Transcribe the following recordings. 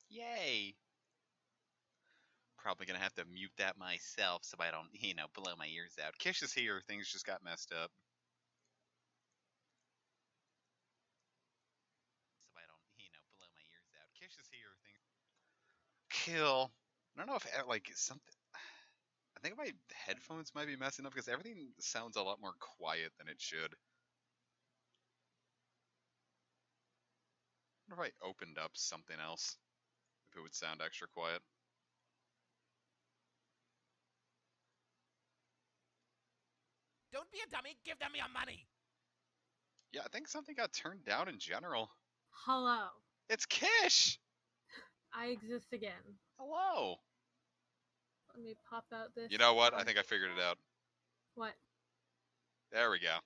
Yay! Probably gonna have to mute that myself so I don't, blow my ears out. Kish is here, things just got messed up. So I don't, blow my ears out. Kish is here, things... Kill. I don't know if, something... I think my headphones might be messing up because everything sounds a lot more quiet than it should. I wonder if I opened up something else, if it would sound extra quiet. Don't be a dummy, give them your money! Yeah, I think something got turned down in general. Hello. It's Kish! I exist again. Hello! Let me pop out this. You know what? I think I figured it out. What? There we go.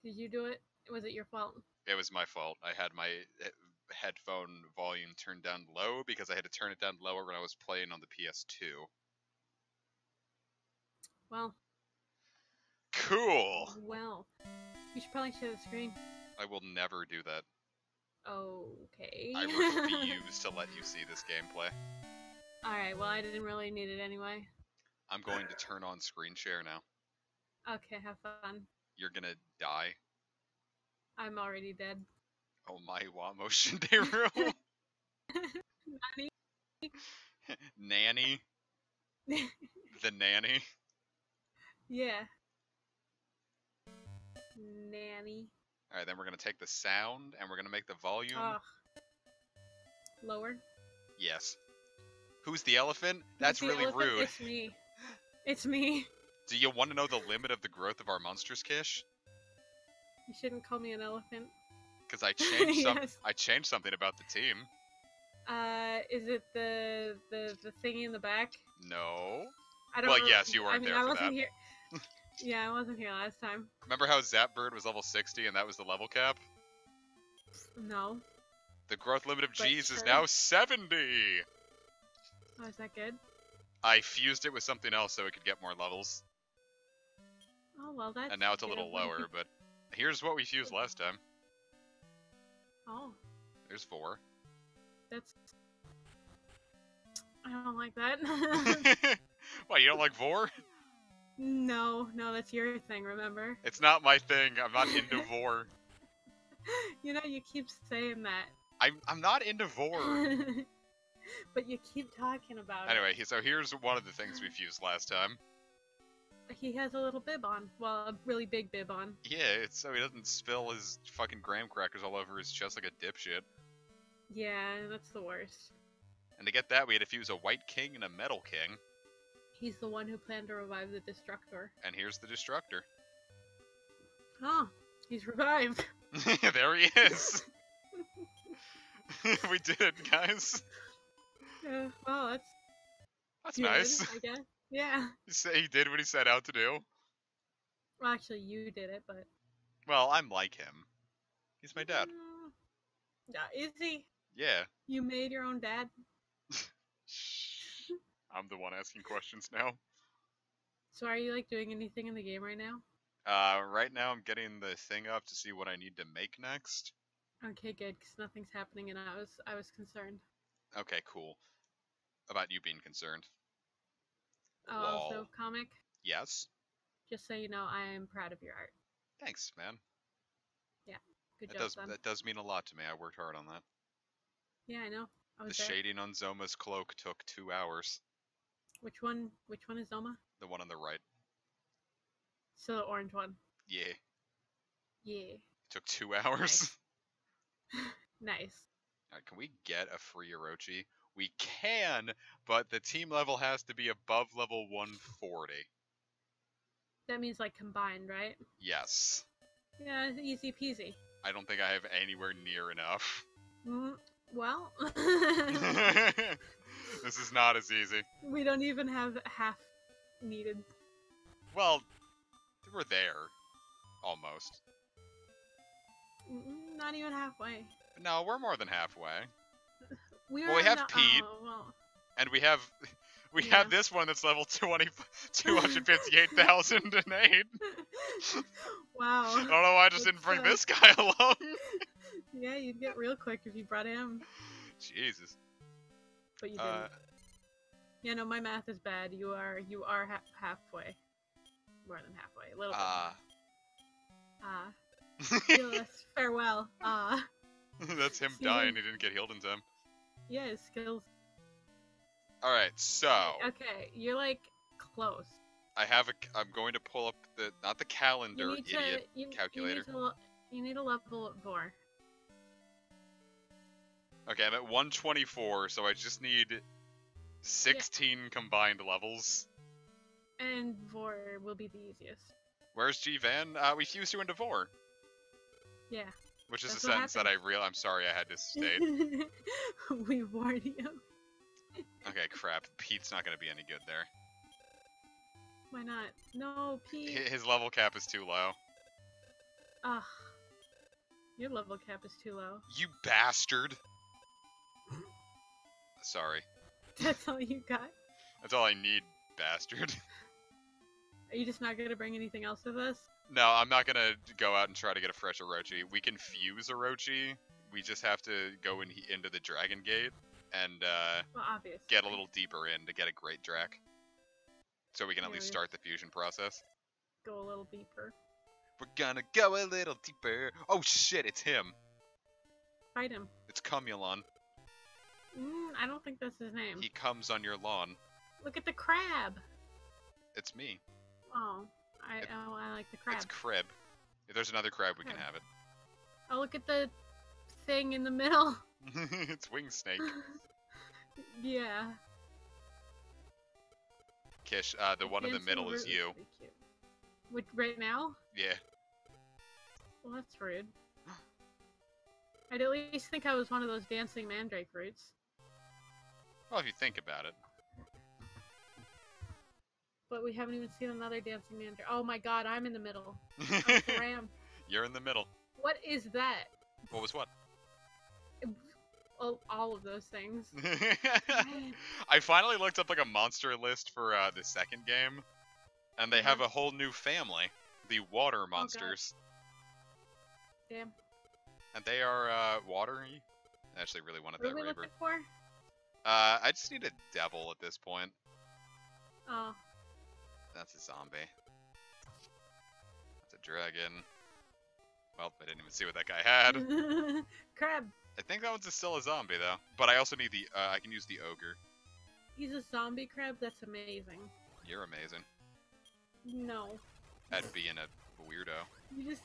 Did you do it? Was it your fault? It was my fault. I had my headphone volume turned down low because I had to turn it down lower when I was playing on the PS2. Well. Cool! Well. You should probably share the screen. I will never do that. Okay. I refuse to let you see this gameplay. Alright, well I didn't really need it anyway. I'm going to turn on screen share now. Okay, have fun. You're gonna die. I'm already dead. Oh my wa motion Daru. Nanny? Nanny? The nanny? Yeah. Nanny. Alright, then we're gonna take the sound and we're gonna make the volume. Lower? Yes. Who's the elephant? That's really elephant? rude. It's me. It's me. Do you want to know the limit of the growth of our monsters, Kish? You shouldn't call me an elephant. Because I changed Yes. I changed something about the team. Is it the thingy in the back? No. I don't Well, yes, you weren't there I for wasn't that. here. Yeah, I wasn't here last time. Remember how Zapbird was level 60 and that was the level cap? No. The growth limit of But G's is sure. now 70! Oh, is that good? I fused it with something else so it could get more levels. Oh, well, that's And now it's a good. little What if lower, you- but here's what we fused last time. Oh, There's 4. that's... I don't like that. What, you don't like Vor? No, that's your thing, remember? It's not my thing. I'm not into Vor. You know, you keep saying that. I'm not into Vor. But you keep talking about Anyway, so here's one of the things we fused last time. it. He has a little bib on. Well, a really big bib on. Yeah, it's so he doesn't spill his fucking graham crackers all over his chest like a dipshit. Yeah, that's the worst. And to get that, we had to fuse a white king and a metal king. He's the one who planned to revive the Destructor. And here's the Destructor. Oh, he's revived. There he is! We did it, guys. Well, That's good, nice. I guess. Yeah. He did what he set out to do. Well, actually, you did it, but... Well, I'm like him. He's my dad. Yeah, is he? Yeah. You made your own dad? Shh. I'm the one asking questions now. So are you, like, doing anything in the game right now? Right now I'm getting the thing up to see what I need to make next. Okay, good, because nothing's happening and I was concerned. Okay, cool. About you being concerned. Oh, also, Lol. comic, Yes? just so you know, I am proud of your art. Thanks, man. Good job, son. That does mean a lot to me. I worked hard on that. Yeah, I know. I The was there. shading on Zoma's cloak took 2 hours. Which one is Zoma? The one on the right. So the orange one. Yeah. Yeah. Took 2 hours. Nice. Alright, can we get a free Orochi? We can, but the team level has to be above level 140. That means, like, combined, right? Yes. Yeah, easy peasy. I don't think I have anywhere near enough. Well, This is not as easy. we don't even have half needed. Well, we're there. Almost. Not even halfway. No, we're more than halfway. We Well, we have not- Pete. Oh, well. And we have Yeah. have this one that's level 258,008. Wow. I don't know why I just didn't bring this guy along. Yeah, you'd get real quick if you brought him. Jesus. but you didn't. Yeah, no, my math is bad. You are halfway, more than halfway, a little bit. Heal us, farewell. That's him See dying. you. He didn't get healed in time. Yeah, his skills. All right, so Okay, you're like close. I'm going to pull up not the calendar, You need idiot to. calculator. You need to level up more. Okay, I'm at 124, so I just need 16 combined levels. And Vor will be the easiest. Where's G-Van? We fused you into Vor. Yeah. Which is That's a what sentence that I'm sorry I had to state. We warned you. Okay, crap. Pete's not going to be any good there. Why not? No, Pete. His level cap is too low. Ugh. Your level cap is too low. You bastard! Sorry. That's all you got? That's all I need, bastard. Are you just not gonna bring anything else with us? No, I'm not gonna go out and try to get a fresh Orochi. We can fuse Orochi. We just have to go into the Dragon Gate and Well, obviously. get a little deeper in to get a great Drac. So we can at Yeah, least we start the fusion process. Go a little deeper. We're gonna go a little deeper. Oh shit, it's him. Fight him. It's Cumulon. I don't think that's his name. He comes on your lawn. Look at the crab. It's me. Oh, I like the crab. It's Crib. If there's another crab, we can have it. Oh, look at the thing in the middle. It's Wing Snake. Yeah. Kish, the one in the middle is you. Which, right now? Yeah. Well, that's rude. I'd at least think I was one of those dancing mandrake roots. Well, if you think about it. But we haven't even seen another dancing mandrake. Oh my god, I'm in the middle. I'm the ram. You're in the middle. What is that? What was what? All of those things. I finally looked up like a monster list for the second game, and they have a whole new family, the water monsters. Damn. And they are watery. I actually really wanted What that are we Raver. looking for? I just need a devil at this point. Oh. That's a zombie. That's a dragon. Well, I didn't even see what that guy had. Crab. I think that one's still a zombie though. But I also need the I can use the ogre. He's a zombie crab? That's amazing. You're amazing No. at being a weirdo. You just...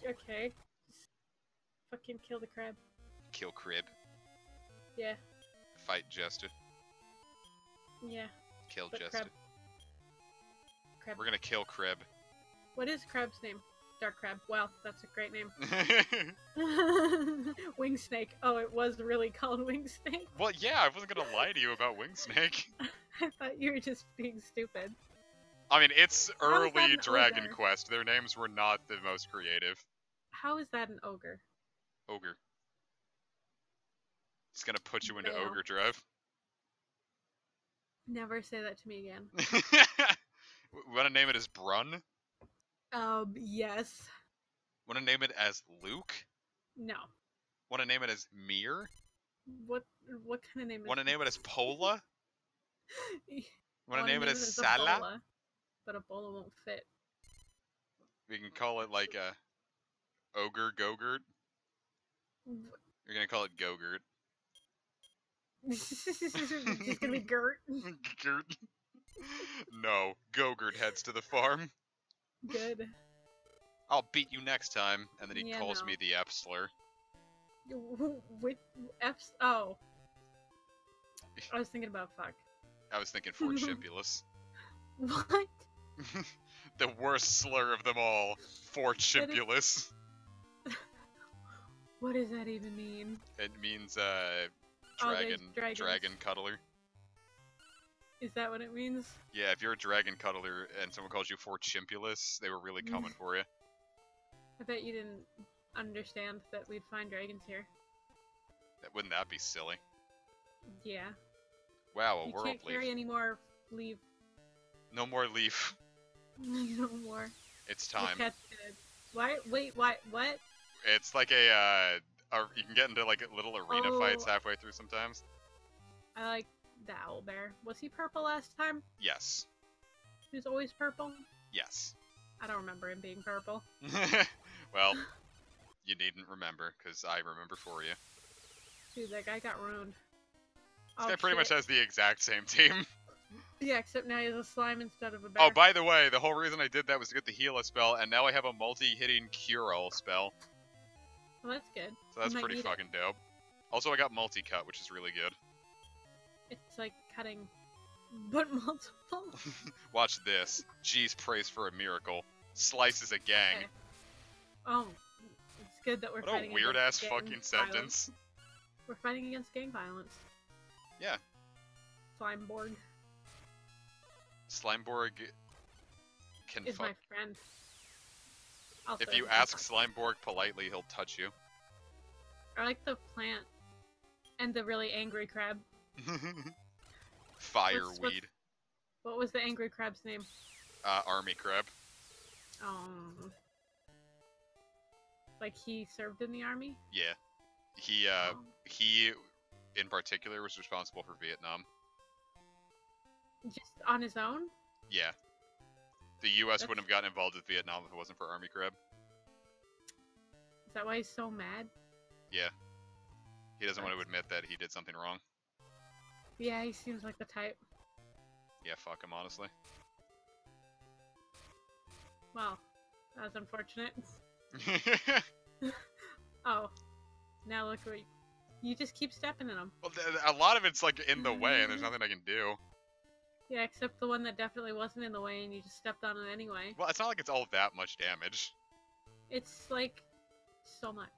okay. Just fucking kill the crab. Kill Crib. Yeah. Fight Jester. Yeah. Kill But Jester. Crab. We're gonna kill Crib. What is Crab's name? Dark Crab. Wow, that's a great name. Wing Snake. Oh, it was really called Wing Snake. Well, yeah, I wasn't gonna lie to you about Wing Snake. I thought you were just being stupid. I mean, it's How is that early an Dragon ogre? Quest. Their names were not the most creative. How is that an ogre? Ogre. It's gonna put you into Fail. Ogre Drive. Never say that to me again. Wanna name it as Brun? Yes. Wanna name it as Luke? No. Wanna name it as Mir? What kind of name is Wanna name it as Pola? I Wanna name it as a Sala? bola, but a bola won't fit. We can call it like a Ogre Gogurt. You're gonna call it Gogurt. It's just gonna be Gert. Gert. No, Gogurt heads to the farm. Good. I'll beat you next time, and then he Yeah, calls no. me the F slur. With F's? Oh. I was thinking about fuck. I was thinking Fort Chimpulus. What? The worst slur of them all, Fort Chimpulus. What does that even mean? It means Oh, there's dragons. dragon cuddler. Is that what it means? Yeah, if you're a dragon cuddler and someone calls you Fort Chimpulus, they were really coming for you. I bet you didn't understand that we'd find dragons here. Wouldn't that be silly? Yeah. Wow, a You world can't carry leaf. any more leaf. No more leaf. No more. It's The time. cat's dead. Why? Wait, what? What? It's like you can get into like little arena Oh. fights halfway through sometimes. I like the owl bear. Was he purple last time? Yes. He was always purple? Yes. I don't remember him being purple. Well, you needn't remember, because I remember for you. Dude, that guy got ruined. This guy pretty much has the exact same team. Yeah, except now he has a slime instead of a bear. Oh, by the way, the whole reason I did that was to get the Heal spell, and now I have a multi-hitting Cure-All spell. Well, that's good. So that's You might pretty need fucking dope. Also, I got multi-cut, which is really good. It's like cutting, but multiple. Watch this. Jeez, praise for a miracle. Slices a gang. Okay. Oh, it's good that we're What fighting a weird-ass against fucking gang sentence. violence. We're fighting against gang violence. Yeah. Slimeborg Slimeborg can is fuck. my friend. Also, If you ask Slimeborg politely, he'll touch you. I like the plant and the really angry crab. Fireweed. What was the angry crab's name? Army crab. Like he served in the army? Yeah. He, in particular, was responsible for Vietnam. Just on his own? Yeah. The U.S. wouldn't have gotten involved with Vietnam if it wasn't for Army crab. Is that why he's so mad? Yeah. He doesn't want to admit that he did something wrong. Yeah, he seems like the type. Yeah, fuck him, honestly. Well, that was unfortunate. Oh, now look what you just keep stepping in them. Well, a lot of it's like in the way, and there's nothing I can do. Yeah, except the one that definitely wasn't in the way, and you just stepped on it anyway. Well, it's not like it's all that much damage. It's like so much.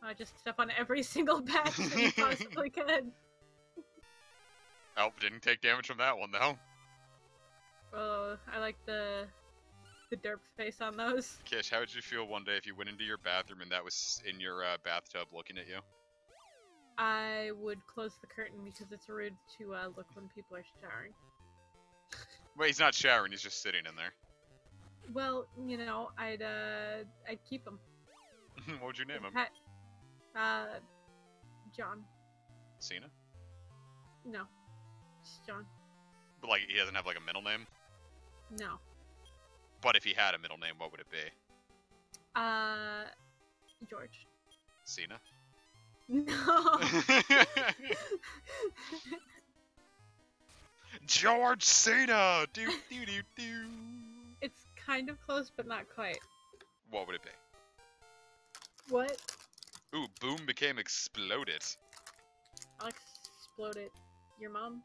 I just step on every single patch that you possibly could. Oh, didn't take damage from that one though. Oh, I like the derp face on those. Kish, how would you feel one day if you went into your bathroom and that was in your bathtub looking at you? I would close the curtain because it's rude to look when people are showering. Wait, he's not showering, he's just sitting in there. Well, you know, I'd keep him. What would you name him? John. Cena? No. Just John. But like, he doesn't have like a middle name? No. But if he had a middle name, what would it be? George. Cena? No. George Cena! Do do do do. It's kind of close, but not quite. What would it be? What? Ooh, boom became exploded. I'll explode it. Your mom?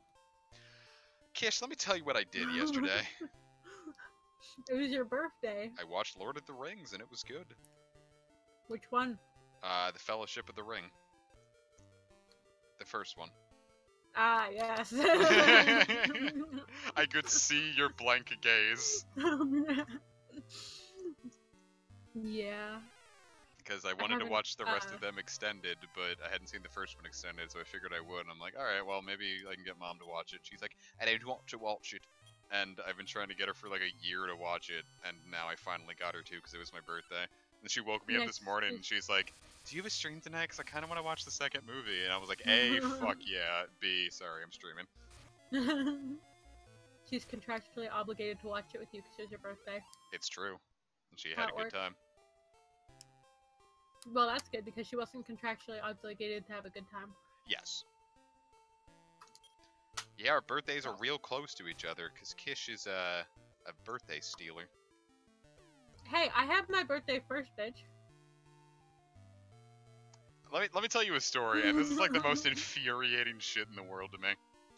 Kish, let me tell you what I did yesterday. It was your birthday. I watched Lord of the Rings and it was good. Which one? The Fellowship of the Ring. The first one. Ah, yes. I could see your blank gaze. Yeah. Because I wanted to haven't, watch the rest of them extended, but I hadn't seen the first one extended, so I figured I would. And I'm like, alright, well, maybe I can get Mom to watch it. She's like, I don't want to watch it. And I've been trying to get her for like a year to watch it, and now I finally got her to because it was my birthday. And she woke me up this morning, and she's like, do you have a stream tonight? Because I kind of want to watch the second movie. And I was like, A, fuck yeah. B, sorry, I'm streaming. She's contractually obligated to watch it with you because it was your birthday. It's true. And she had a good time. Well, that's good because she wasn't contractually obligated to have a good time. Yes. Yeah, our birthdays are real close to each other because Kish is a birthday stealer. Hey, I had my birthday first, bitch. Let me tell you a story, and this is like the most infuriating shit in the world to me.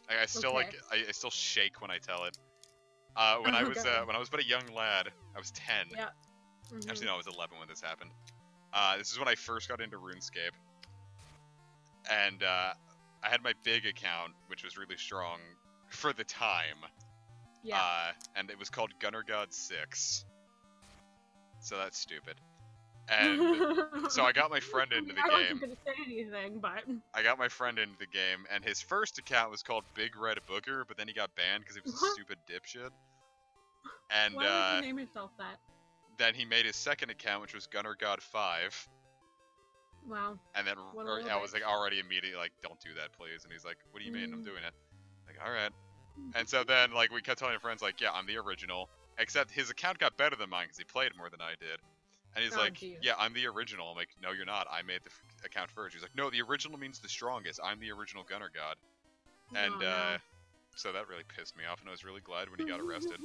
I still Okay. I still shake when I tell it. When I was but a young lad, I was 10. Yeah. Mm-hmm. Actually, no, I was 11 when this happened. This is when I first got into RuneScape, and I had my big account, which was really strong for the time. Yeah. And it was called Gunner God 6. So that's stupid. And so I got my friend into the I game. wasn't gonna say anything, but I got my friend into the game, and his first account was called Big Red Booger, but then he got banned because he was a What? stupid dipshit. And why would you name yourself that? then he made his second account, which was Gunner God 5. Wow. And then What a or, little I was bitch. like already immediately like, don't do that, please. And he's like, what do you mean? I'm Mm. doing it. Like, all right. And so then like we kept telling our friends like, yeah, I'm the original. Except his account got better than mine because he played more than I did. And he's Oh, like, geez. yeah, I'm the original. I'm like, no, you're not. I made the account first. He's like, no, the original means the strongest. I'm the original gunner god. And Oh, no. so that really pissed me off, and I was really glad when he got arrested.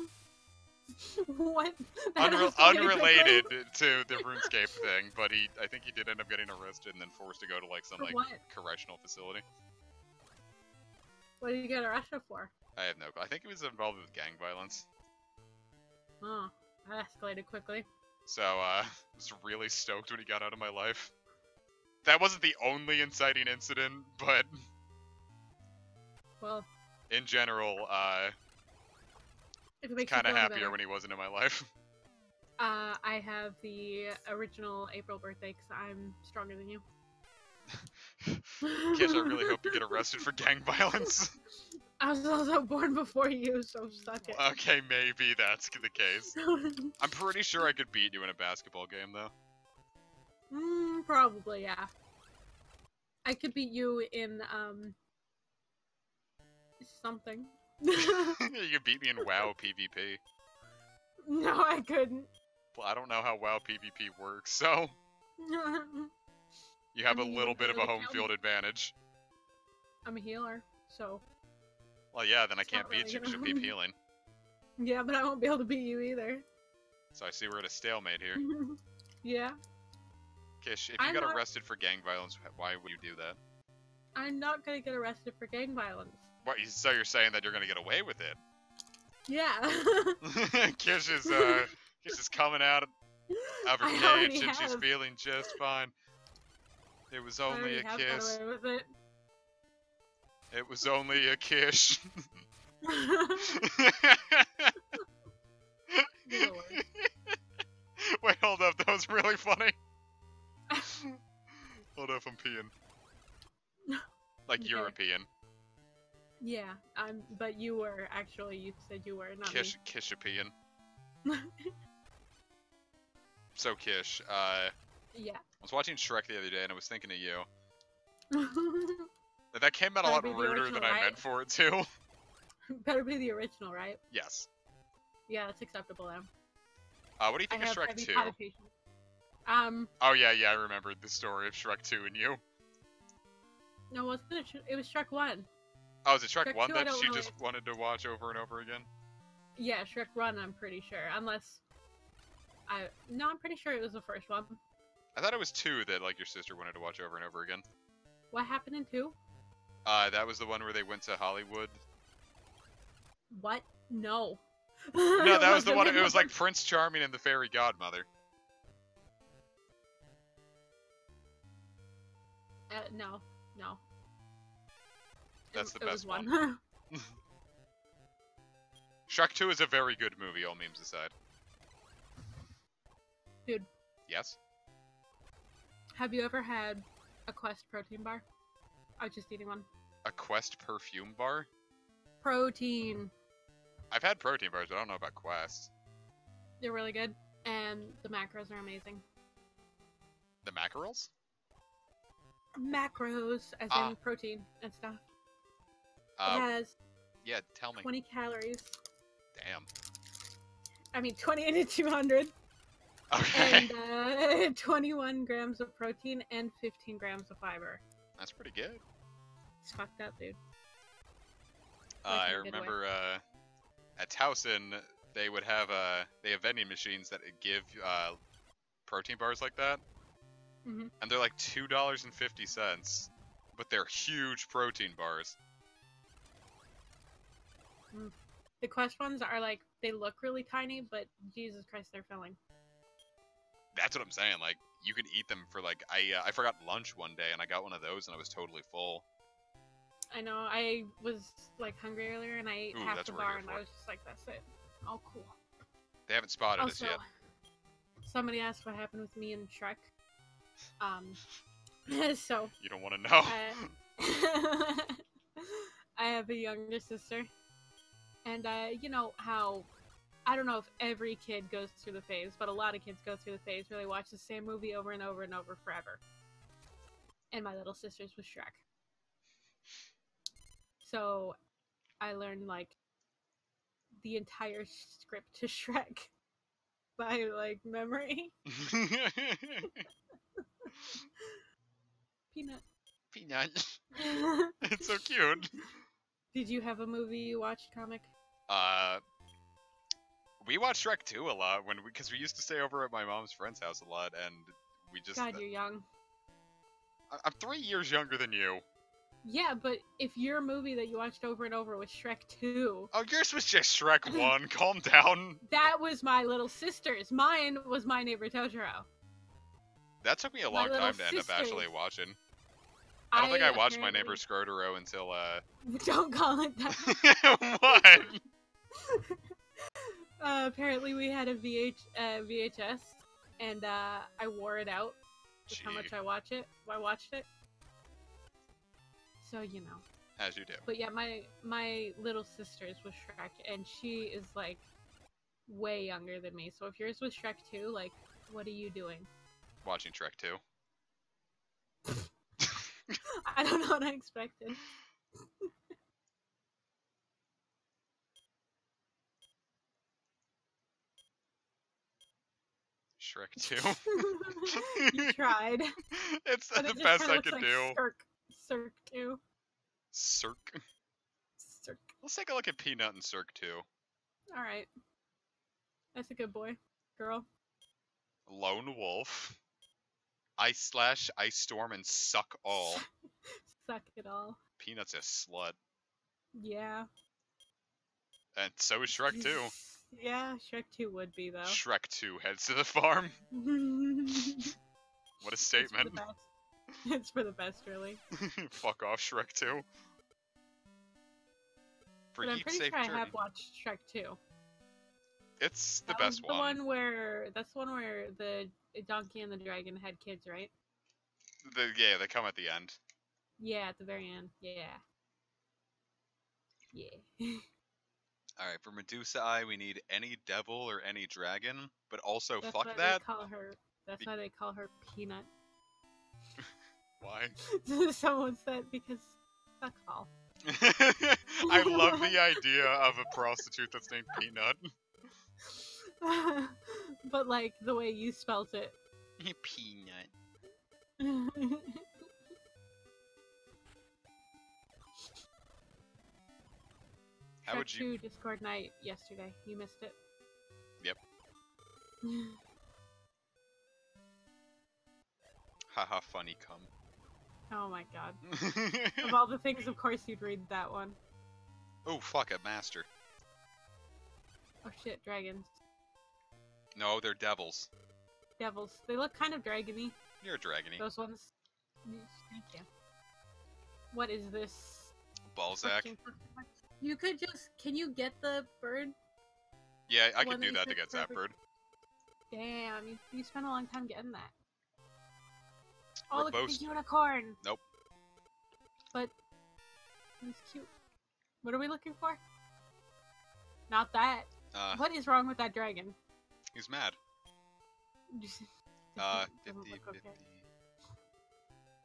What? That escalated Unrelated quickly? to the RuneScape thing, but I think he did end up getting arrested and then forced to go to like some For like what? correctional facility. What did you get arrested for? I have no clue. I think he was involved with gang violence. Oh, that escalated quickly. So I was really stoked when he got out of my life. That wasn't the only inciting incident, but Well, in general, if it makes kind you of feel any happier better. when he wasn't in my life. I have the original April birthday because I'm stronger than you. Kish, I really hope you get arrested for gang violence. I was also born before you, so suck it. Okay, maybe that's the case. I'm pretty sure I could beat you in a basketball game, though. Probably, yeah. I could beat you in, something. You could beat me in WoW PvP. No, I couldn't. Well, I don't know how WoW PvP works, so you have I mean, a you little wouldn't be bit of able a to home kill field me. advantage. I'm a healer, so. Well, yeah, then I It's can't not beat really you because gonna- you'll keep healing. Yeah, but I won't be able to beat you either. So I see we're at a stalemate here. Yeah. Kish, if you I'm got not- arrested for gang violence, why would you do that? I'm not gonna get arrested for gang violence. What? So you're saying that you're gonna get away with it? Yeah. Kish is coming out of her I already cage and she's have. feeling just fine. It was I only already a have got kiss. away with it. It was only a kiss. You're the worst. Wait, hold up. That was really funny. Hold up, I'm peeing. Like Okay. European. Yeah, but you were, actually, you said you were, not Kishapean. me. So, Kish, Yeah. I was watching Shrek the other day and I was thinking of you. That came out a Better lot be the ruder original, than I right? meant for it to. Better be the original, right? Yes. Yeah, that's acceptable then. What do you I think of have Shrek heavy 2? connotations. Oh, yeah, I remembered the story of Shrek 2 and you. No, wasn't it? It was Shrek 1. Oh, is it Shrek Shrek 1 2, I that don't she know just it. wanted to watch over and over again? Yeah, Shrek 1, I'm pretty sure. Unless... No, I'm pretty sure it was the first one. I thought it was 2 that, like, your sister wanted to watch over and over again. What happened in 2? That was the one where they went to Hollywood. What? No. No, that was the wasn't one, in it was the- like Prince Charming and the Fairy Godmother. No. That's the It was best one. one. Shrek 2 is a very good movie, all memes aside. Dude. Yes? Have you ever had a Quest protein bar? I was just eating one. A Quest perfume bar? Protein. I've had protein bars, but I don't know about Quest. They're really good, and the macros are amazing. The mackerels? Macros, as Ah. in protein and stuff. It Uh, has yeah, tell me. 20 calories. Damn. I mean, 20 to 200. Okay. And 21 grams of protein and 15 grams of fiber. That's pretty good. It's fucked up, dude. I in a good way. remember at Towson, they would have they have vending machines that give protein bars like that, Mhm. and they're like $2.50, but they're huge protein bars. The Quest ones are like, they look really tiny, but Jesus Christ, they're filling. That's what I'm saying. Like you could eat them for like I forgot lunch one day and I got one of those and I was totally full. I know, I was like hungry earlier and I ate Ooh, half that's the what we're bar here and for. I was just like, that's it. Oh, cool. They haven't spotted us Also, yet. somebody asked what happened with me and Shrek. So, You don't want to know. I have a younger sister. And, you know how, I don't know if every kid goes through the phase, but a lot of kids go through the phase where they watch the same movie over and over and over forever. and my little sister's was Shrek. So I learned like the entire script to Shrek by like memory. Peanut. Peanut. It's so cute. Did you have a movie you watched, comic? We watched Shrek 2 a lot because we used to stay over at my mom's friend's house a lot, and we just. God, you're young. I'm 3 years younger than you. Yeah, but if your movie that you watched over and over was Shrek 2... Oh, yours was just Shrek 1. Calm down. That was my little sister's. Mine was My Neighbor Totoro. That took me a long time to end up actually watching. I don't think I watched My Neighbor Scrotoro until, Don't call it that. What? Apparently we had a VHS, and I wore it out with how much I watched it. So, you know. As you do. But yeah, my little sister's was Shrek, and she is, like, way younger than me. So if yours was Shrek 2, like, what are you doing? Watching Shrek 2. I don't know what I expected. Shrek 2. You tried. It's the best I could do. Cirque 2. Cirque? Cirque. Let's take a look at Peanut and Cirque 2. Alright. That's a good boy. Girl. Lone Wolf. Ice Storm, and Suck All. Suck it all. Peanut's a slut. Yeah. And so is Shrek 2. Yeah, Shrek 2 would be, though. Shrek 2 heads to the farm. What a statement. It's for the best, really. Fuck off, Shrek 2. But I'm pretty sure I have watched Shrek 2. It's the best one. That's the one where the donkey and the dragon had kids, right? Yeah, they come at the end. Yeah, at the very end. Yeah. Yeah. Alright, for Medusa Eye, we need any devil or any dragon, but also That's fuck why that. That's why they call her Peanut. Why? Someone said because fuck all. I love the idea of a prostitute that's named Peanut. But like the way you spelt it. Peanut. How would you? Discord night yesterday. You missed it. Yep. Haha, funny cum. Oh my god. Of all the things, of course you'd read that one. Oh fuck, a master. Oh shit, dragons. No, they're devils. Devils. They look kind of dragony. You're a dragony. Those ones. Thank you. What is this? Balzac. You could just... Can you get the bird? Yeah, I can do that to get Zapbird. Damn, you spent a long time getting that. Oh, Robust. look at the unicorn! Nope. But... It's cute. What are we looking for? Not that. What is wrong with that dragon? He's mad. 50, 50.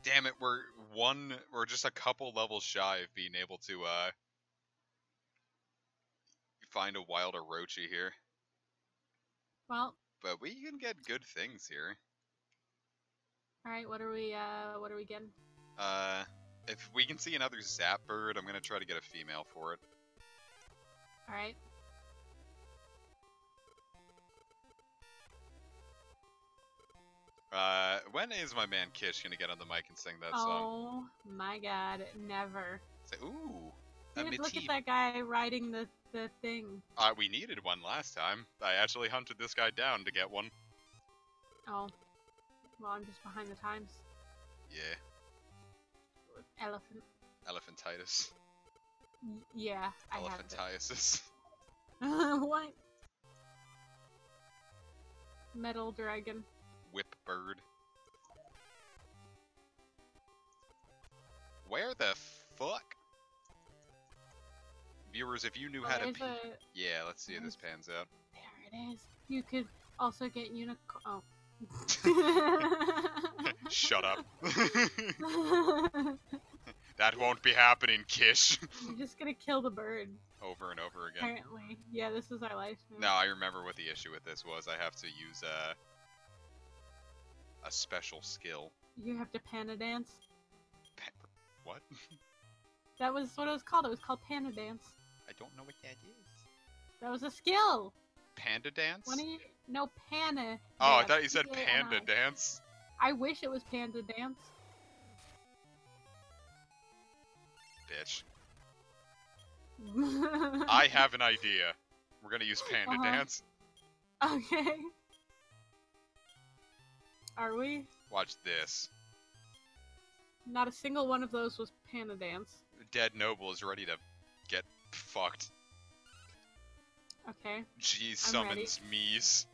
Damn it, we're just a couple levels shy of being able to, find a wild Orochi here. Well. But we can get good things here. Alright, what are we getting? If we can see another Zapbird, I'm gonna try to get a female for it. Alright. When is my man Kish gonna get on the mic and sing that song? Oh my god, never. Say, ooh. Dude, look at that guy riding the thing. We needed one last time. I actually hunted this guy down to get one. Oh. Well, I'm just behind the times. Yeah. Elephant. Elephantitis. Yeah, I have Elephantiasis. What? Metal dragon. Whip bird. Where the fuck? Viewers, if you knew how to... Yeah, let's see if this pans out. There it is. You could also get unicorn... Oh. Shut up. That won't be happening, Kish. You're just gonna kill the bird. Over and over again. Apparently. Yeah, this is our life now. No, I remember what the issue with this was. I have to use a special skill. You have to panda dance. What? That was what it was called. It was called panda dance. I don't know what that is. That was a skill. Panda dance? No, pana. Oh, I dance. thought you said P-A-N-I. panda dance. I wish it was panda dance. Bitch. I have an idea. We're gonna use panda dance. Okay. Are we? Watch this. Not a single one of those was panda dance. Dead Noble is ready to get fucked. Okay. G I'm summons me's.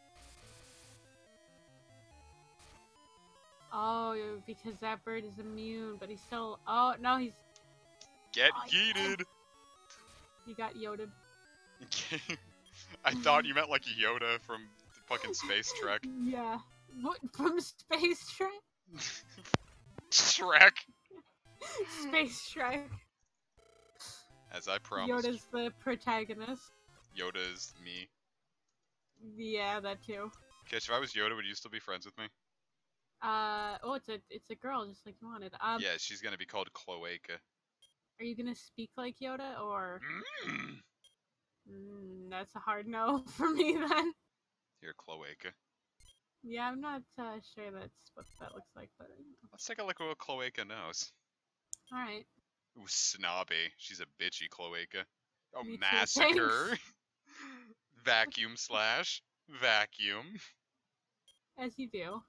Oh, because that bird is immune, but he's still. Oh no, he's. Get Oh, yeeted! He got Yoda. I thought you meant like Yoda from the fucking Space Trek. Yeah. What from Space Trek? Shrek! Space Trek. As I promised. Yoda's the protagonist. Yoda is me. Yeah, that too. Kish, if I was Yoda, would you still be friends with me? Oh, it's a girl, just like you wanted. Yeah, she's gonna be called Cloaca. Are you gonna speak like Yoda, or? Mm. That's a hard no for me then. You're Cloaca. Yeah, I'm not sure that's what that looks like, but. Let's take a look at what Cloaca knows. All right. Ooh, snobby. She's a bitchy Cloaca. Oh, Me too, massacre. Vacuum slash. Vacuum. As you do.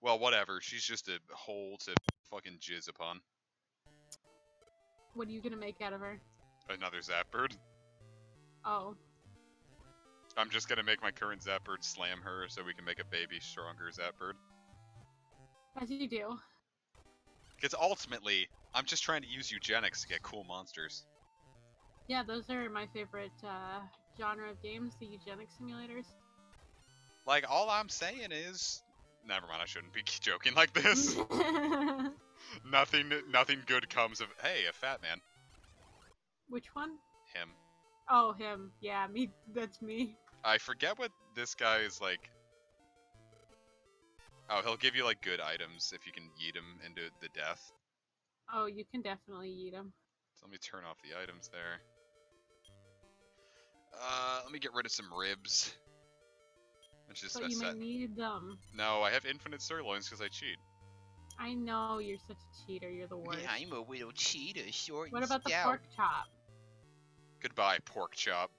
Well, whatever. She's just a hole to fucking jizz upon. What are you gonna make out of her? Another Zapbird. Oh. I'm just gonna make my current Zapbird slam her so we can make a baby stronger Zapbird. As you do. Because ultimately, I'm just trying to use eugenics to get cool monsters. Yeah, those are my favorite genre of games, the eugenic simulators. Like, all I'm saying is... Never mind, I shouldn't be joking like this. Nothing good comes of... Hey, a fat man. Which one? Him. Oh, him. Yeah, me. That's me. I forget what this guy is like. Oh, he'll give you, like, good items if you can yeet him into the death. Oh, you can definitely eat him. So let me turn off the items there. Let me get rid of some ribs. Which is But you may need them. No, I have infinite sirloins because I cheat. I know, you're such a cheater. You're the worst. Yeah, I'm a little cheater, short What and about the stout. pork chop? Goodbye, pork chop.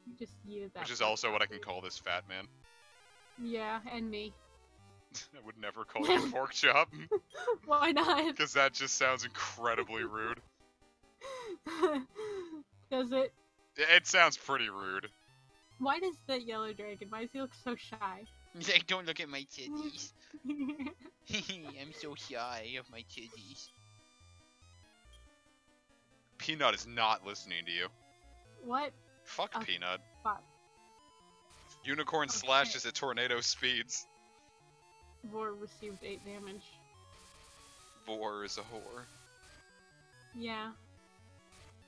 You just yeeted that. Which is pork also chop, what I can dude. call this fat man. Yeah, and me. I would never call you pork chop. Why not? Because that just sounds incredibly rude. Does it? It sounds pretty rude. Why does that yellow dragon? Why does he look so shy? Like, don't look at my titties. I'm so shy of my titties. Peanut is not listening to you. What? Fuck Oh, Peanut. Fuck. Unicorn Okay. slashes at tornado speeds. Vor received 8 damage. Vor is a whore. Yeah.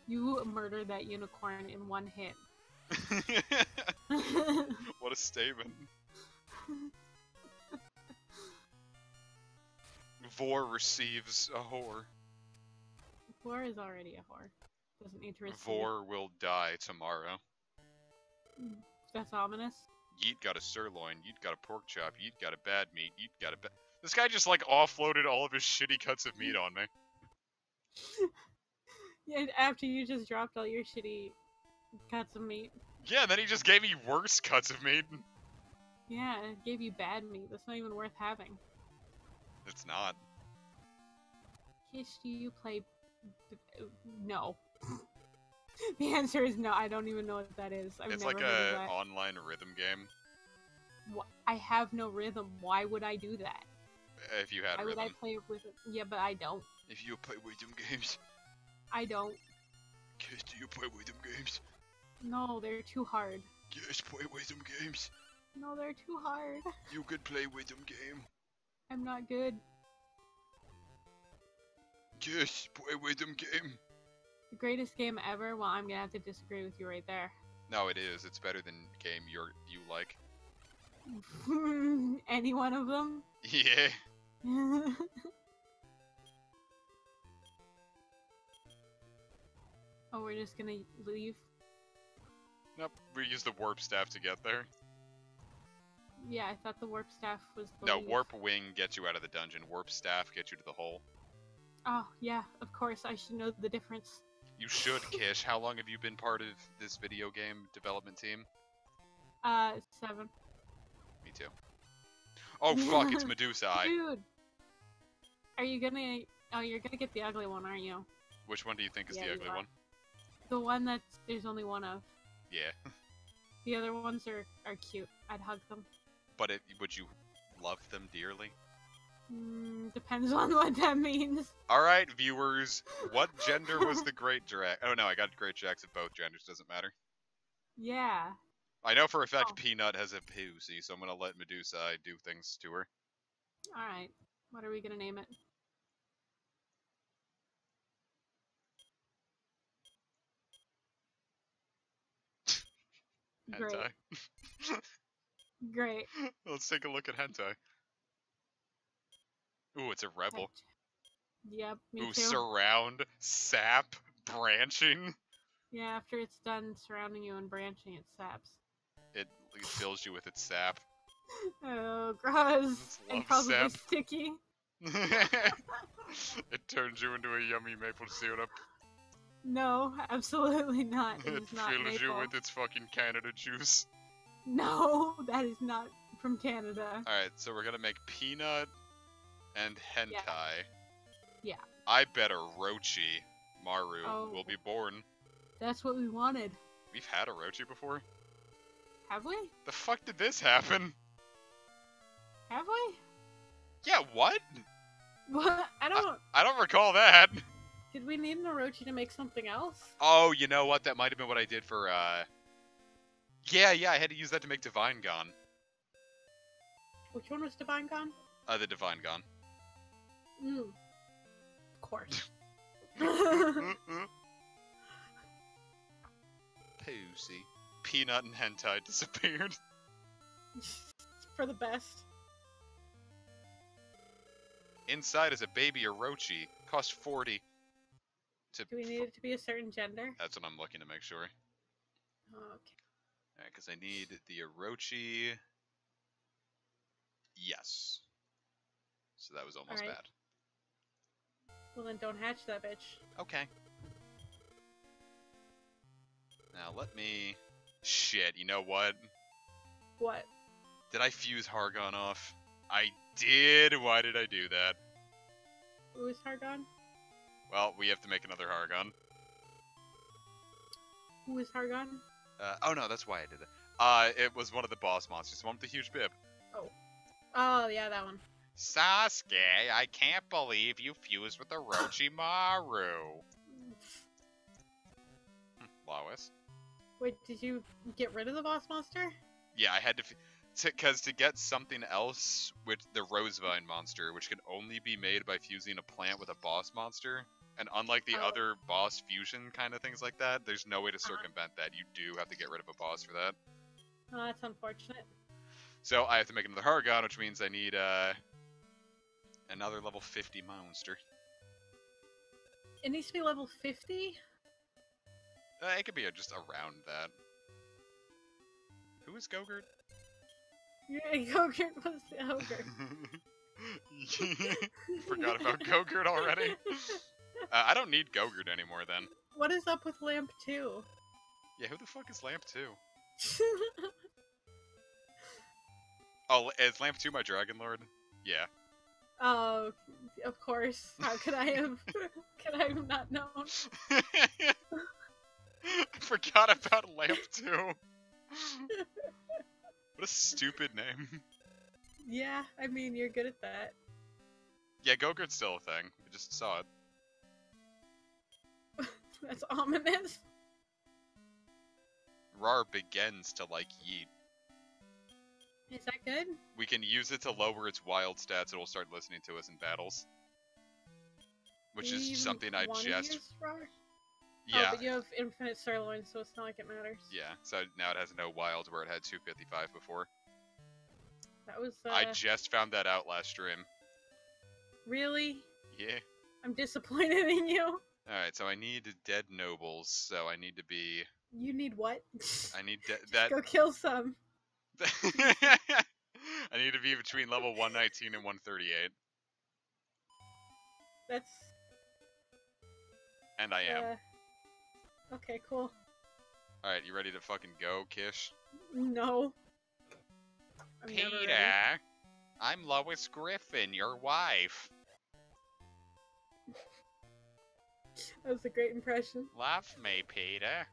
You murdered that unicorn in one hit. What a statement. Vor receives a whore. Vor is already a whore. Doesn't need to receive. Vor will die tomorrow. That's ominous. Yeet got a sirloin, Yeet got a pork chop, Yeet got a bad meat, Yeet got a This guy just like offloaded all of his shitty cuts of meat on me. Yeah, after you just dropped all your shitty cuts of meat. Yeah, and then he just gave me worse cuts of meat. Yeah, it gave you bad meat. That's not even worth having. It's not. Kish, do you play... No. The answer is no. I don't even know what that is. I've It's never like heard of a that. online rhythm game. I have no rhythm. Why would I do that? If you had Why would I rhythm. play with it? Yeah, but I don't. If you play rhythm games. I don't. Kiss, do you play rhythm games? No, they're too hard. Yes, play rhythm games. No, they're too hard. You could play with them game. I'm not good. Yes, play with them game. The greatest game ever? Well, I'm gonna have to disagree with you right there. No, it is. It's better than game you like. Any one of them? Yeah. Oh, we're just gonna leave? Nope. We use the warp staff to get there. Yeah, I thought the warp staff was the No, leave. warp wing gets you out of the dungeon. Warp staff gets you to the hole. Oh, yeah, of course, I should know the difference. You should, Kish. How long have you been part of this video game development team? 7. Me too. Oh fuck, it's Medusa Eye. Dude! Are you gonna... Oh, you're gonna get the ugly one, aren't you? Which one do you think is Yeah, the you ugly are. one? The one that there's only one of. Yeah. The other ones are cute. I'd hug them. But would you love them dearly? Depends on what that means. Alright, viewers. What gender was the Great Drax? Oh no, I got Great Drax of both genders, doesn't matter. Yeah. I know for a fact Oh. Peanut has a pussy, so I'm gonna let Medusa Eye do things to her. Alright. What are we gonna name it? Great. Hentai. Great. Let's take a look at hentai. Ooh, it's a rebel. Yep, me Ooh, too. surround, sap, branching. Yeah, after it's done surrounding you and branching, it saps. It fills you with its sap. Oh, gross. It's And love probably sap. sticky. It turns you into a yummy maple syrup. No, absolutely not. It It is not fills you maple. with its fucking Canada juice. No, that is not from Canada. Alright, so we're gonna make peanut and hentai. Yeah. I bet Orochi Maru Oh. will be born. That's what we wanted. We've had Orochi before. Have we? The fuck did this happen? Have we? Yeah, what? What? I don't... I don't recall that. Did we need an Orochi to make something else? Oh, you know what? That might have been what I did for, Yeah, I had to use that to make Divine Gone. Which one was Divine Gone? The Divine Gone. Of course. Pussy. Peanut and hentai disappeared. For the best. Inside is a baby Orochi. Cost 40. Do we need it to be a certain gender? That's what I'm looking to make sure. Okay. Alright, because I need the Orochi. Yes. So that was almost Alright. bad. Well then don't hatch that bitch. Okay. Now let me... Shit, you know what? What? Did I fuse Hargon off? I did! Why did I do that? Who is Hargon? Well, we have to make another Hargon. Who is Hargon? Oh no, that's why I did it. It was one of the boss monsters, the one with the huge bib. Oh, yeah, that one. Sasuke, I can't believe you fused with Orochimaru. Lois. Wait, did you get rid of the boss monster? Yeah, I had to, because to get something else with the Rosevine monster, which can only be made by fusing a plant with a boss monster, and unlike the Oh. other boss fusion kind of things like that, there's no way to circumvent that. You do have to get rid of a boss for that. Oh, that's unfortunate. So I have to make another Hargon, which means I need another level 50 monster. It needs to be level 50? It could be just around that. Who is Gogurt? Yeah, Gogurt was the ogre. Forgot about Gogurt already. I don't need Gogurt anymore then. What is up with Lamp 2? Yeah, who the fuck is Lamp 2? Oh, is Lamp 2 my Dragon Lord? Yeah. Oh, of course. How could I have... could I have not known? I forgot about Lamp 2. What a stupid name. Yeah, I mean, you're good at that. Yeah, Gogurt's still a thing. I just saw it. That's ominous. Rar begins to like Yeet. Is that good? We can use it to lower its wild stats. It'll start listening to us in battles. Which Do we is even something I wanna just... use raw? Yeah. Oh, but you have infinite sirloin, so it's not like it matters. Yeah, so now it has no wilds where it had 255 before. That was, I just found that out last stream. Really? Yeah. I'm disappointed in you. Alright, so I need dead nobles, so I need to be... You need what? I need Just go kill some. I need to be between level 119 and 138. That's... And I am. Okay, cool. Alright, you ready to fucking go, Kish? No. I'm never ready. Peter! I'm Lois Griffin, your wife. That was a great impression. Love me, Peter.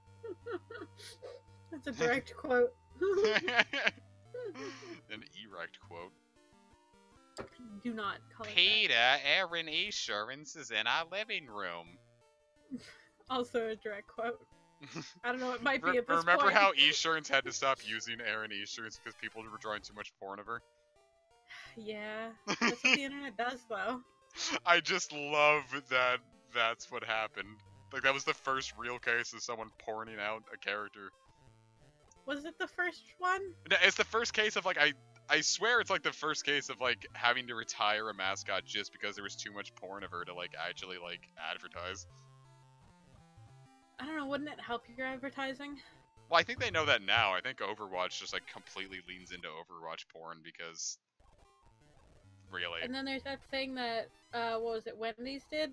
That's a direct quote. An erect quote. Do not call it Peter, Aaron Insurance is in our living room. that. Also a direct quote. I don't know, it might be at this Remember point. how Insurance had to stop using Aaron Insurance because people were drawing too much porn of her? Yeah, that's what the internet does, though. I just love that that's what happened. Like, that was the first real case of someone porning out a character. Was it the first one? No, it's the first case of, like, I swear it's, like, the first case of, like, having to retire a mascot just because there was too much porn of her to, like, actually, like, advertise. I don't know, wouldn't it help your advertising? Well, I think they know that now. I think Overwatch just, like, completely leans into Overwatch porn because... Really. And then there's that thing that, what was it, Wendy's did?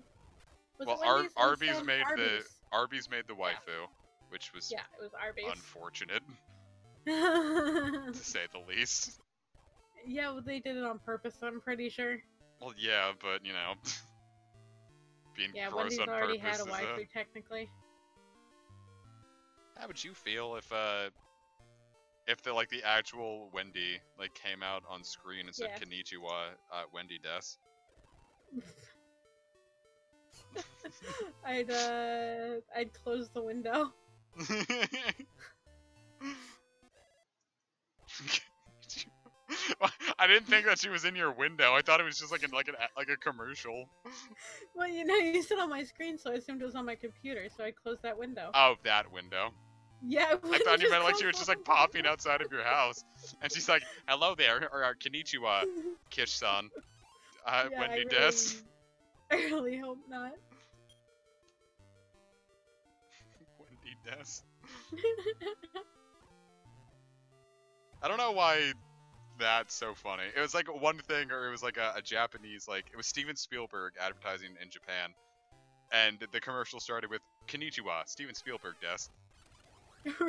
Was Well, it Wendy's? Arby's made Arby's. Arby's made the waifu, which was Yeah, it was Arby's. unfortunate, to say the least. Yeah, well, they did it on purpose, I'm pretty sure. Well, yeah, but, you know, being Yeah, gross Wendy's on already purpose had a is waifu, technically. How would you feel if the, like, the actual Wendy, like, came out on screen and said, Yeah. Konnichiwa, Wendy Des? I'd close the window. I didn't think that she was in your window. I thought it was just like a commercial. Well, you know, you sit on my screen, so I assumed it was on my computer, so I closed that window. Oh, that window. Yeah, I thought you meant like she was just like popping outside of your house, and she's like, "Hello there," or "Konnichiwa, Kish-san, Wendy Des." I really hope not. Wendy Des. I don't know why that's so funny. It was like one thing, or it was like a Japanese, like, it was Steven Spielberg advertising in Japan, and the commercial started with "Konnichiwa, Steven Spielberg Des."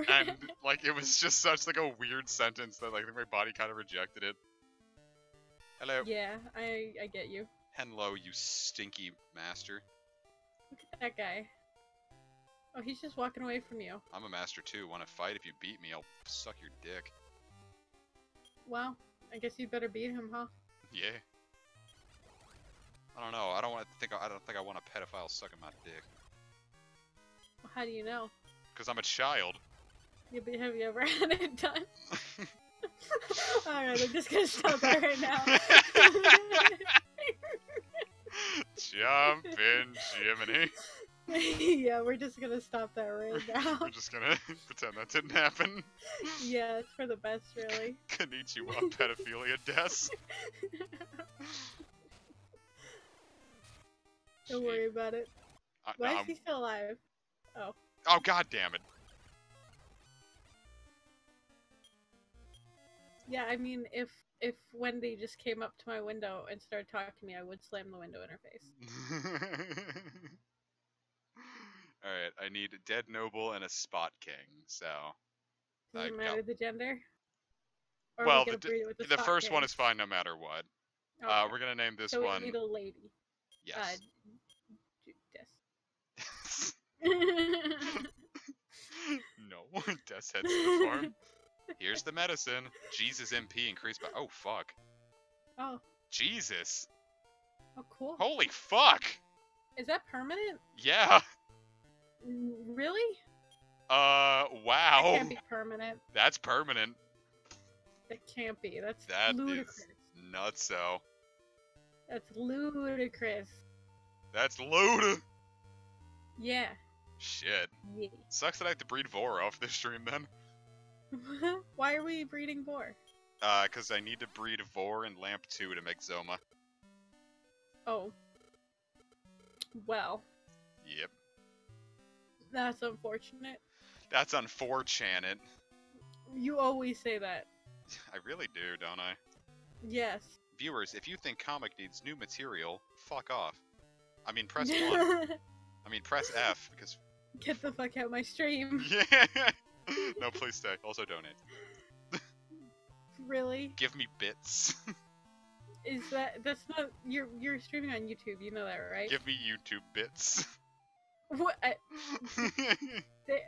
And like it was just such like a weird sentence that like my body kind of rejected it. Hello. Yeah, I get you. Hello, you stinky master. Look at that guy. Oh, he's just walking away from you. I'm a master too. Want to fight? If you beat me, I'll suck your dick. Well, I guess you better beat him, huh? Yeah. I don't know. I don't think I want a pedophile sucking my dick. Well, how do you know? Because I'm a child. Yeah, but have you ever had it done? Alright, I'm just gonna stop that right now. Jump in, Jiminy. Yeah, we're just gonna stop that right now. We're just gonna pretend that didn't happen. Yeah, it's for the best, really. Konnichiwa, pedophilia Des. Don't worry about it. Why is he still alive? Oh. Oh, god damn it. Yeah, I mean, if Wendy just came up to my window and started talking to me, I would slam the window in her face. Alright, I need a dead noble and a spot king, so... Does it matter the gender? Or well, we breed it with the spot first king? one is fine no matter what. Okay. We're gonna name this so one... we need a lady. Yes. No, Death's head's in the form. Here's the medicine. Jesus MP increased by... Oh, fuck. Oh. Jesus. Oh, cool. Holy fuck! Is that permanent? Yeah. Really? Wow. That can't be permanent. That's permanent. That can't be. That's That ludicrous. is nutso. That's ludicrous. That's load. Yeah. Shit. Yeah. Sucks that I have to breed Vor off this stream then. Why are we breeding boar? Cause I need to breed Vor and Lamp 2 to make Zoma. Oh. Well, Yep. that's unfortunate. That's unfortunate. You always say that. I really do, don't I? Yes. Viewers, if you think comic needs new material, fuck off. I mean, press 1. I mean, press F, because... Get the fuck out my stream. Yeah! No, please stay. Also donate. Really? Give me bits. That's not... You're streaming on YouTube, you know that, right? Give me YouTube bits. What?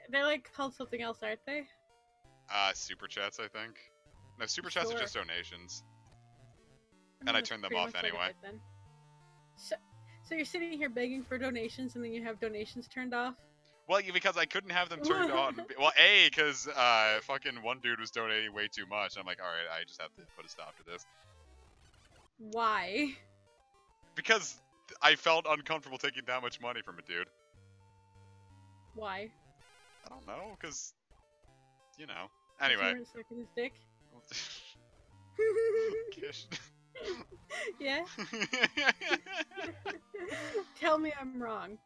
They're like called something else, aren't they? Super chats, I think. No, super chats are Sure. just donations. mean, And I that's turned them pretty off much like anyway. it then. So you're sitting here begging for donations and then you have donations turned off? Well, because I couldn't have them turned on. Well, A, because fucking one dude was donating way too much. I'm like, alright, I just have to put a stop to this. Why? Because I felt uncomfortable taking that much money from a dude. Why? I don't know, because, you know. You Anyway. weren't sucking his dick? Kish. Yeah? Tell me I'm wrong.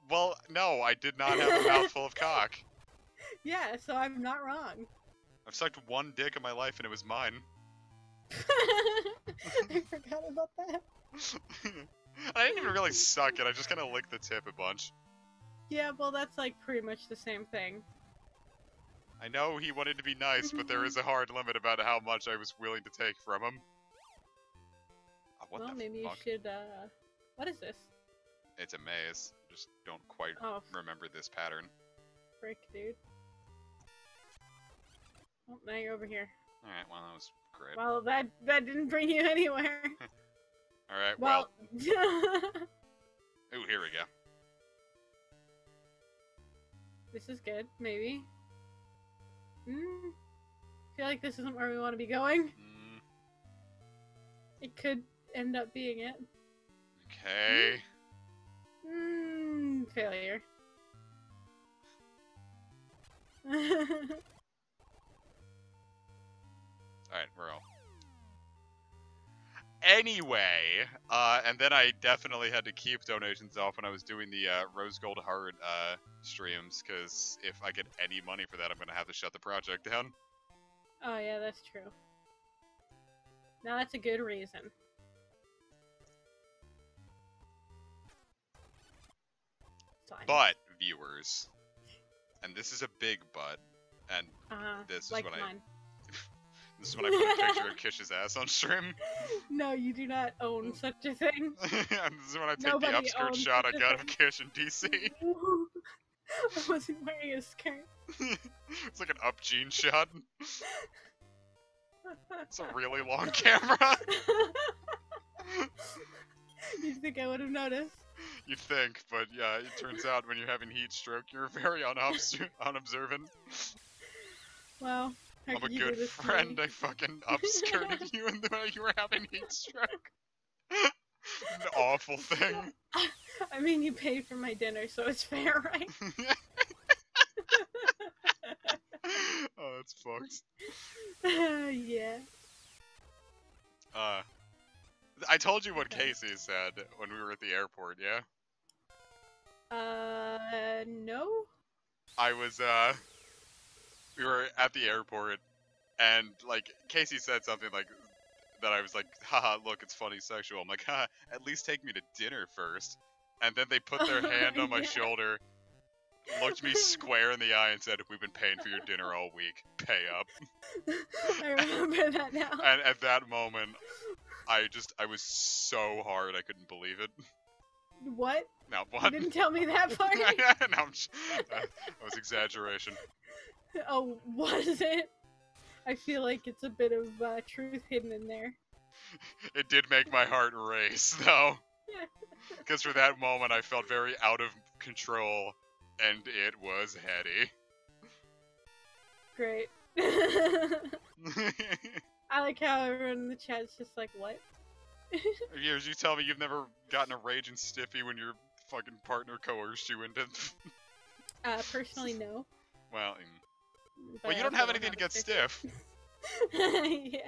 Well, no, I did not have a mouthful of cock. Yeah, so I'm not wrong. I've sucked one dick in my life and it was mine. I forgot about that. I didn't even really suck it, I just kind of licked the tip a bunch. Yeah, well that's like pretty much the same thing. I know he wanted to be nice, but there is a hard limit about how much I was willing to take from him. What Well, the maybe fuck? you should, what is this? It's a maze. Just don't quite Oh, remember this pattern. frick, dude. Oh, now you're over here. Alright, well, that was great. Well, that didn't bring you anywhere. Alright, Well, ooh, here we go. this is good, maybe. Feel like this isn't where we want to be going. It could end up being it. Okay. Failure. Alright, we're all. Anyway, and then I definitely had to keep donations off when I was doing the Rose Gold Heart streams, because if I get any money for that, I'm going to have to shut the project down. Oh yeah, that's true. Now that's a good reason. Fine. But, viewers, and this is a big but, and this is like when mine. this is when I put a picture of Kish's ass on stream. No, you do not own such a thing. And this is when I take Nobody the upskirt owns shot I such a got of thing. Kish in DC. I wasn't wearing a skirt. It's like an up jean shot. It's a really long camera. You'd think I would have noticed. You'd think, but yeah, it turns out when you're having heat stroke, you're very unobservant. Well, how I'm a could you do good this to friend. me? I fucking upskirted you and you were having heat stroke. An awful thing. I mean, you paid for my dinner, so it's fair, right? Oh, that's fucked. Yeah. I told you what Okay. Casey said when we were at the airport, yeah? No? I was, we were at the airport, and, like, Casey said something like, that I was like, haha, look, it's funny sexual. I'm like, haha, at least take me to dinner first. And then they put their hand on my Yeah. shoulder, looked me square in the eye and said, we've been paying for your dinner all week. Pay up. I remember that now. And at that moment, I was so hard I couldn't believe it. What? Now, You what? didn't tell me that part? No, that was exaggeration. Oh, was it? I feel like it's a bit of truth hidden in there. It did make my heart race, though. Because for that moment, I felt very out of control, and it was heady. Great. I like how everyone in the chat's just like, what? You tell me you've never gotten a raging stiffy when your fucking partner coerced you into. Personally, no. Well, But well, you I don't also have anything to a get stiff. Yeah.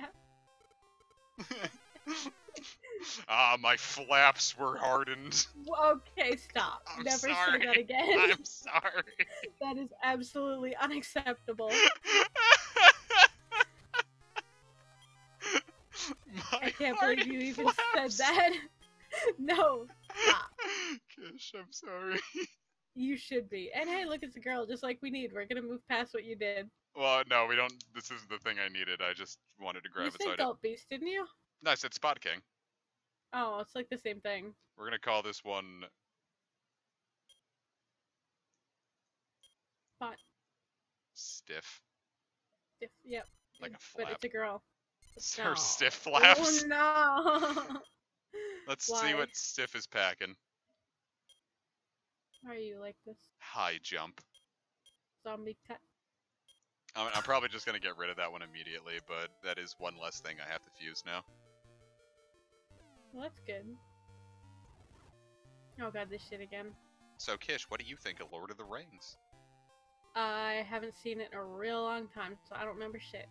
Ah, my flaps were hardened. Okay, stop. I'm Never sorry. say that again. I'm sorry. That is absolutely unacceptable. I can't believe you even said that. No, stop. Kish, I'm sorry. You should be. And hey, look, it's a girl, just like we need. We're gonna move past what you did. Well, no, we don't. This isn't the thing I needed. I just wanted to You grab it. said Adult Beast, didn't you? No, I said Spot King. Oh, it's like the same thing. We're gonna call this one Spot. Stiff. Yep. Like a But flap. it's a girl. Her No. stiff flaps. Oh no! Let's see what Stiff is packing. Why are you like this? High jump. Zombie cut. I'm probably just gonna get rid of that one immediately, but that is one less thing I have to fuse now. Well, that's good. Oh god, this shit again. So Kish, what do you think of Lord of the Rings? I haven't seen it in a real long time, so I don't remember shit.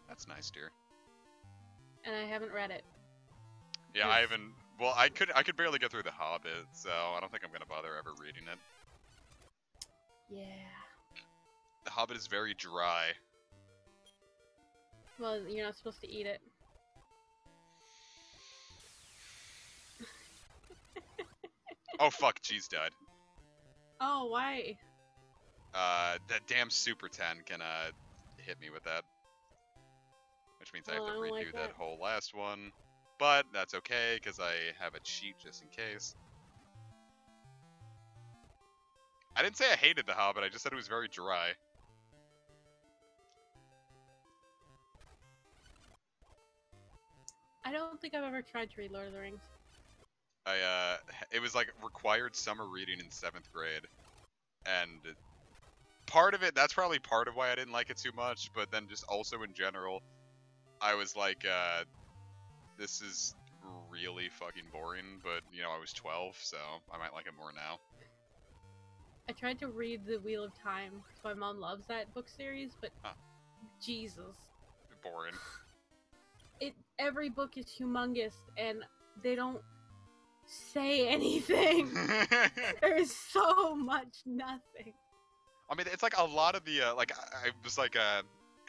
That's nice, dear. And I haven't read it. Yeah, I haven't. Well, I could barely get through The Hobbit, so I don't think I'm gonna bother ever reading it. Yeah. The Hobbit is very dry. Well, you're not supposed to eat it. Oh fuck, G's died. Oh, why? That damn Super 10 can hit me with that. Which means I have to Well, I don't redo like that that. whole last one. But that's okay, because I have a cheat just in case. I didn't say I hated The Hobbit, I just said it was very dry. I don't think I've ever tried to read Lord of the Rings. It was like required summer reading in 7th grade. And part of it, that's probably part of why I didn't like it too much, but then just also in general, I was like, this is really fucking boring, but, you know, I was 12, so I might like it more now. I tried to read The Wheel of Time, because my mom loves that book series, but Jesus. Boring. Every book is humongous, and they don't say anything. There is so much nothing. I mean, it's like a lot of the, like, I was like,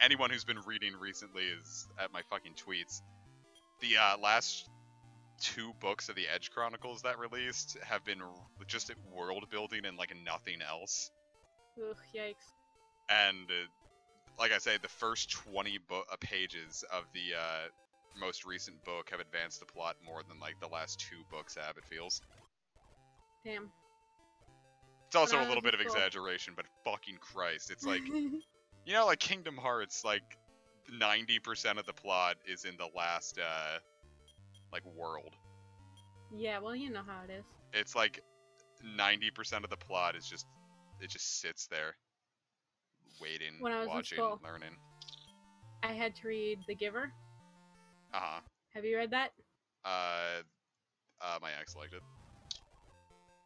anyone who's been reading recently is at my fucking tweets. The, last 2 books of the Edge Chronicles that released have been just world building and, like, nothing else. Ugh, yikes. And, like I say, the first 20 pages of the, most recent book have advanced the plot more than, like, the last 2 books have, it feels. Damn. It's also When a I little was bit of in school- exaggeration, but fucking Christ, it's like, you know, like Kingdom Hearts, like, 90% of the plot is in the last, like, world. Yeah, well, you know how it is. It's like 90% of the plot is just, it just sits there, waiting, When I was in watching, school. learning. I had to read The Giver. Uh-huh. Have you read that? My ex liked it.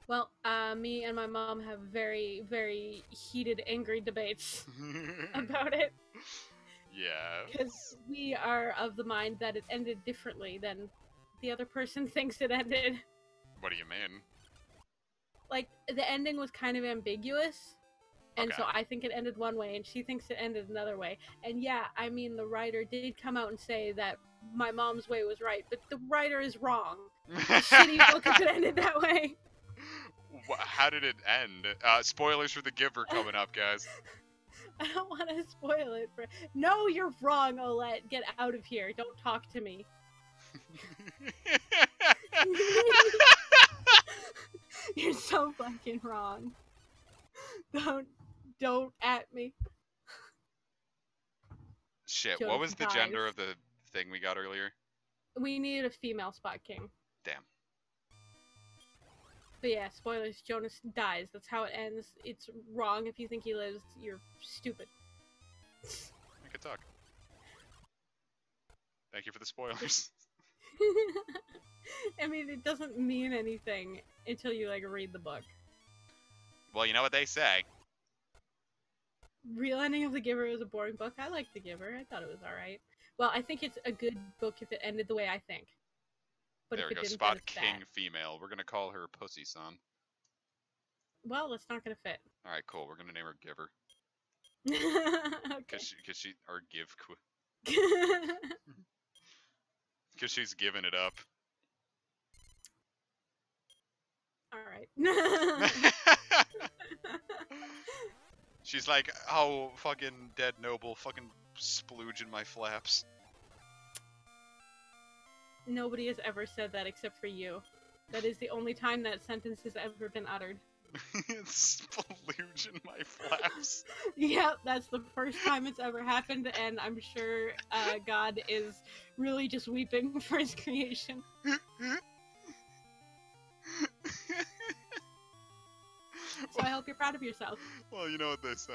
Well, me and my mom have very, very heated, angry debates about it. Yeah. Because we are of the mind that it ended differently than the other person thinks it ended. What do you mean? Like, the ending was kind of ambiguous. And Okay. so I think it ended one way, and she thinks it ended another way. And yeah, I mean, the writer did come out and say that my mom's way was right, but the writer is wrong. Shitty book if it ended that way. How did it end? Spoilers for The Giver coming up, guys. I don't want to spoil it for. No, you're wrong, Olette. Get out of here. Don't talk to me. You're so fucking wrong. Don't at me. Shit, Jonas what was the dies. gender of the thing we got earlier? We needed a female Spot King. Damn. But yeah, spoilers, Jonas dies. That's how it ends. It's wrong if you think he lives. You're stupid. I could talk. Thank you for the spoilers. I mean, it doesn't mean anything until you like read the book. Well, you know what they say. Real Ending of The Giver was a boring book. I liked The Giver. I thought it was alright. Well, I think it's a good book if it ended the way I think. But There if we it go. didn't, Spot then it's King bad. female. We're gonna call her Pussy Son. Well, it's not gonna fit. All right, cool. We're gonna name her Giver. Okay. Cause she or cause she's giving it up. Alright. She's like, oh, fucking dead noble, fucking splooge in my flaps. Nobody has ever said that except for you. That is the only time that sentence has ever been uttered. Splooge in my flaps. Yeah, that's the first time it's ever happened, and I'm sure God is really just weeping for his creation. So I hope you're proud of yourself. Well, you know what they say.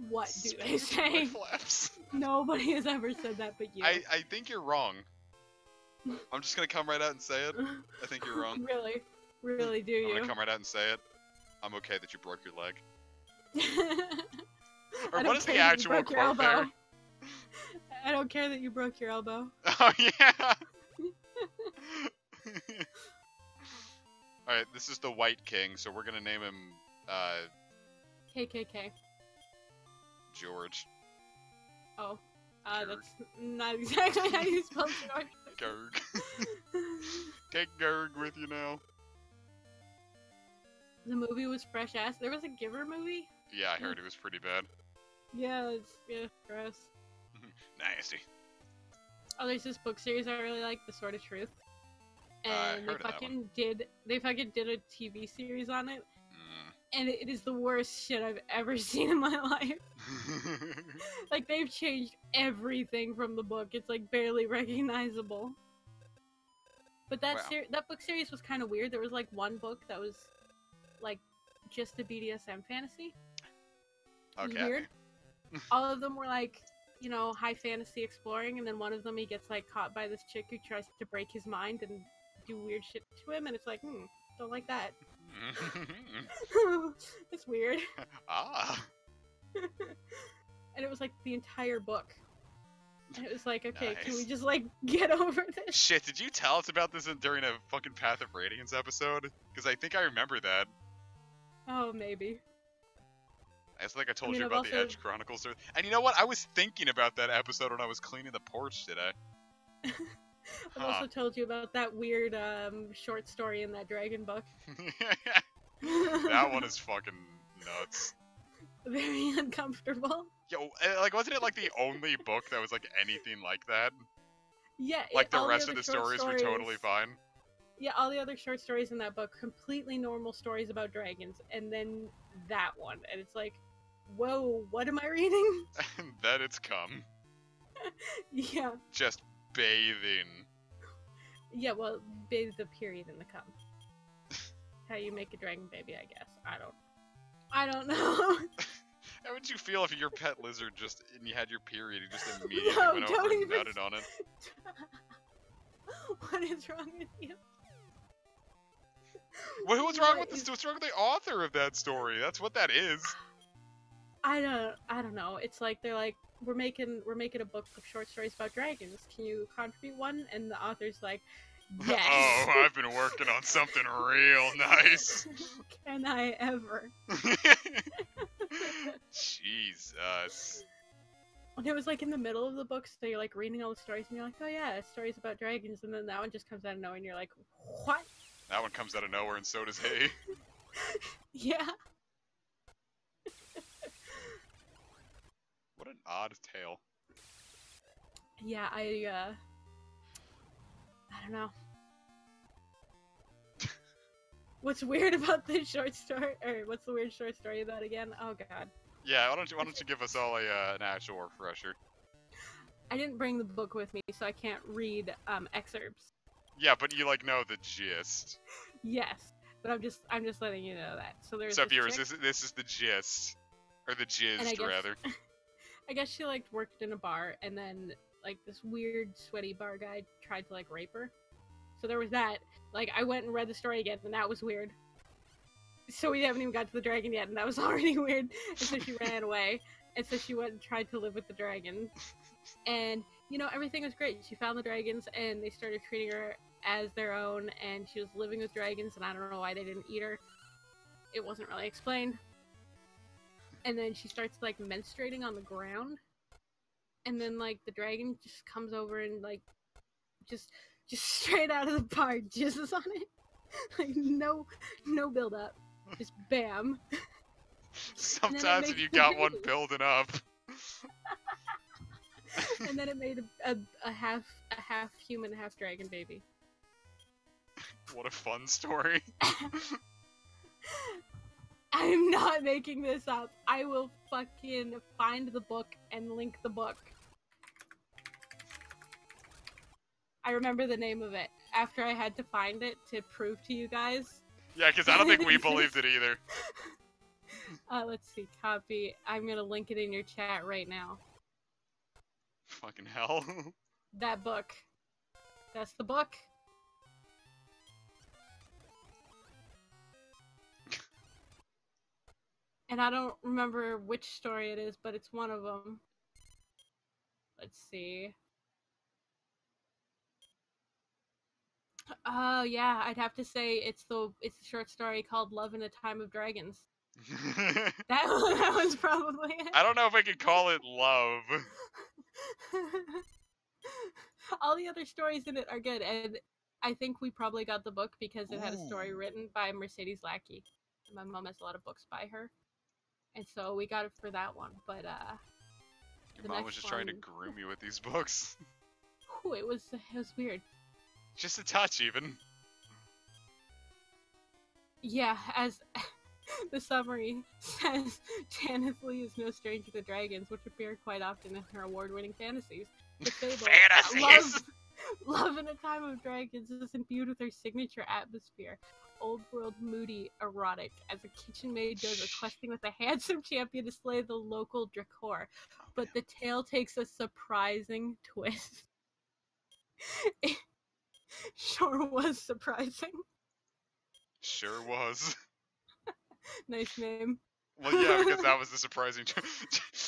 What do they Splooge in my say? flaps. Nobody has ever said that but you. I think you're wrong. I'm just gonna come right out and say it. I think you're wrong. Really? Really, do I'm you? gonna come right out and say it. I'm okay that you broke your leg. I Or don't what is care the that you actual broke your quote there? elbow. I don't care that you broke your elbow. Oh yeah. Alright, this is the White King, so we're gonna name him KKK. George. Oh. Gerg. That's not exactly how you spell George. Gerg. Take Gerg with you now. The movie was fresh ass. There was a Giver movie? Yeah, I heard it was pretty bad. Yeah, gross. Nasty. Oh, there's this book series I really like, The Sword of Truth. I And heard of that they fucking did a TV series on it. Mm. And it is the worst shit I've ever seen in my life. Like, they've changed everything from the book. It's, like, barely recognizable. But that Wow. that book series was kind of weird. There was, like, one book that was, like, just a BDSM fantasy. It was Okay. weird. All of them were, like, you know, high fantasy exploring, and then one of them he gets, like, caught by this chick who tries to break his mind and do weird shit to him, and it's like, don't like that. It's weird. Ah. And it was like the entire book. And it was like, okay, can we Nice. just like get over this? Shit, did you tell us about this during a fucking Path of Radiance episode? Because I think I remember that. Oh, maybe. I think I told mean, you I've about the also- Edge Chronicles. And you know what? I was thinking about that episode when I was cleaning the porch today. I've also told you about that weird short story in that dragon book. That one is fucking nuts. Very uncomfortable. Yo, like, wasn't it like the only book that was like anything like that? Yeah. Like the all rest other of the short stories were totally fine. Yeah, all the other short stories in that book, completely normal stories about dragons, and then that one, and it's like, whoa, what am I reading? And then it's come. Yeah. Just bathing. Yeah, well, bathe the period in the cum. How you make a dragon baby, I guess. I don't know. How would you feel if your pet lizard just, and you had your period, you just immediately No, went don't over and even- nutted on it? What is wrong with you? Well, what's wrong What with is- what's wrong with the author of that story? That's what that is. I don't know. It's like they're like, we're making a book of short stories about dragons. Can you contribute one? And the author's like, yes. Oh, I've been working on something real nice. Can I ever? Jesus. And it was like in the middle of the book, so you're like reading all the stories, and you're like, oh yeah, stories about dragons, and then that one just comes out of nowhere, and you're like, what? That one comes out of nowhere, and so does he. Yeah. What an odd tale. Yeah, I don't know. What's weird about this short story, or what's the weird short story about again? Oh god. Yeah, why don't you give us all an actual refresher? I didn't bring the book with me, so I can't read excerpts. Yeah, but you like know the gist. Yes, but I'm just letting you know that. So there's So this viewers, chick, this is the gist, or the And I gist guess- rather. I guess she like worked in a bar, and then like this weird sweaty bar guy tried to like rape her. So there was that. Like I went and read the story again, and that was weird. So we haven't even got to the dragon yet, and that was already weird. And so she ran away, and so she went and tried to live with the dragon. And you know, everything was great. She found the dragons, and they started treating her as their own, and she was living with dragons, and I don't know why they didn't eat her. It wasn't really explained. And then she starts like menstruating on the ground, and then like the dragon just comes over and like just straight out of the bar jizzes on it. Like no build up, just bam. Sometimes if you got one building up. And then it made a half human, half dragon baby. What a fun story. I'm not making this up. I will fucking find the book and link the book. I remember the name of it after I had to find it to prove to you guys. Yeah, because I don't think we believed it either. Let's see, copy. I'm gonna link it in your chat right now. Fucking hell. That book. That's the book. And I don't remember which story it is, but it's one of them. Let's see. Oh yeah, I'd have to say it's a short story called "Love in a Time of Dragons." That one's probably it. I don't know if I could call it love. All the other stories in it are good, and I think we probably got the book because it had a story written by Mercedes Lackey. My mom has a lot of books by her, and so we got it for that one. But Your mom was just trying to groom you with these books. Ooh, it was weird. Just a touch, even. Yeah, as the summary says, Janice Lee is no stranger to dragons, which appear quite often in her award-winning fantasies. The fable, Love in a Time of Dragons is imbued with her signature atmosphere. Old world, moody, erotic, as a kitchen maid goes a-questing with a handsome champion to slay the local Drakor. But the tale takes a surprising twist. It sure was surprising. Sure was. Nice name. Well, yeah, because that was the surprising.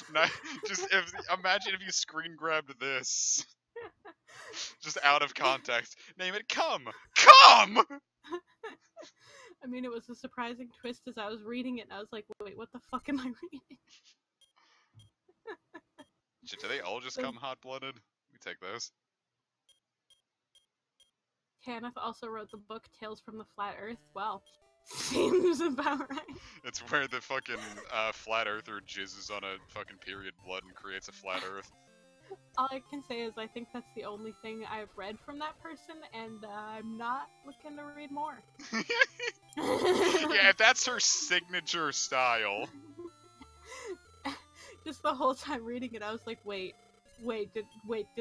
Imagine if you screen grabbed this, just out of context. Name it "Come." I mean, it was a surprising twist as I was reading it, and I was like, "Wait, what the fuck am I reading?" Shit, do they all just come hot-blooded? We take those. Kenneth also wrote the book Tales from the Flat Earth. Well, seems about right. It's where the fucking flat earther jizzes on a fucking period blood and creates a flat earth. All I can say is I think that's the only thing I've read from that person, and I'm not looking to read more. Yeah, if that's her signature style. Just the whole time reading it, I was like, wait, did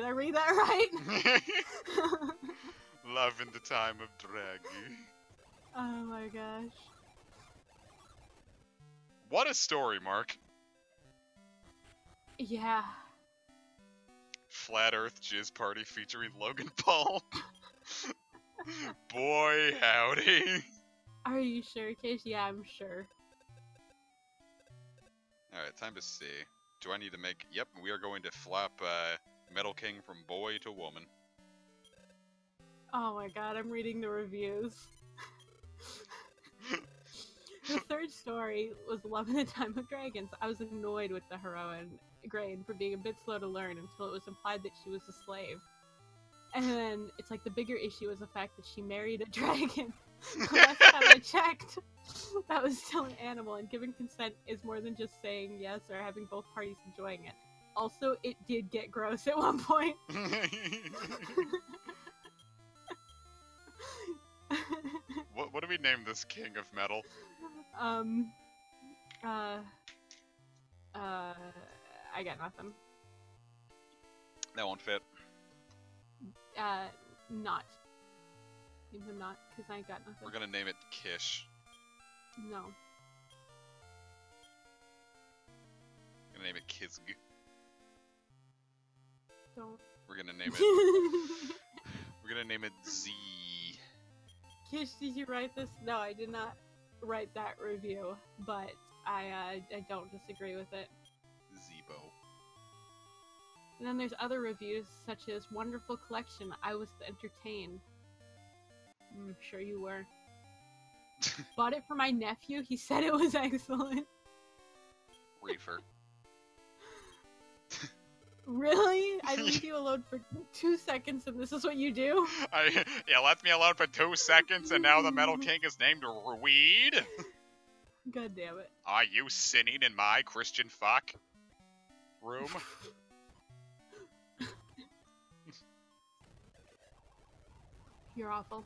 I read that right? Love in the Time of Dragon. Oh my gosh. What a story, Mark. Yeah. Flat Earth Jizz Party featuring Logan Paul. Boy, howdy. Are you sure, Case? Yeah, I'm sure. Alright, time to see. Do I need to make... Yep, we are going to flap Metal King from boy to woman. Oh my god, I'm reading the reviews. The third story was Love in a Time of Dragons. I was annoyed with the heroine, Grain, for being a bit slow to learn until it was implied that she was a slave. And then it's like the bigger issue is the fact that she married a dragon. The last time I checked, that was still an animal, and giving consent is more than just saying yes or having both parties enjoying it. Also, it did get gross at one point. What do we name this king of metal? I got nothing. That won't fit. Not. Even not, because I ain't got nothing. We're gonna name it Kish. No. We're gonna name it Kizg. Don't. We're gonna name it. We're gonna name it Z. Kish, did you write this? No, I did not write that review, but I don't disagree with it. Zebo. And then there's other reviews, such as Wonderful Collection, I was entertained. I'm sure you were. Bought it for my nephew, he said it was excellent. Reefer. Really? I leave you alone for 2 seconds and this is what you do? Yeah, left me alone for 2 seconds and now the Metal King is named Weed? God damn it. Are you sinning in my Christian fuck room? You're awful.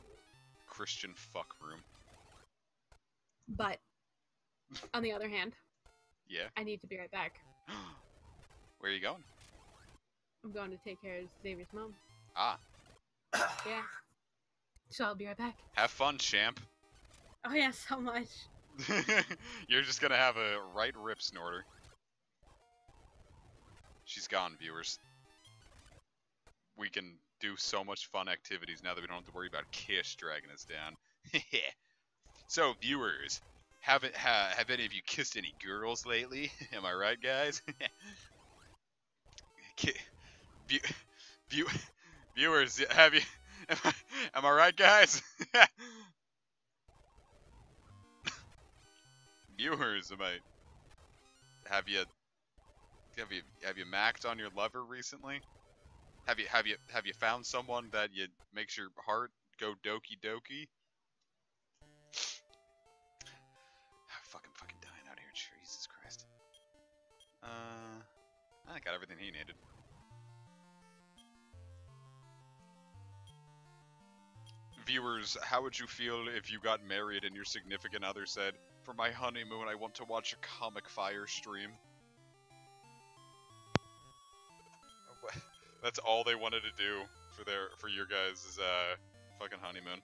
Christian fuck room. But, on the other hand, Yeah. I need to be right back. Where are you going? I'm going to take care of Xavier's mom. Ah. Yeah. So I'll be right back. Have fun, champ. Oh yeah, so much. You're just gonna have a right rip snorter. She's gone, viewers. We can do so much fun activities now that we don't have to worry about Kish dragging us down. So, viewers, have any of you kissed any girls lately? Am I right, guys? Viewers, have you? Am I right, guys? Viewers, have you macked on your lover recently? Have you found someone that you makes your heart go doki doki? I'm fucking dying out here, Jesus Christ. I got everything he needed. Viewers, how would you feel if you got married and your significant other said, "For my honeymoon, I want to watch a comic fire stream"? That's all they wanted to do for your guys' fucking honeymoon.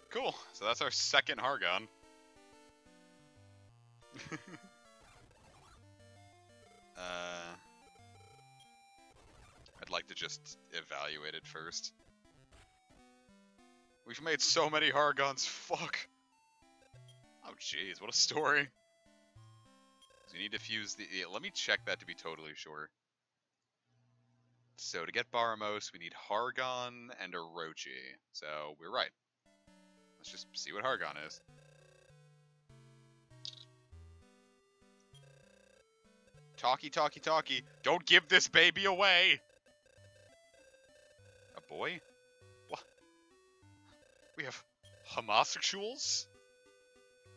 Cool. So that's our second Hargon. I'd like to just evaluate it first. We've made so many Hargons. Fuck. Oh jeez, what a story. So you need to fuse the... Yeah, let me check that to be totally sure. So to get Baramos, we need Hargon and Orochi. So we're right. Let's just see what Hargon is. Talkie, talkie, talkie. Don't give this baby away! A boy? What? We have homosexuals?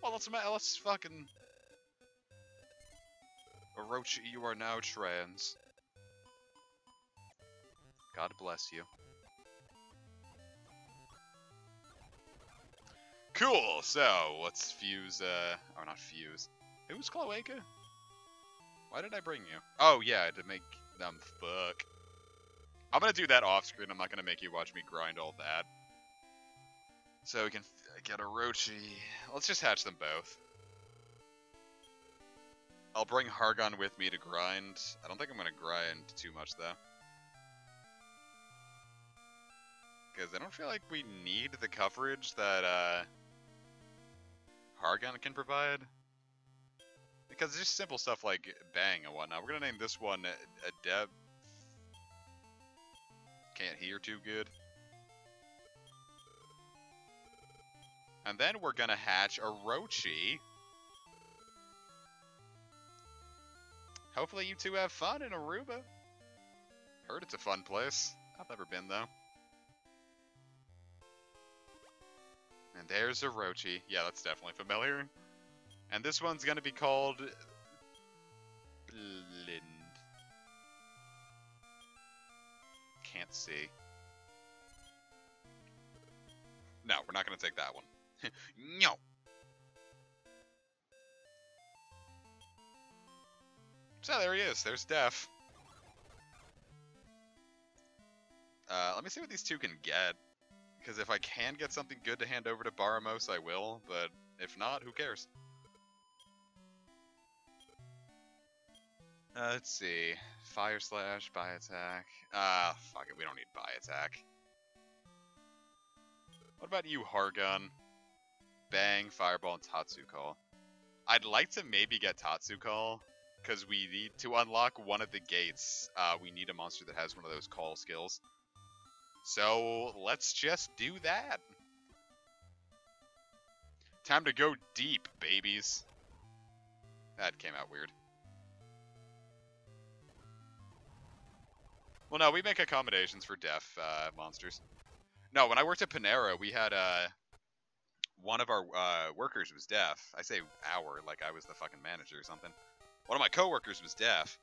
Well, let's fucking... Orochi, you are now trans. God bless you. Cool, so let's fuse, or not fuse. Who's Cloaca? Why did I bring you? Oh, yeah, to make them fuck. I'm gonna do that off screen. I'm not gonna make you watch me grind all that. So we can get Orochi. Let's just hatch them both. I'll bring Hargon with me to grind. I don't think I'm gonna grind too much, though. Because I don't feel like we need the coverage that, Hargon can provide. Because it's just simple stuff like bang and whatnot. We're gonna name this one a Deb. Can't hear too good. And then we're gonna hatch Orochi. Hopefully you two have fun in Aruba. Heard it's a fun place. I've never been though. And there's Orochi. Yeah, that's definitely familiar. And this one's gonna be called Blind. Can't see. No, we're not gonna take that one. No. So there he is. There's Def. Let me see what these two can get. Because if I can get something good to hand over to Baramos, I will. But if not, who cares? Let's see. Fire slash, buy attack. Fuck it, we don't need buy attack. What about you, Hargun? Bang, Fireball, and Tatsu Call. I'd like to maybe get Tatsu Call, because we need to unlock one of the gates. We need a monster that has one of those call skills. So, let's just do that. Time to go deep, babies. That came out weird. Well, no, we make accommodations for deaf monsters. No, when I worked at Panera, we had one of our workers was deaf. I say our, like I was the fucking manager or something. One of my coworkers was deaf.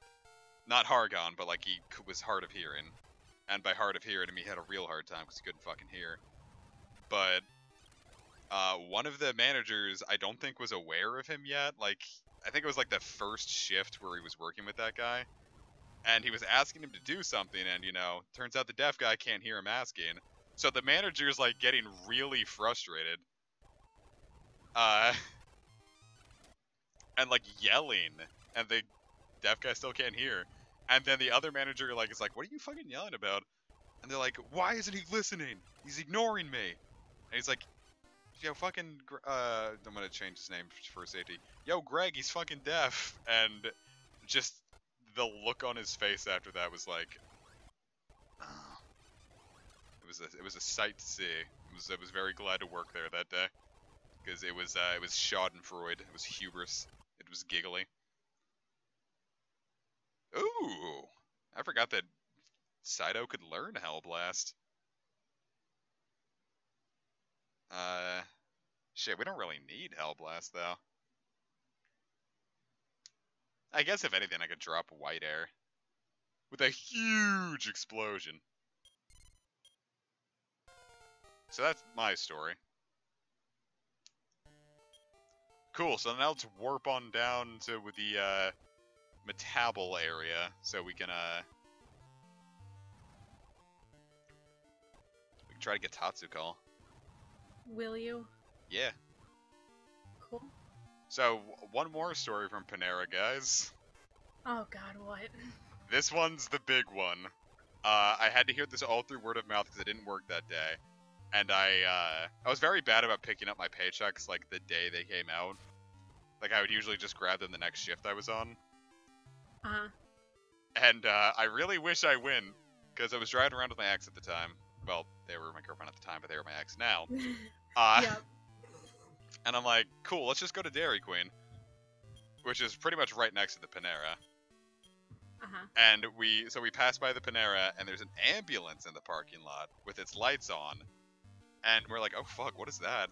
Not Hargon, but like he was hard of hearing. And by hard of hearing, I mean he had a real hard time because he couldn't fucking hear. But one of the managers, I don't think was aware of him yet. Like, I think it was like the first shift where he was working with that guy. And he was asking him to do something, and, you know, turns out the deaf guy can't hear him asking. So the manager's, like, getting really frustrated. And, like, yelling, and the deaf guy still can't hear. And then the other manager, like, is like, what are you fucking yelling about? And they're like, why isn't he listening? He's ignoring me. And he's like, yo, fucking, I'm gonna change his name for safety. Yo, Greg, he's fucking deaf. And just the look on his face after that was like, oh. It was a sight to see. I was very glad to work there that day because it was Schadenfreude. It was hubris. It was giggly. Ooh, I forgot that Saito could learn Hellblast. Shit, we don't really need Hellblast though. I guess if anything, I could drop White Air with a huge explosion. So that's my story. Cool, so now let's warp on down to the Metabel area so we can try to get Tatsu Call. Will you? Yeah. Cool. So, one more story from Panera, guys. Oh god, what? This one's the big one. I had to hear this all through word of mouth because it didn't work that day. And I was very bad about picking up my paychecks, like, the day they came out. Like, I would usually just grab them the next shift I was on. Uh-huh. And, I really wish I win, because I was driving around with my ex at the time. Well, they were my girlfriend at the time, but they were my ex now. Yep. And I'm like, cool, let's just go to Dairy Queen. Which is pretty much right next to the Panera. Uh-huh. And we pass by the Panera, and there's an ambulance in the parking lot with its lights on. And we're like, oh fuck, what is that?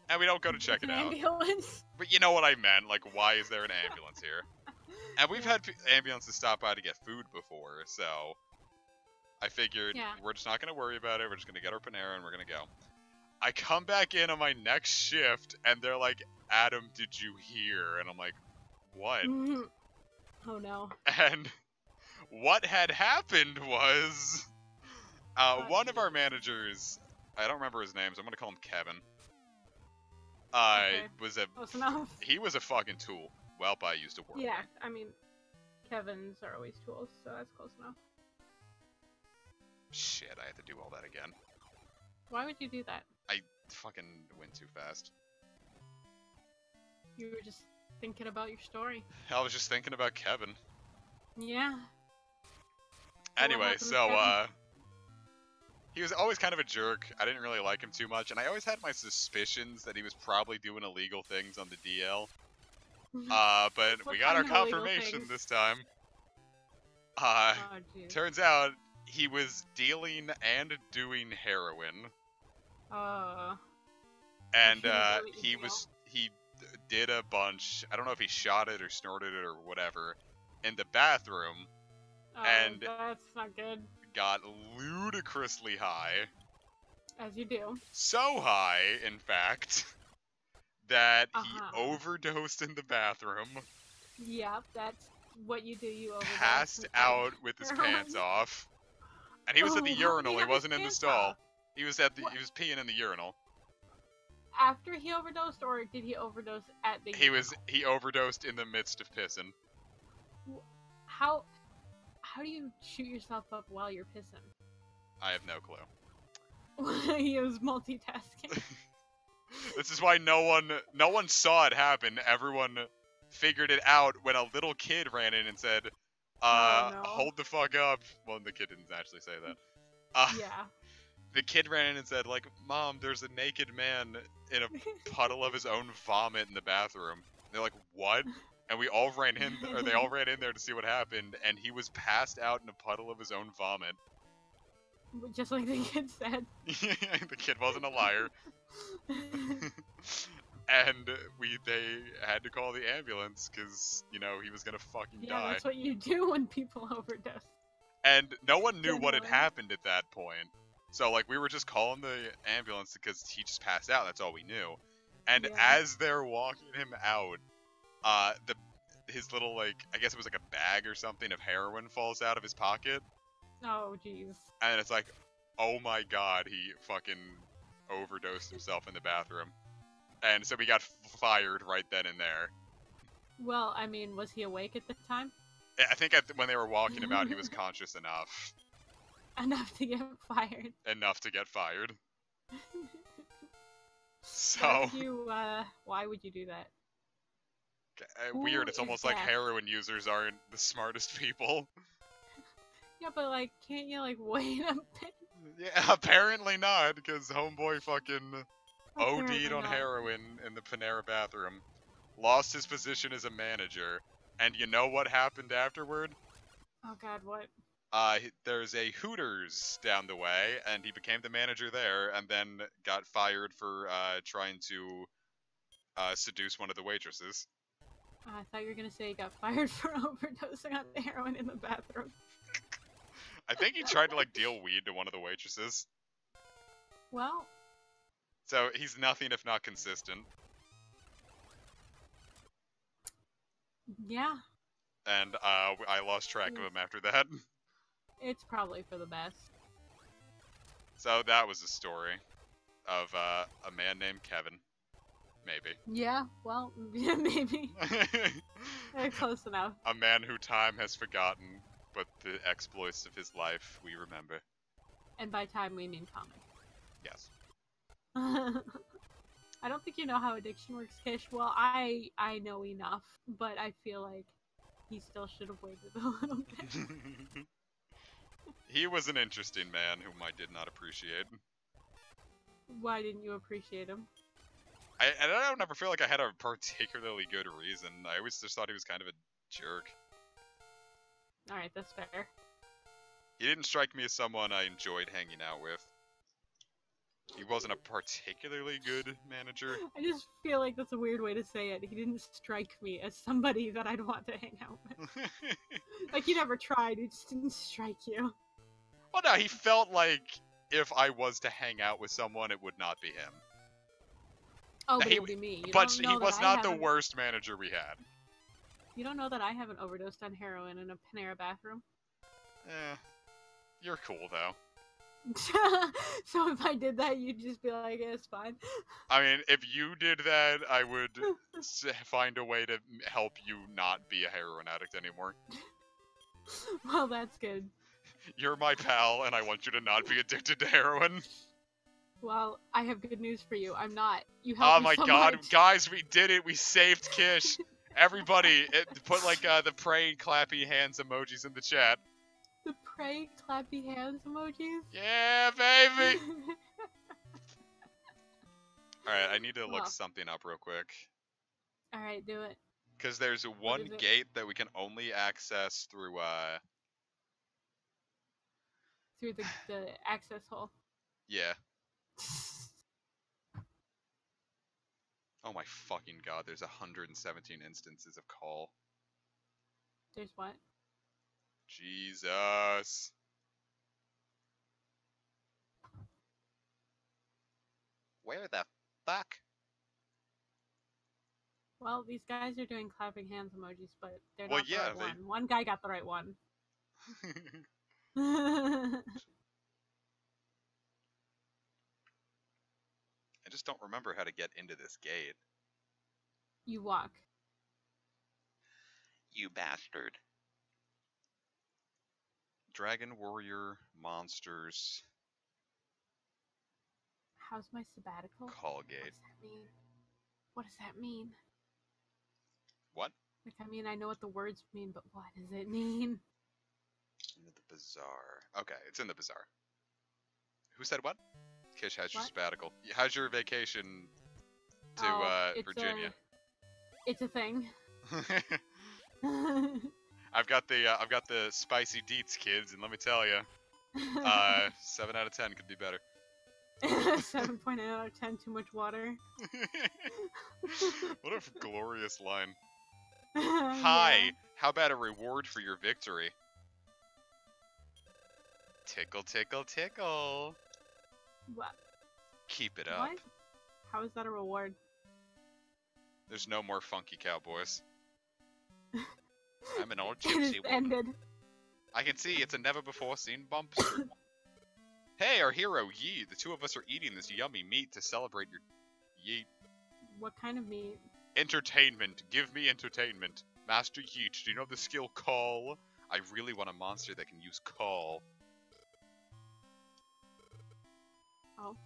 And we don't go to check it out. Ambulance? But you know what I meant, like, why is there an ambulance here? And we've had ambulances stop by to get food before, so I figured we're just not going to worry about it, we're just going to get our Panera and we're going to go. I come back in on my next shift, and they're like, Adam, did you hear? And I'm like, what? Oh no. And what had happened was, one of our managers, I don't remember his name, so I'm going to call him Kevin. Close enough. He was a fucking tool. Welp, I used to work. Yeah, I mean, Kevin's are always tools, so that's close enough. Shit, I had to do all that again. Why would you do that? I fucking went too fast. You were just thinking about your story. I was just thinking about Kevin. Yeah. Anyway, so, he was always kind of a jerk. I didn't really like him too much, and I always had my suspicions that he was probably doing illegal things on the DL. But we got our confirmation this time. Turns out he was dealing and doing heroin. And he did a bunch. I don't know if he shot it or snorted it or whatever in the bathroom. And that's not good. Got ludicrously high. As you do. So high, in fact, that he overdosed in the bathroom. Yep, that's what you do. You overdose. Passed out with his pants off. And he was at the urinal. He wasn't in the stall. He was peeing in the urinal. After he overdosed, or did he overdose at the urinal? He overdosed in the midst of pissing. how do you shoot yourself up while you're pissing? I have no clue. He was multitasking. This is why no one saw it happen. Everyone figured it out when a little kid ran in and said, Oh, no. hold the fuck up. Well, the kid didn't actually say that. Yeah. The kid ran in and said, like, Mom, there's a naked man in a puddle of his own vomit in the bathroom. And they're like, what? And we all ran in, or they all ran in there to see what happened, and he was passed out in a puddle of his own vomit. Just like the kid said. The kid wasn't a liar. And they had to call the ambulance because, you know, he was gonna fucking Yeah, die. that's what you do when people overdose. And no one knew what had Generally. happened at that point. So, like, we were just calling the ambulance because he just passed out. That's all we knew. And Yeah. as they're walking him out, his little, like, I guess it was like a bag or something of heroin falls out of his pocket. Oh, jeez. And it's like, oh my god, he fucking overdosed himself in the bathroom. And so we got fired right then and there. Well, I mean, was he awake at the time? I think when they were walking him out, he was conscious enough. Enough to get fired. Enough to get fired. So... Why would you do that? Weird, Who it's is almost like deaf? heroin users aren't the smartest people. Yeah, but like, can't you like wait a bit? Yeah, apparently not, because homeboy fucking Apparently OD'd on not. heroin in the Panera bathroom, lost his position as a manager, and you know what happened afterward? Oh god, what? There's a Hooters down the way, and he became the manager there, and then got fired for trying to seduce one of the waitresses. I thought you were gonna say he got fired for overdosing on heroin in the bathroom. I think he tried to like deal weed to one of the waitresses. Well, So he's nothing if not consistent. yeah, And I lost track of him after that. it's probably for the best. So that was the story of a man named Kevin. Maybe. Yeah, well, yeah, maybe. Close enough. A man who time has forgotten, but the exploits of his life we remember. And by time we mean comic. Yes. I don't think you know how addiction works, Kish. Well, I know enough, but I feel like he still should have waited a little bit. He was an interesting man whom I did not appreciate. Why didn't you appreciate him? I don't ever feel like I had a particularly good reason. I always just thought he was kind of a jerk. Alright, that's fair. He didn't strike me as someone I enjoyed hanging out with. He wasn't a particularly good manager. I just feel like that's a weird way to say it. He didn't strike me as somebody that I'd want to hang out with. Like, he never tried, he just didn't strike you. Well, no, he felt like if I was to hang out with someone, it would not be him. Oh, Now, but it would be me. You But don't he know that was I not the haven't- worst manager we had. You don't know that I haven't overdosed on heroin in a Panera bathroom? You're cool, though. So if I did that, you'd just be like, yeah, it's fine. I mean, if you did that, I would find a way to help you not be a heroin addict anymore. Well, that's good. You're my pal, and I want you to not be addicted to heroin. Well, I have good news for you. I'm not. You Oh helped me my so god, much. guys, we did it! We saved Kish! Everybody, put like the praying clappy hands emojis in the chat. The pray clappy hands emojis? Yeah, baby! Alright, I need to look Well. something up real quick. Alright, do it. Because there's one is it? gate that we can only access through, Through the access hole. yeah. Oh my fucking god, there's 117 instances of call. There's what? Jesus. Where the fuck? Well, these guys are doing clapping hands emojis, but they're Well, not the yeah, right one. One guy got the right one. I just don't remember how to get into this gate. You walk. You bastard. Dragon Warrior Monsters How's my sabbatical? Call What Gate. does that mean? What does that mean? What? Like, I mean, I know what the words mean, but what does it mean? Into the Bazaar. Okay, it's in the Bazaar. Who said what? Kish, how's your What? sabbatical? How's your vacation to It's Virginia? It's a thing. I've got the spicy deets, kids, and let me tell you, 7 out of 10 could be better. 7.8 out of 10, too much water. What a glorious line. Hi, Yeah. how about a reward for your victory? Tickle, tickle, tickle. What? Keep it up. What? How is that a reward? There's no more funky cowboys. I'm an old It is gypsy woman. ended. I can see it's a never-before-seen bump strip. Hey, our hero, Yi. The two of us are eating this yummy meat to celebrate your... Yeet. What kind of meat? Entertainment. Give me entertainment. Master Yeet, do you know the skill Call? I really want a monster that can use Call. Oh.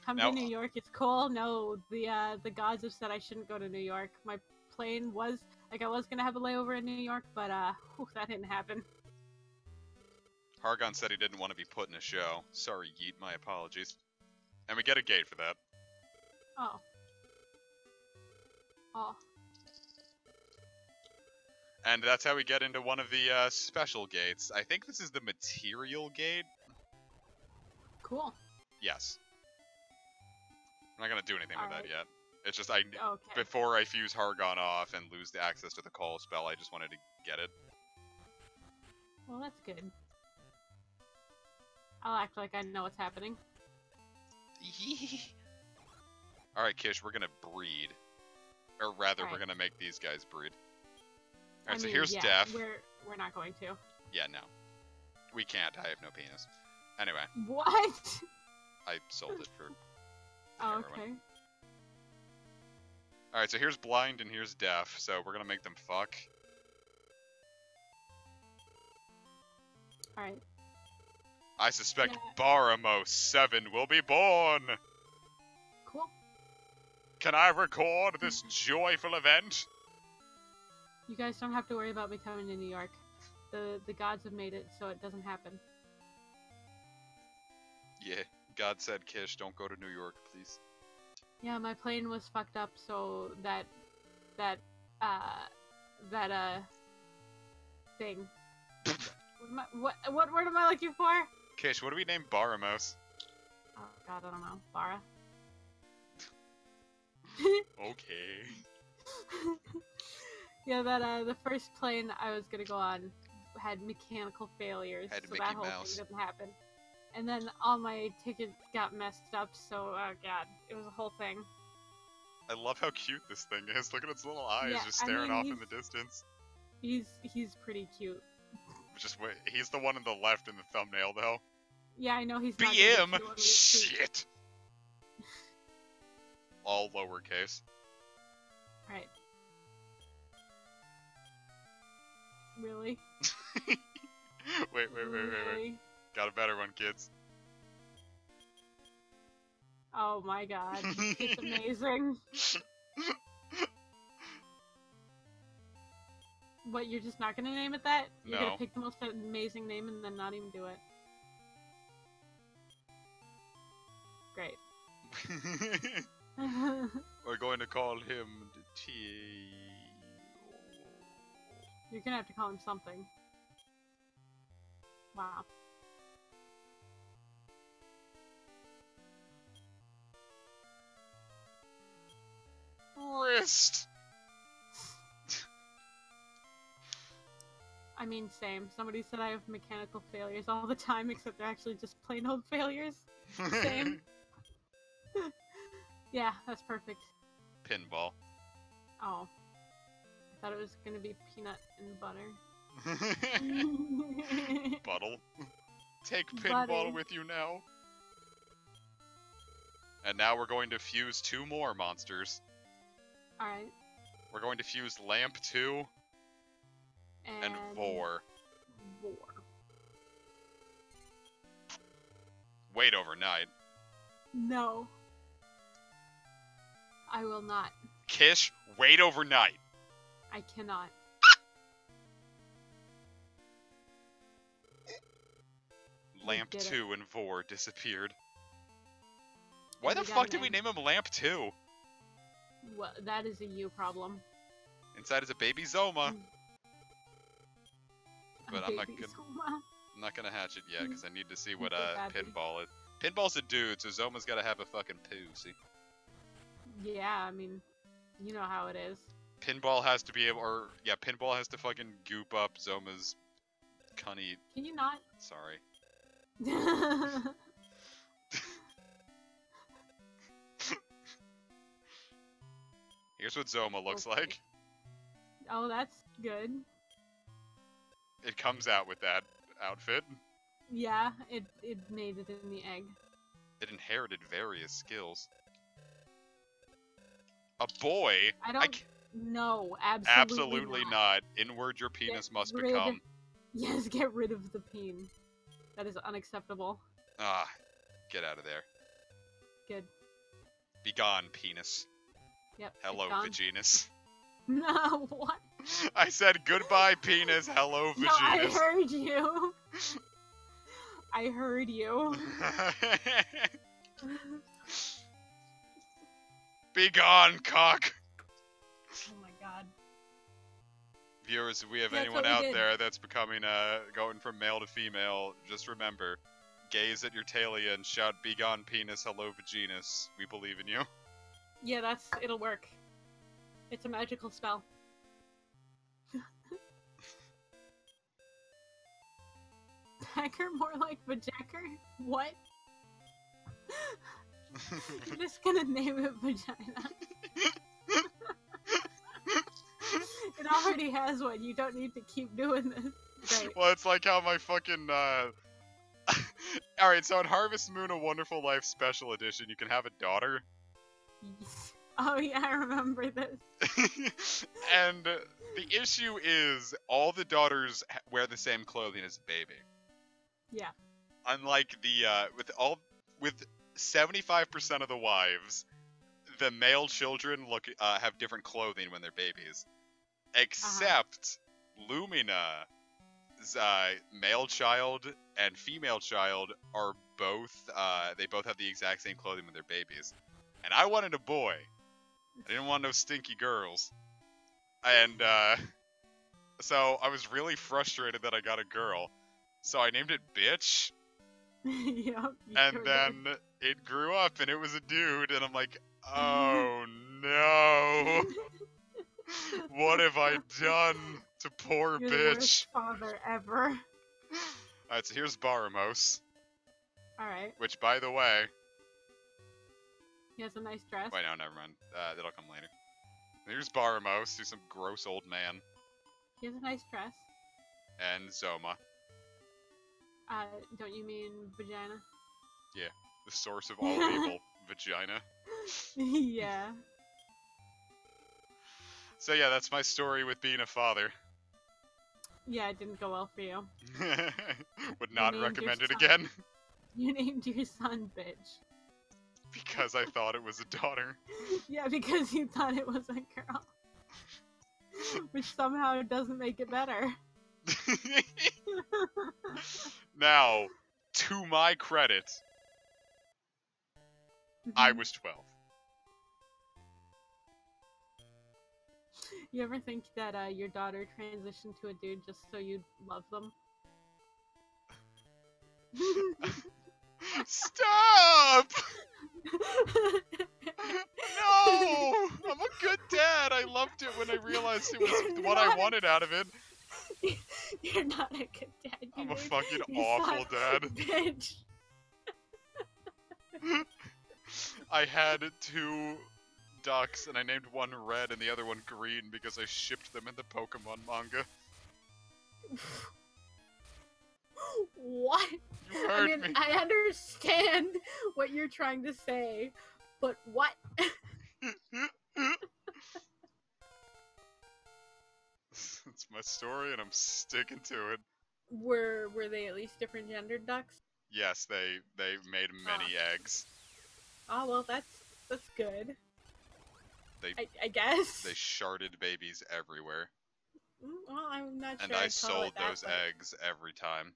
Come Now- to New York, it's cool. No, the gods have said I shouldn't go to New York. My plane was, like, I was gonna have a layover in New York, but, whew, that didn't happen. Hargon said he didn't want to be put in a show. Sorry, Yeet, my apologies. And we get a gate for that. Oh. Oh. And that's how we get into one of the special gates. I think this is the material gate. Cool. Yes. I'm not gonna do anything with that Alright. yet. It's just I Okay. before I fuse Hargon off and lose the access to the call spell, I just wanted to get it. Well, that's good. I'll act like I know what's happening. Alright, Kish, we're gonna breed. Or rather, we're Alright. gonna make these guys breed. I Alright, so mean, here's yeah, Def. We're not going to. Yeah, no. We can't, I have no penis. Anyway, What? I sold it for Oh, heroin. okay. Alright, so here's Blind and here's Deaf, so we're gonna make them fuck. Alright. I suspect Yeah. Baramos 7 will be born! Cool. Can I record this joyful event? You guys don't have to worry about me coming to New York. The gods have made it so it doesn't happen. Yeah, God said, Kish, don't go to New York, please. Yeah, my plane was fucked up, so that thing. What word am I looking for? Kish, what do we name Baramos? Oh god, I don't know. Bara. Okay. Yeah, the first plane I was gonna go on had mechanical failures, Had so Mickey that whole Mouse. thing didn't happen. And then all my tickets got messed up, so oh god, it was a whole thing. I love how cute this thing is. Look at its little eyes Yeah, just I staring mean, off in he's- the distance. He's pretty cute. Just wait, he's the one in the left in the thumbnail, though. Yeah, I know he's not BM! gonna be cute on the street. Shit! All lowercase. Right. Really? wait. Really? Got a better one, kids. Oh my god, it's amazing. What, you're just not gonna name it that? You're No. gonna pick the most amazing name and then not even do it? Great. We're going to call him T. You're gonna have to call him something. Wow. Wrist. I mean, same. Somebody said I have mechanical failures all the time, except they're actually just plain old failures. Same. Yeah, that's perfect. Pinball. Oh. I thought it was gonna be peanut and butter. Buttle. Take pinball Buddy. with you now. And now we're going to fuse 2 more monsters. Alright. We're going to fuse Lamp 2 and 4. Vor. Wait overnight. No. I will not. Kish, wait overnight. I cannot. Lamp did it. 2 and Vor disappeared. Why And the we got fuck an did we egg. name him Lamp 2? Well, that is a you problem. Inside is a baby Zoma. But I'm not Baby gonna Zoma. I'm not gonna hatch it yet because I need to see what He's a baby. Pinball is. Pinball's a dude, so Zoma's gotta have a fucking pussy. Yeah, I mean, you know how it is. Pinball has to be able, or yeah, Pinball has to fucking goop up Zoma's cunny. Can you not? Sorry. Here's what Zoma looks Okay. like. Oh, that's good. It comes out with that outfit. Yeah, it made it in the egg. It inherited various skills. A boy? I don't. c- No, absolutely not. Inward your penis must rid- become. Yes, get rid of the peen. That is unacceptable. Ah, get out of there. Good. Be gone, penis. Yep. Hello, it's gone. vaginas. No, what? I said goodbye, penis. Hello, No, I vaginas. heard you. I heard you. Be gone, cock. Oh my god. Viewers, if we have That's anyone what we out did. there that's becoming, going from male to female, just remember, gaze at your talia and shout, be gone, penis, hello, vaginas. We believe in you. Yeah, it'll work. It's a magical spell. Pecker, more like vajacker? What? I'm just gonna name it vagina. It already has one. You don't need to keep doing this. Great. Well, it's like how my fucking, Alright, so in Harvest Moon, A Wonderful Life Special Edition, you can have a daughter. Oh yeah, I remember this. And the issue is, all the daughters wear the same clothing as a baby. Yeah. Unlike with 75% of the wives, the male children have different clothing when they're babies. Except Lumina's male child and female child are both, they both have the exact same clothing when they're babies. And I wanted a boy. I didn't want no stinky girls. And, so I was really frustrated that I got a girl. So I named it Bitch. Yep. And then it grew up and it was a dude. And I'm like, oh no. What have I done to poor You're the bitch? worst father ever. Alright, so here's Baramos. Alright. Which, by the way... He has a nice dress. Wait, no, never mind. That'll come later. Here's Baramos, who's some gross old man. He has a nice dress. And Zoma, Don't you mean vagina? the source of all evil, vagina. Yeah. So yeah, that's my story with being a father. Yeah, it didn't go well for you. Would not named your recommend it son. again. You named your son bitch. Because I thought it was a daughter. Yeah, because you thought it was a girl. Which somehow doesn't make it better. Now, to my credit, I Mhm. was 12. You ever think that your daughter transitioned to a dude just so you'd love them? Stop! No! I'm a good dad. I loved it when I realized it was You're what I not a- wanted out of it. You're not a good dad. You I'm a named fucking your awful son dad. Bitch. I had 2 ducks, and I named one red and the other one green because I shipped them in the Pokemon manga. What? You I heard mean, me. I understand what you're trying to say, but what? It's my story, and I'm sticking to it. Were they at least different gendered ducks? Yes, they made many eggs. Oh well, that's good. They I guess. they sharded babies everywhere, Well, I'm not and sure. I I'd call sold it that, those but eggs every time.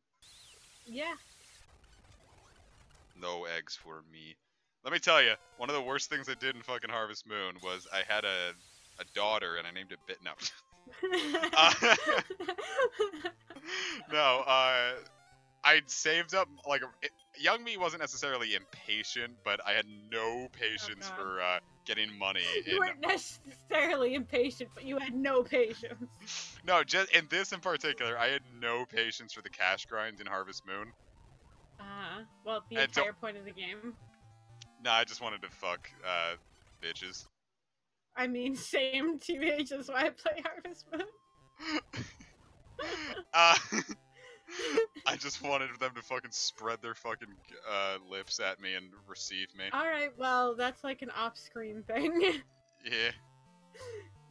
yeah. No eggs for me. Let me tell you, one of the worst things I did in fucking Harvest Moon was I had a daughter and I named it No. No, I'd saved up, like, young me wasn't necessarily impatient, but I had no patience God. for getting money You in. weren't necessarily impatient, but you had no patience. No, just in this in particular, I had no patience for the cash grind in Harvest Moon. Well, the And so- entire point of the game. Nah, I just wanted to fuck bitches. I mean, same TBH, that's why I play Harvest Moon. I just wanted them to fucking spread their fucking lips at me and receive me. Alright, well, that's like an off-screen thing. Yeah.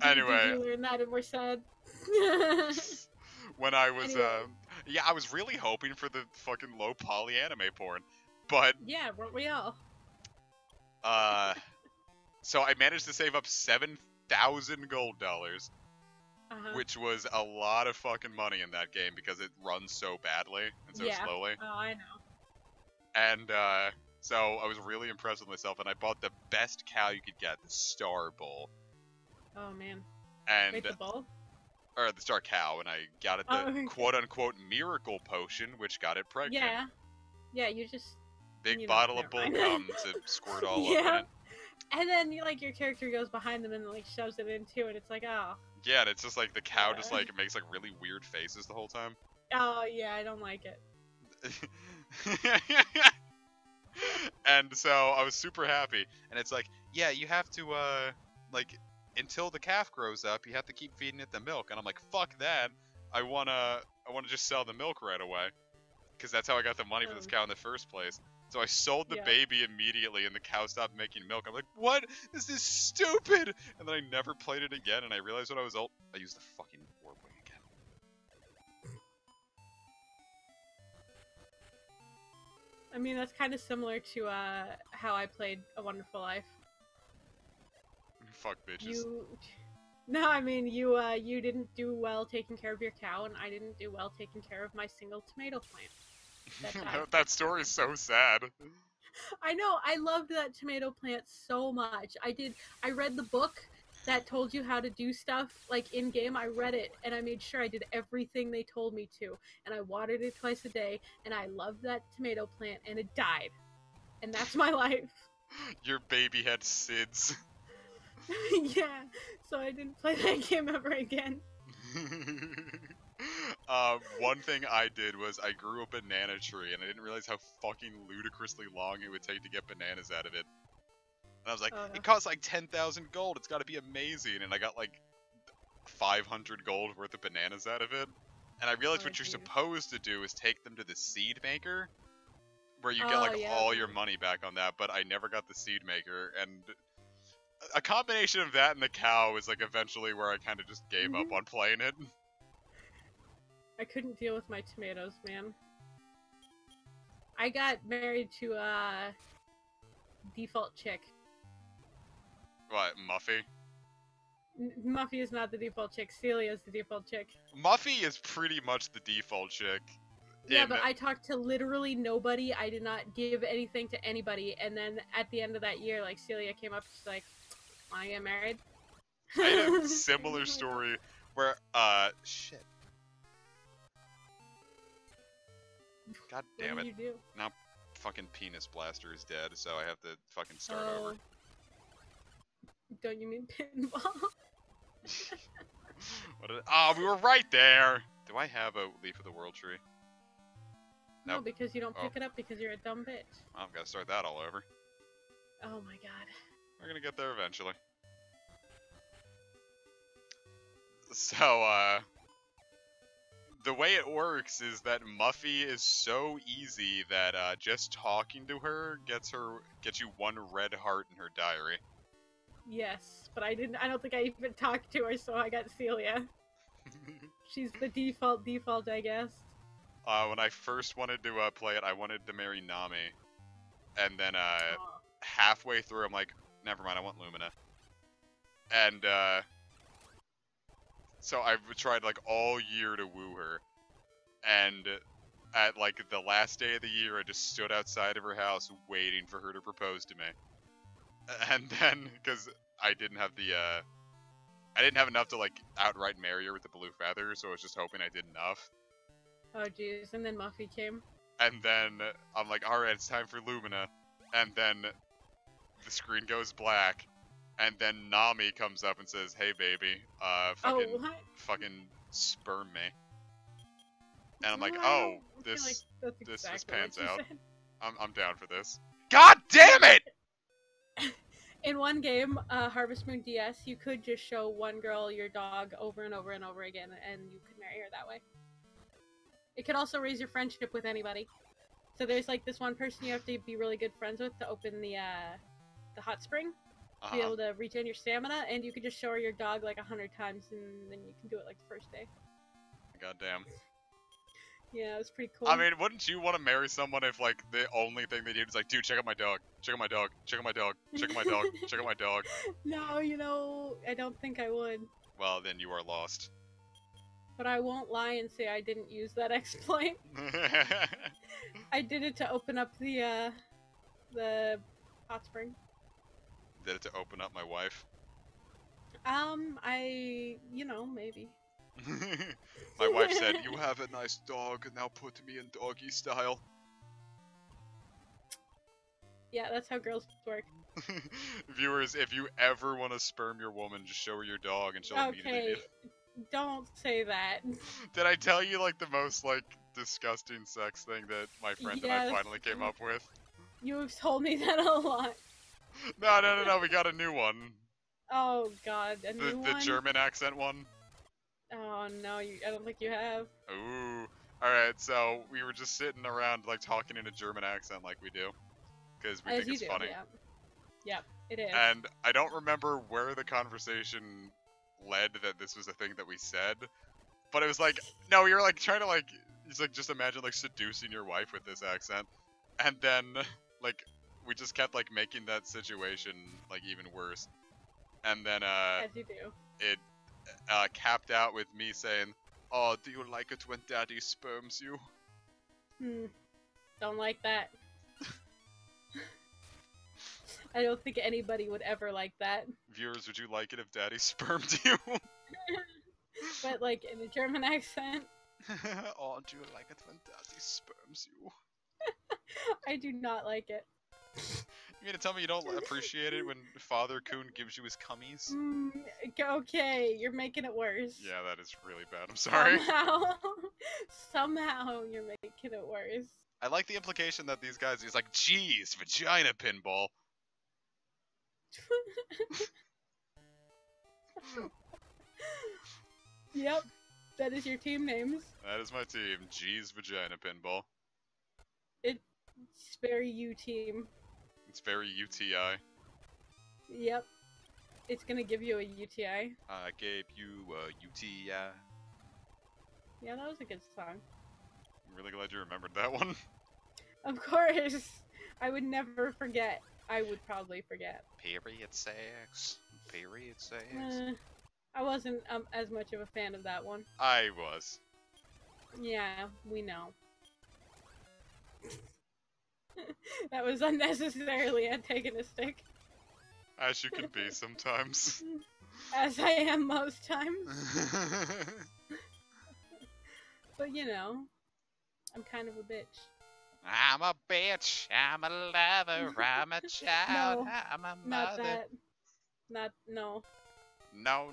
Did Anyway. you learn that and we're sad? When I was, Anyway. yeah, I was really hoping for the fucking low poly anime porn, but, Yeah, weren't we all? so I managed to save up 7,000 gold dollars, which was a lot of fucking money in that game because it runs so badly and so Yeah. slowly. Oh, I know. And, so I was really impressed with myself, and I bought the best cow you could get, the Star Bull. Oh, man. And, Wait, the bull? or the Star Cow, and I got it the quote-unquote miracle potion, which got it pregnant. Yeah. Yeah, you just... Big you know, bottle of never bull mind. cum to squirt all Yeah. over it. And then, like, your character goes behind them and, like, shoves it in, too, and it's like, oh. Yeah, and it's just like the cow just Yeah. like makes like really weird faces the whole time. Oh, yeah, I don't like it. And so I was super happy, and it's like, yeah, you have to like, until the calf grows up, you have to keep feeding it the milk. And I'm like, fuck that. I wanna just sell the milk right away, because that's how I got the money for this cow in the first place. So I sold the baby immediately, and the cow stopped making milk. I'm like, what? This is stupid! And then I never played it again, and I realized when I was old, I used the fucking orb wing again. I mean, that's kind of similar to how I played A Wonderful Life. Fuck bitches. No, I mean, you didn't do well taking care of your cow, and I didn't do well taking care of my single tomato plant. That story is so sad. I know, I loved that tomato plant so much. I read the book that told you how to do stuff, like, in-game. I read it, and I made sure I did everything they told me to. And I watered it twice a day, and I loved that tomato plant, and it died. And that's my life. Your baby had SIDS. Yeah, so I didn't play that game ever again. One thing I did was I grew a banana tree, and I didn't realize how fucking ludicrously long it would take to get bananas out of it. And I was like, it costs like 10,000 gold, it's gotta be amazing. And I got like 500 gold worth of bananas out of it. And I realized what you're supposed to do is take them to the seed maker, where you get like all your money back on that, but I never got the seed maker, and a combination of that and the cow is like eventually where I kind of just gave up on playing it. I couldn't deal with my tomatoes, man. I got married to a default chick. What, Muffy? Muffy is not the default chick. Celia is the default chick. Muffy is pretty much the default chick. Yeah, but I talked to literally nobody. I did not give anything to anybody. And then at the end of that year, like, Celia came up, she's like, wanna get married? I had a similar story where, shit. God damn it. What did you do? Now fucking Penis Blaster is dead, so I have to fucking start over. Don't you mean pinball? We were right there! Do I have a Leaf of the World tree? No, Nope. because you don't pick it up because you're a dumb bitch. Well, I've got to start that all over. Oh my god. We're gonna get there eventually. So, the way it works is that Muffy is so easy that, just talking to her gets you one red heart in her diary. Yes, but I don't think I even talked to her, so I got Celia. She's the default, I guess. When I first wanted to play it, I wanted to marry Nami, and then halfway through, I'm like, never mind, I want Lumina. And so I've tried like all year to woo her, and at like the last day of the year, I just stood outside of her house waiting for her to propose to me. And then, because I didn't have enough to like outright marry her with the blue feather, so I was just hoping I did enough. Oh jeez, and then Muffy came. And then I'm like, alright, it's time for Lumina. And then the screen goes black. And then Nami comes up and says, hey baby, fucking sperm me. And I'm like, oh, this pans out. I'm down for this. God damn it! In one game, Harvest Moon DS, you could just show one girl your dog over and over and over again, and you could marry her that way. It could also raise your friendship with anybody. So there's like this one person you have to be really good friends with to open the hot spring, to be able to regen your stamina, and you could just show her your dog like 100 times, and then you can do it like the first day. Goddamn. Yeah, it was pretty cool. I mean, wouldn't you want to marry someone if like the only thing they did is like, dude, check out my dog, check out my dog, check out my dog, check out my dog, check out my dog? No, you know, I don't think I would. Well, then you are lost. But I won't lie and say I didn't use that exploit. I did it to open up the hot spring. Did it to open up my wife? Maybe. My wife said, you have a nice dog, now put me in doggy style. Yeah, that's how girls work. Viewers, if you ever want to sperm your woman, just show her your dog and she'll immediately don't say that. Did I tell you like the most like disgusting sex thing that my friend and I finally came up with? You've told me that a lot. No, we got a new one. Oh god, a new one? The German accent one. Oh no, I don't think you have. Ooh. Alright, so we were just sitting around like talking in a German accent like we do. Because we think it's funny. Yeah, it is. And I don't remember where the conversation led that this was a thing that we said. But it was like, no, you're like trying to like, it's like just imagine like seducing your wife with this accent. And then like, we just kept like making that situation like even worse. And then as you do. It capped out with me saying, oh, do you like it when daddy sperms you? Don't like that. I don't think anybody would ever like that. Viewers, would you like it if daddy spermed you? But like in a German accent. Oh, do you like it when daddy sperms you? I do not like it. You mean to tell me you don't appreciate it when Father Coon gives you his cummies? Okay, you're making it worse. Yeah, that is really bad. I'm sorry. Somehow you're making it worse. I like the implication that these guys, he's like, geez, vagina pinball. Yep, that is your team names. That is my team, geez, vagina pinball. It's very you team. It's very UTI. Yep. It's gonna give you a UTI. I gave you a UTI. Yeah, that was a good song. I'm really glad you remembered that one. Of course! I would never forget. I would probably forget. Period sex. Period sex. I wasn't as much of a fan of that one. I was. Yeah, we know. That was unnecessarily antagonistic. As you can be sometimes. As I am most times. But you know, I'm kind of a bitch. I'm a bitch, I'm a lover, I'm a child, No, I'm a mother. Not that. No. No,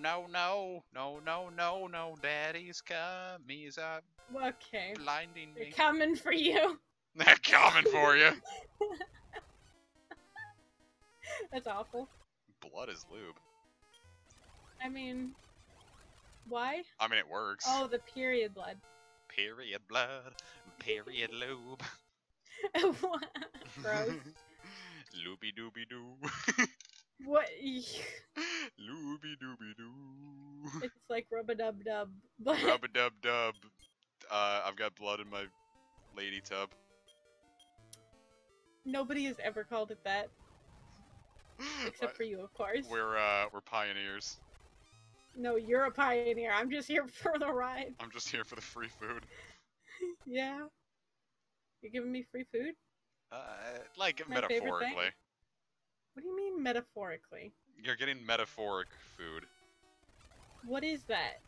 daddy's commies are Okay. blinding They're me. coming for you. They're coming for you. That's awful. Blood is lube. I mean, why? I mean, it works. Oh, the period blood. Period blood, period lube. Gross. Looby dooby doo. What? Looby dooby doo. It's like rub-a-dub-dub. But Rub a dub dub. I've got blood in my lady tub. Nobody has ever called it that, except for you, of course. We're pioneers. No, you're a pioneer. I'm just here for the ride. I'm just here for the free food. Yeah. You're giving me free food? Like My favorite thing? metaphorically. What do you mean metaphorically? You're getting metaphoric food. What is that?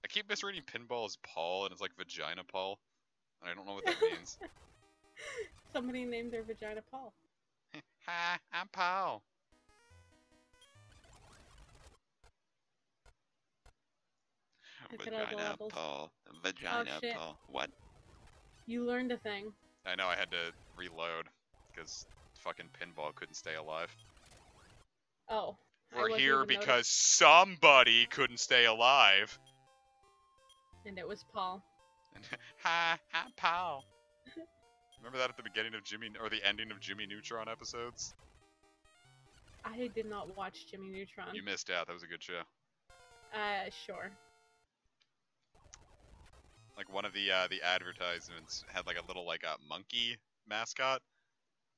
I keep misreading pinball as Paul, and it's like vagina Paul. And I don't know what that means. Somebody named their vagina Paul. Hi, I'm Paul. Look at all the Vagina levels. Paul. Vagina shit. Paul. What? You learned a thing. I know I had to reload, because fucking pinball couldn't stay alive. Oh. I We're wasn't here even because noticing. somebody couldn't stay alive. And it was Paul. Hi, I'm Paul. Remember that at the beginning of or the ending of Jimmy Neutron episodes? I did not watch Jimmy Neutron. You missed out. That was a good show. Sure. Like one of the advertisements had like a little like a monkey mascot,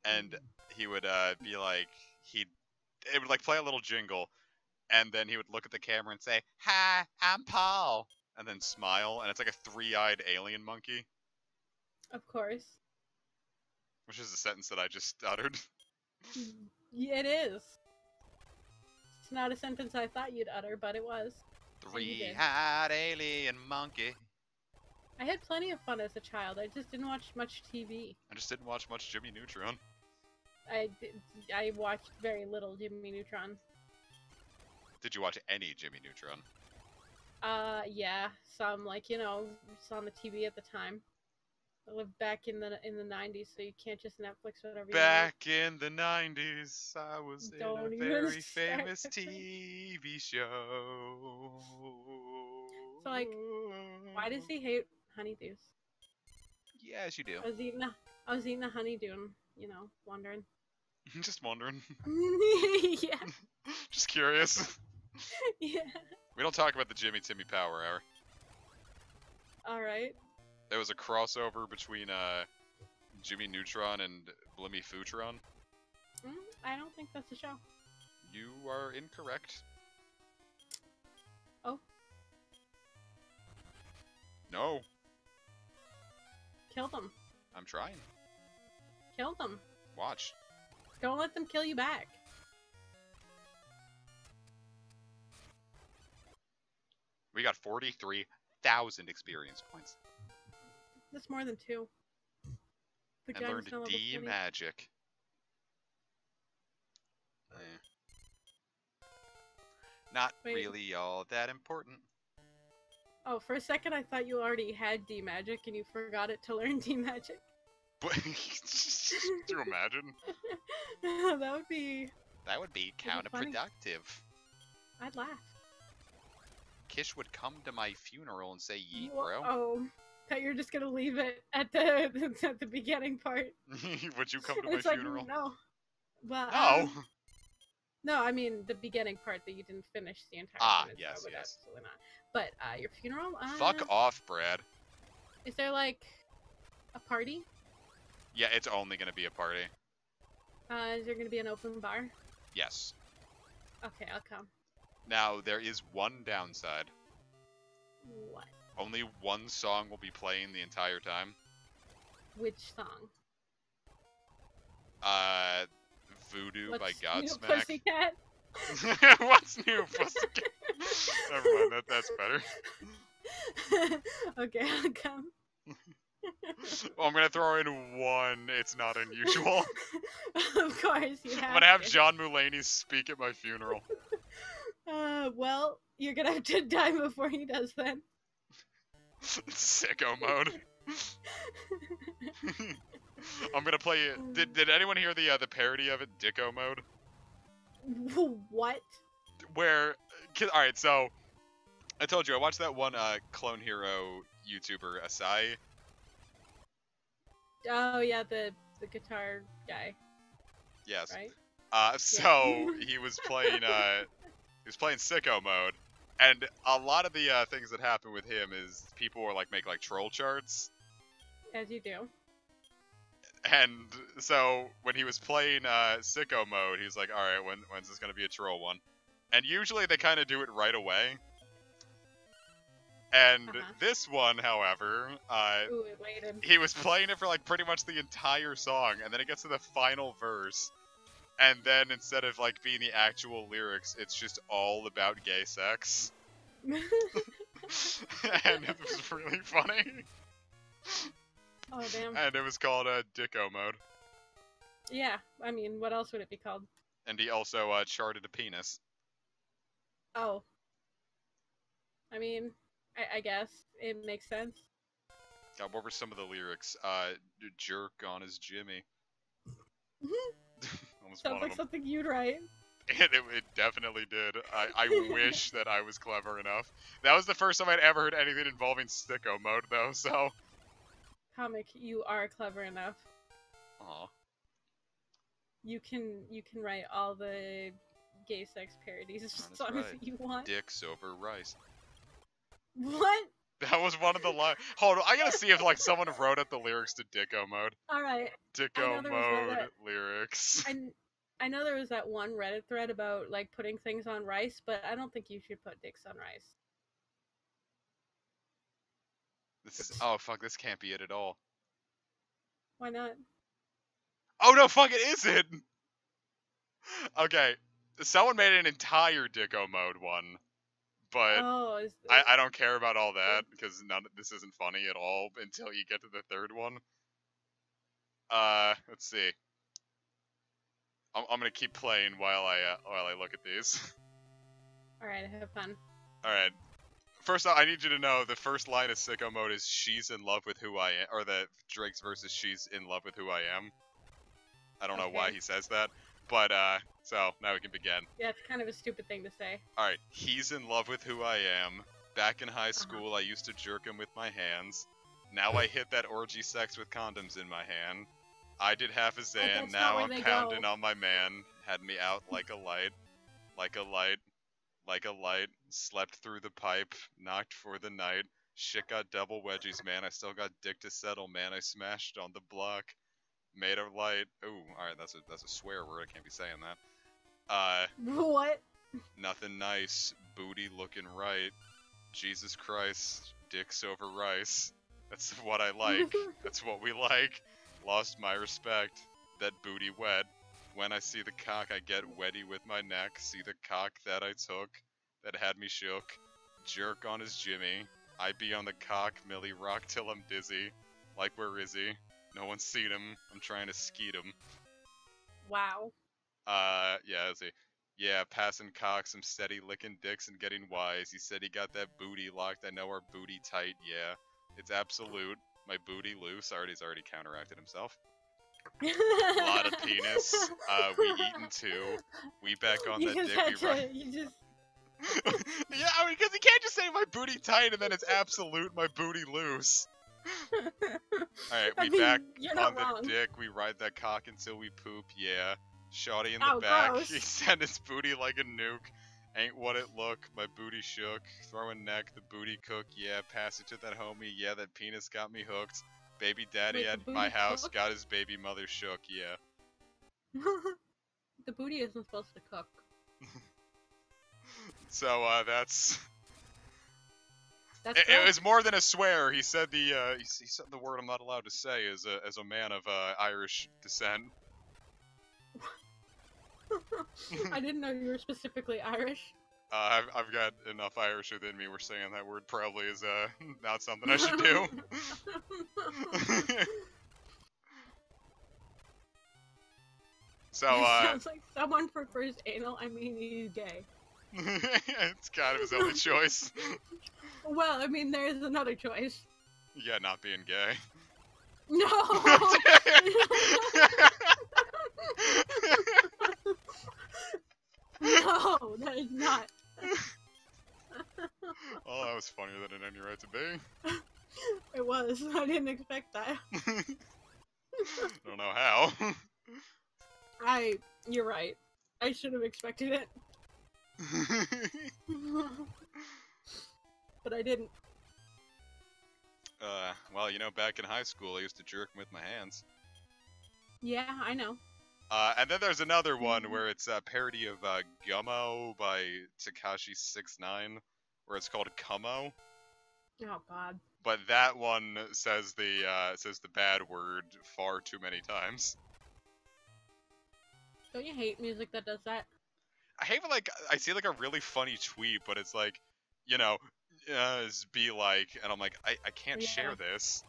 and he would be like it would like play a little jingle, and then he would look at the camera and say, "Hi, I'm Paul," and then smile, and it's like a three-eyed alien monkey, Of course. which is a sentence that I just uttered. Yeah, it is. It's not a sentence I thought you'd utter, but it was. Three-eyed alien monkey. I had plenty of fun as a child. I just didn't watch much TV. I just didn't watch much Jimmy Neutron. I watched very little Jimmy Neutron. Did you watch any Jimmy Neutron? Yeah, some like saw on the TV at the time. I lived back in the 90s, so you can't just Netflix whatever you want. Back in the 90s, I was Don't in a even very start famous with it. TV show. So, like, why does he hate honeydews? Yes, you do. I was eating a honeydew and, wondering. Just wondering. Yeah. Just curious. Yeah. We don't talk about the Jimmy Timmy Power Hour. Alright. There was a crossover between Jimmy Neutron and Blimmy Footron. I don't think that's a show. You are incorrect. Oh. No, Kill them. I'm trying. Kill them. Watch. Don't let them kill you back. We got 43,000 experience points. That's more than 2. And Vagina's learned not level D 20. magic. Not Wait. really all that important. Oh, for a second I thought you already had D magic and you forgot it to learn D magic. But could you imagine? That would be... That would be That'd be funny. counterproductive. I'd laugh. Kish would come to my funeral and say, "Yeet, Wha- bro." Oh, thought you were just gonna leave it at the beginning part. Would you come to my It's like, funeral? no. But, No. no, I mean the beginning part that you didn't finish the entire sentence. Yes, so, but yes. absolutely not. But your funeral? Fuck off, Brad. Is there like a party? Yeah, it's only gonna be a party. Is there gonna be an open bar? Yes. Okay, I'll come. Now, there is one downside. What? Only one song will be playing the entire time. Which song? Voodoo What's by New Godsmack. Pussycat? What's new, Pussycat? Never mind, that's better. Okay, I'll come. Well, I'm gonna throw in one. It's not unusual. Of course, you have I'm gonna have to. John Mulaney speak at my funeral. Well, you're gonna have to die before he does then. Sicko mode. I'm gonna play it. Did anyone hear the parody of it, Dicko mode? What? Where, alright, so I told you I watched that one Clone Hero YouTuber Asai. Oh yeah, the guitar guy, Yes. right? So he was playing sicko mode, And a lot of the things that happen with him is people will like make like troll charts. As you do. And so when he was playing sicko mode, he's like, all right, when's this gonna be a troll one? And usually they kind of do it right away. And this one, however, Ooh, it waited. he was playing it for like pretty much the entire song, and then it gets to the final verse, and then instead of like being the actual lyrics, it's just all about gay sex. And it was really funny. Oh, damn. And it was called Dicko Mode. Yeah, I mean, what else would it be called? And he also charted a penis. Oh. I mean, I guess it makes sense. God, what were some of the lyrics? Jerk on his Jimmy. Sounds like something you'd write. It definitely did. I wish that I was clever enough. That was the first time I'd ever heard anything involving sicko mode, though, so... Comic, you are clever enough. Aw. You can write all the gay sex parodies as long as you want. Dicks over rice. What? That was one of the lines. Hold on, I gotta see if like someone wrote up the lyrics to Dicko Mode. Alright. Dicko Mode lyrics. I know there was that one Reddit thread about like putting things on rice, but I don't think you should put dicks on rice. This is fuck, this can't be it at all. Why not? Oh no, fuck, it isn't! Okay, someone made an entire Dicko Mode one, but I don't care about all that because this isn't funny at all until you get to the third one. Let's see. I'm gonna keep playing while I look at these. All right, have fun. All right. First off, I need you to know the first line of Sicko Mode is "She's in love with who I am," or the Drake's verse is "She's in love with who I am." I don't know why he says that, but so now we can begin. Yeah, it's kind of a stupid thing to say. All right, he's in love with who I am. Back in high school, I used to jerk him with my hands. Now I hit that orgy sex with condoms in my hand. I did half a Zan, now I'm pounding on my man. Had me out like a light, like a light, like a light. Slept through the pipe, knocked for the night. Shit got double wedgies, man. I still got dick to settle, man. I smashed on the block. Made a light. Ooh, alright, that's a swear word. I can't be saying that. What? Nothing nice. Booty looking right. Jesus Christ. Dicks over rice. That's what I like. That's what we like. Lost my respect. That booty wet. When I see the cock, I get wetty with my neck. See the cock that I took, that had me shook. Jerk on his Jimmy. I be on the cock, Millie rock till I'm dizzy. Like, where is he? No one's seen him. I'm trying to skeet him. Wow. Yeah, let's see. Yeah, passing cocks, I'm steady licking dicks and getting wise. He said he got that booty locked. I know our booty tight, yeah. It's absolute. My booty loose. He's already counteracted himself. A lot of penis. We eaten too. We back on that dick. Yeah, I mean, because you can't just say my booty tight and then it's absolute, my booty loose. Alright, we back on the dick. We ride that cock until we poop. Yeah. Shawty in the back. Gross. He sent his booty like a nuke. Ain't what it look, my booty shook. Throwing neck, the booty cook, yeah. Pass it to that homie, yeah, that penis got me hooked. Baby daddy at my house got his baby mother shook, yeah. The booty isn't supposed to cook. So, that's... It was more than a swear. He said he said the word I'm not allowed to say as a man of Irish descent. I didn't know you were specifically Irish. I've got enough Irish within me where saying that word probably is not something I should do. So sounds like someone prefers anal. I mean, he's gay. It's kind of his only choice. Well, I mean, there's another choice. Yeah, not being gay. No. No, that is not. Oh, that was funnier than it had any right to be. It was. I didn't expect that. Don't know how. You're right. I should have expected it. but I didn't. Well, you know, back in high school, I used to jerk with my hands. Yeah, I know. And then there's another one where it's a parody of Gummo by Takashi69, where it's called Kummo. Oh God. But that one says the bad word far too many times. Don't you hate music that does that? I hate when, like, I see like a really funny tweet, but it's like, you know, be like, and I'm like, I can't share this.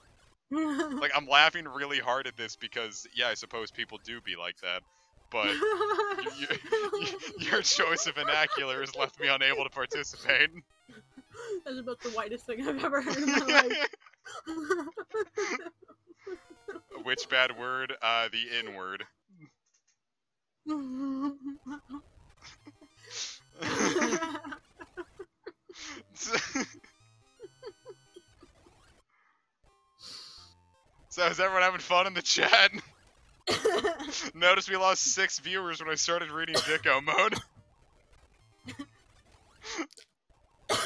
Like, I'm laughing really hard at this because, yeah, I suppose people do be like that, but your choice of vernacular has left me unable to participate. That's about the whitest thing I've ever heard in my life. Which bad word? The N word. So is everyone having fun in the chat? Notice we lost 6 viewers when I started reading Dicko mode.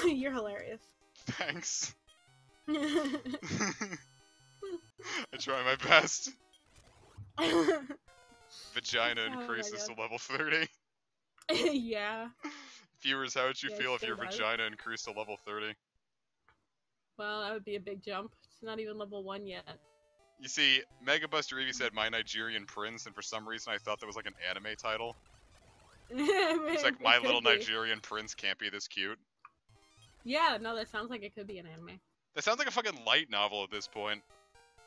You're hilarious. Thanks. I try my best. Vagina increases to level 30. Yeah. Viewers, how would you feel if sure your does. vagina increased to level 30? Well, that would be a big jump. It's not even level 1 yet. You see, Mega Buster Evie said My Nigerian Prince, and for some reason I thought that was like an anime title. It's like, My Little Nigerian Prince can't be this cute. Yeah, no, that sounds like it could be an anime. That sounds like a fucking light novel at this point.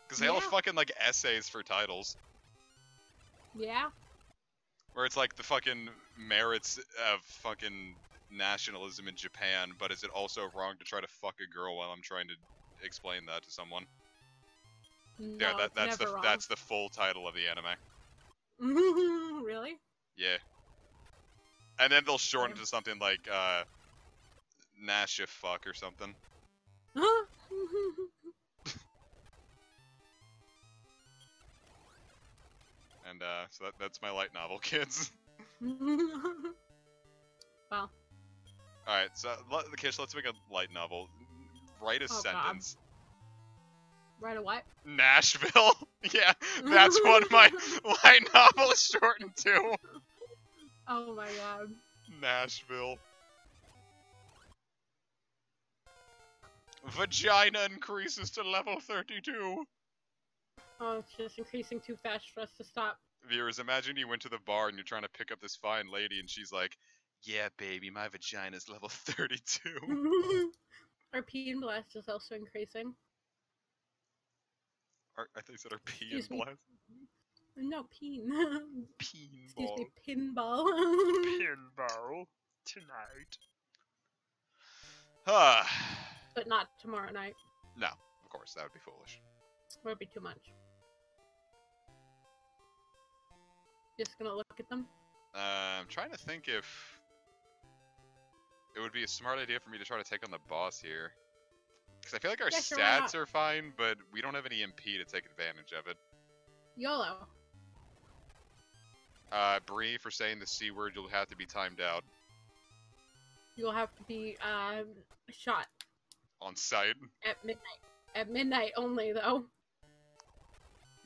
Because they all have fucking, like, essays for titles. Yeah. Where it's like the fucking merits of fucking nationalism in Japan, but is it also wrong to try to fuck a girl while I'm trying to explain that to someone? No, Yeah, that's wrong. the full title of the anime. Really? Yeah. And then they'll shorten it to something like, Nasha fuck or something. And, so that's my light novel, kids. Wow. Alright, so, Kish, let's make a light novel. Write a sentence. God. Write a what? Nashville? Yeah, that's what my light novel is shortened to. Oh my god. Nashville. Vagina increases to level 32. Oh, it's just increasing too fast for us to stop. Viewers, imagine you went to the bar and you're trying to pick up this fine lady and she's like, yeah, baby, my vagina's level 32. Our peen blast is also increasing. I thought you said our pee Excuse and me. blast. No, peen. Peen Excuse ball. me, pinball. Pinball tonight. But not tomorrow night. No, of course, that would be foolish. It would be too much. Just gonna look at them. I'm trying to think if it would be a smart idea for me to try to take on the boss here. Because I feel like our Yeah, sure, why stats not? are fine, but we don't have any MP to take advantage of it. YOLO. Bree, for saying the C word, you'll have to be timed out. You'll have to be shot On site. at midnight. At midnight only, though.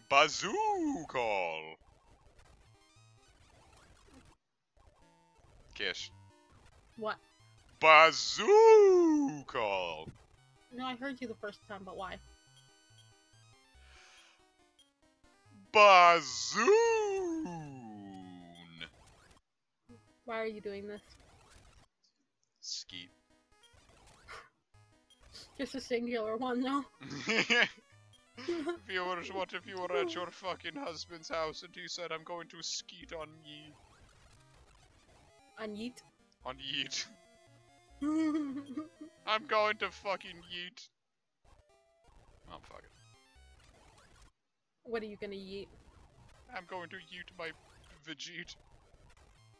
Bazoo call! Kish. What? Bazoo call! No, I heard you the first time, but why? Bazoon! Why are you doing this? Skeet. Just a singular one, though. Viewers, what if you were at your fucking husband's house and he said, I'm going to skeet on ye. On yeet. On yeet. I'm going to fucking yeet. Oh, fuck it. What are you gonna yeet? I'm going to yeet my Vegete.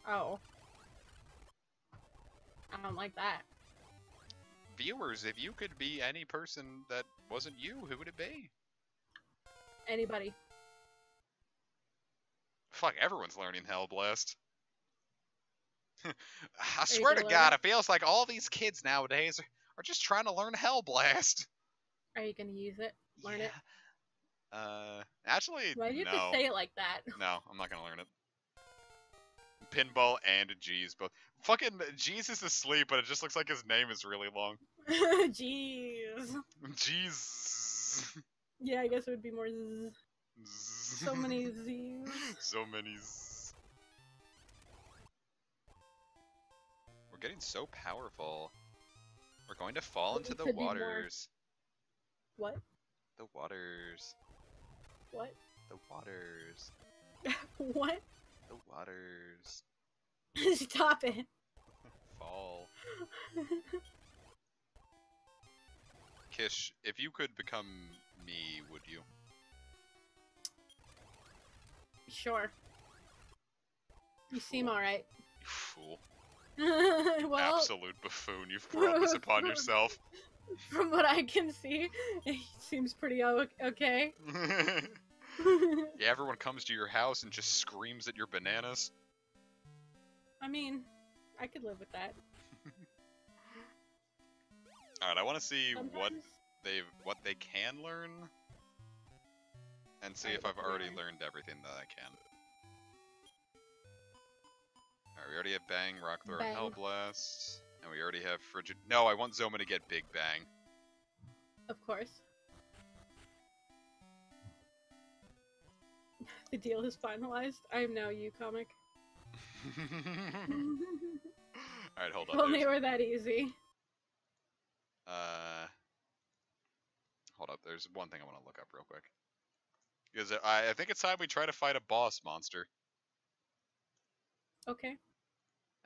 Oh. I don't like that. Viewers, if you could be any person that wasn't you, who would it be? Anybody. Fuck, everyone's learning Hellblast. I you swear to gonna God, learn it feels like all these kids nowadays are just trying to learn Hell Blast. Are you gonna use it? Learn it? Actually, Why do you have no. to say it like that? No, I'm not gonna learn it. Pinball and G's both. Fucking G's is asleep, but it just looks like his name is really long. Jeez. G's. Yeah, I guess it would be more zzz. So many Z's. So many Z's. We're getting so powerful. We're going to fall into the Could be more. waters. What? The waters. What? The waters. What? The waters. Stop it. Fall. Kish, if you could become me, would you? Sure. You seem alright. You fool. Well, Absolute buffoon, you've brought this upon yourself. from what I can see, it seems pretty okay. Yeah, everyone comes to your house and just screams at your bananas. I mean, I could live with that. Alright, I want to see Sometimes. what they can learn, and see Alright, if I've what can already they learn? learned everything that I can. Alright, we already have Bang, Rock Throw, and Bang. Hell Blast, and we already have Frigid. No, I want Zoma to get Big Bang. Of course. The deal is finalized. I am now you, comic. Alright, hold If up. only it There's, were that easy. hold up. There's one thing I want to look up real quick. Because I think it's time we try to fight a boss monster. Okay.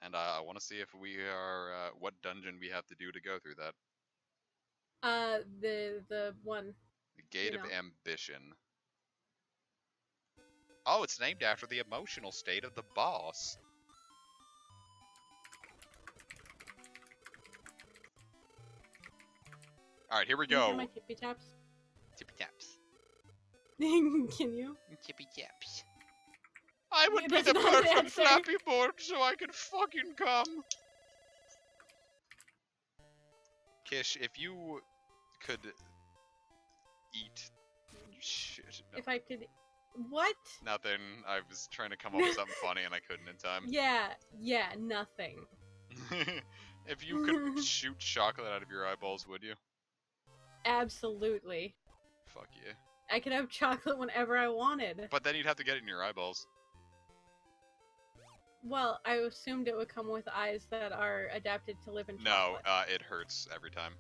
And I want to see if we are, what dungeon we have to do to go through that. The one. The Gate You of know. Ambition. Oh, it's named after the emotional state of the boss. Alright, here we Can you hear go. my tippy taps? Tippy taps. Can you? Tippy taps. I would be That's the not an perfect answer. Flappy Bird so I could fucking come. Kish, if you could eat shit. No, If I could. What? nothing. I was trying to come up with something funny and I couldn't in time. Yeah, nothing. If you could shoot chocolate out of your eyeballs, would you? Absolutely. Fuck yeah. I could have chocolate whenever I wanted. But then you'd have to get it in your eyeballs. Well, I assumed it would come with eyes that are adapted to live in No, chocolate. it hurts every time.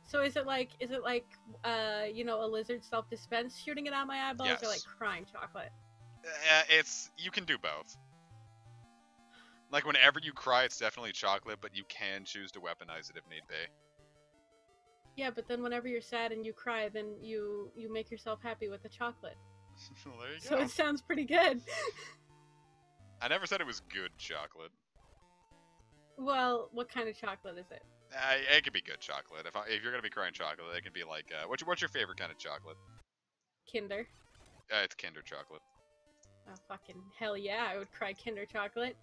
So is it like you know, a lizard self-dispense shooting it out my eyeballs, or like Yes. crying chocolate? You can do both. Like whenever you cry, it's definitely chocolate, but you can choose to weaponize it if need be. Yeah, but then whenever you're sad and you cry, then you make yourself happy with the chocolate. Well, there you So go. it sounds pretty good. I never said it was good chocolate. Well, what kind of chocolate is it? It could be good chocolate. If you're gonna be crying chocolate, it can be like what's your favorite kind of chocolate? Kinder. It's Kinder chocolate. Oh, fucking hell yeah, I would cry Kinder chocolate.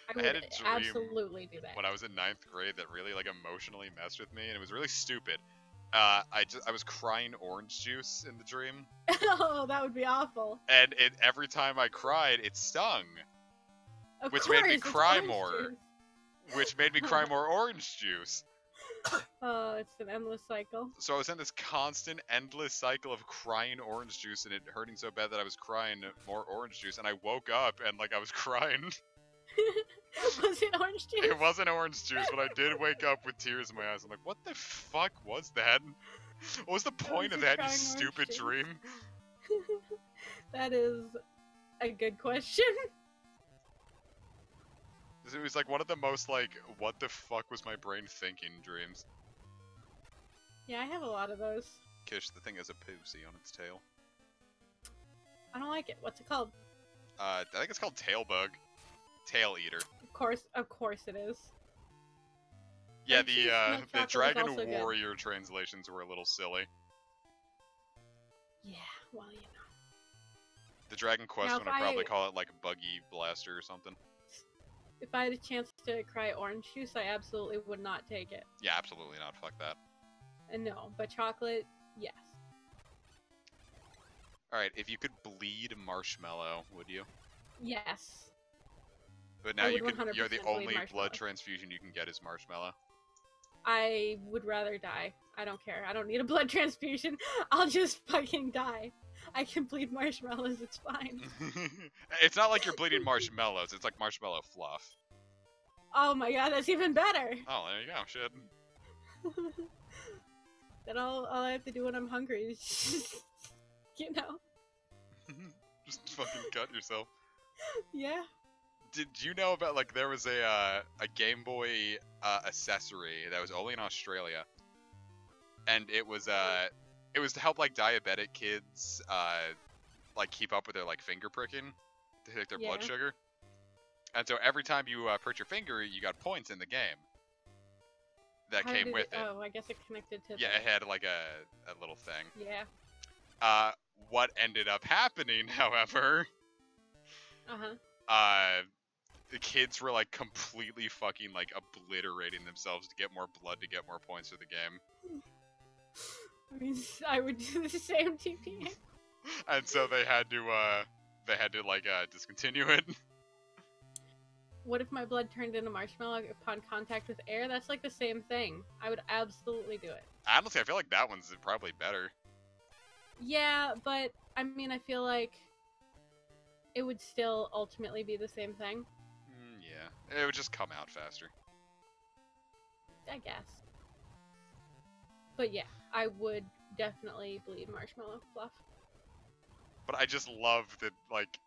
I I had would a dream absolutely do that. When I was in 9th grade, that really like emotionally messed with me, and it was really stupid. I was crying orange juice in the dream, Oh, that would be awful. and every time I cried, it stung, Of Which course, made me it's cry orange more. juice. which made me cry more orange juice. Oh, it's an endless cycle. So I was in this constant, endless cycle of crying orange juice, and it hurting so bad that I was crying more orange juice, and I woke up and like I was crying. Was it orange juice? It wasn't orange juice, but I did wake up with tears in my eyes. I'm like, what the fuck was that? What was the point was of a that, you crying orange stupid juice. dream? That is a good question. It was like one of the most like, what the fuck was my brain thinking dreams. Yeah, I have a lot of those. Kish, the thing has a pussy on its tail. I don't like it. What's it called? I think it's called tail bug. Tail eater. Of course it is. Yeah, Like, cheese milk the chocolate is Dragon also good. Warrior translations were a little silly. Yeah, well, you know. The Dragon Quest Now, one if would probably I- call it like Buggy Blaster or something. If I had a chance to cry orange juice, I absolutely would not take it. Yeah, absolutely not. Fuck that. And no, but chocolate, yes. Alright, if you could bleed marshmallow, would you? Yes. But now I would you're the 100% bleed only blood marshmallow. transfusion you can get is marshmallow. I would rather die. I don't care. I don't need a blood transfusion. I'll just fucking die. I can bleed marshmallows, it's fine. It's not like you're bleeding marshmallows, it's like marshmallow fluff. Oh my god, that's even better! Oh, there you go, shit. Then all I have to do when I'm hungry is just, you know. Just fucking cut yourself. Yeah. Did you know about, like, there was a Game Boy accessory that was only in Australia, and it was to help, like, diabetic kids like keep up with their, like, finger pricking to hit their blood Yeah. sugar. And so every time you prick your finger, you got points in the game that How came did with it. Oh, I guess it connected to Yeah, it had like a little thing. Yeah. What ended up happening, however, the kids were like completely fucking like obliterating themselves to get more blood to get more points for the game. I mean, I would do the same TPA. And so they had to like discontinue it. What if my blood turned into marshmallow upon contact with air? That's like the same thing. I would absolutely do it. Honestly, I feel like that one's probably better. Yeah, but I mean, I feel like it would still ultimately be the same thing. Yeah, it would just come out faster. I guess. But yeah, I would definitely bleed marshmallow fluff. But I just love that, like,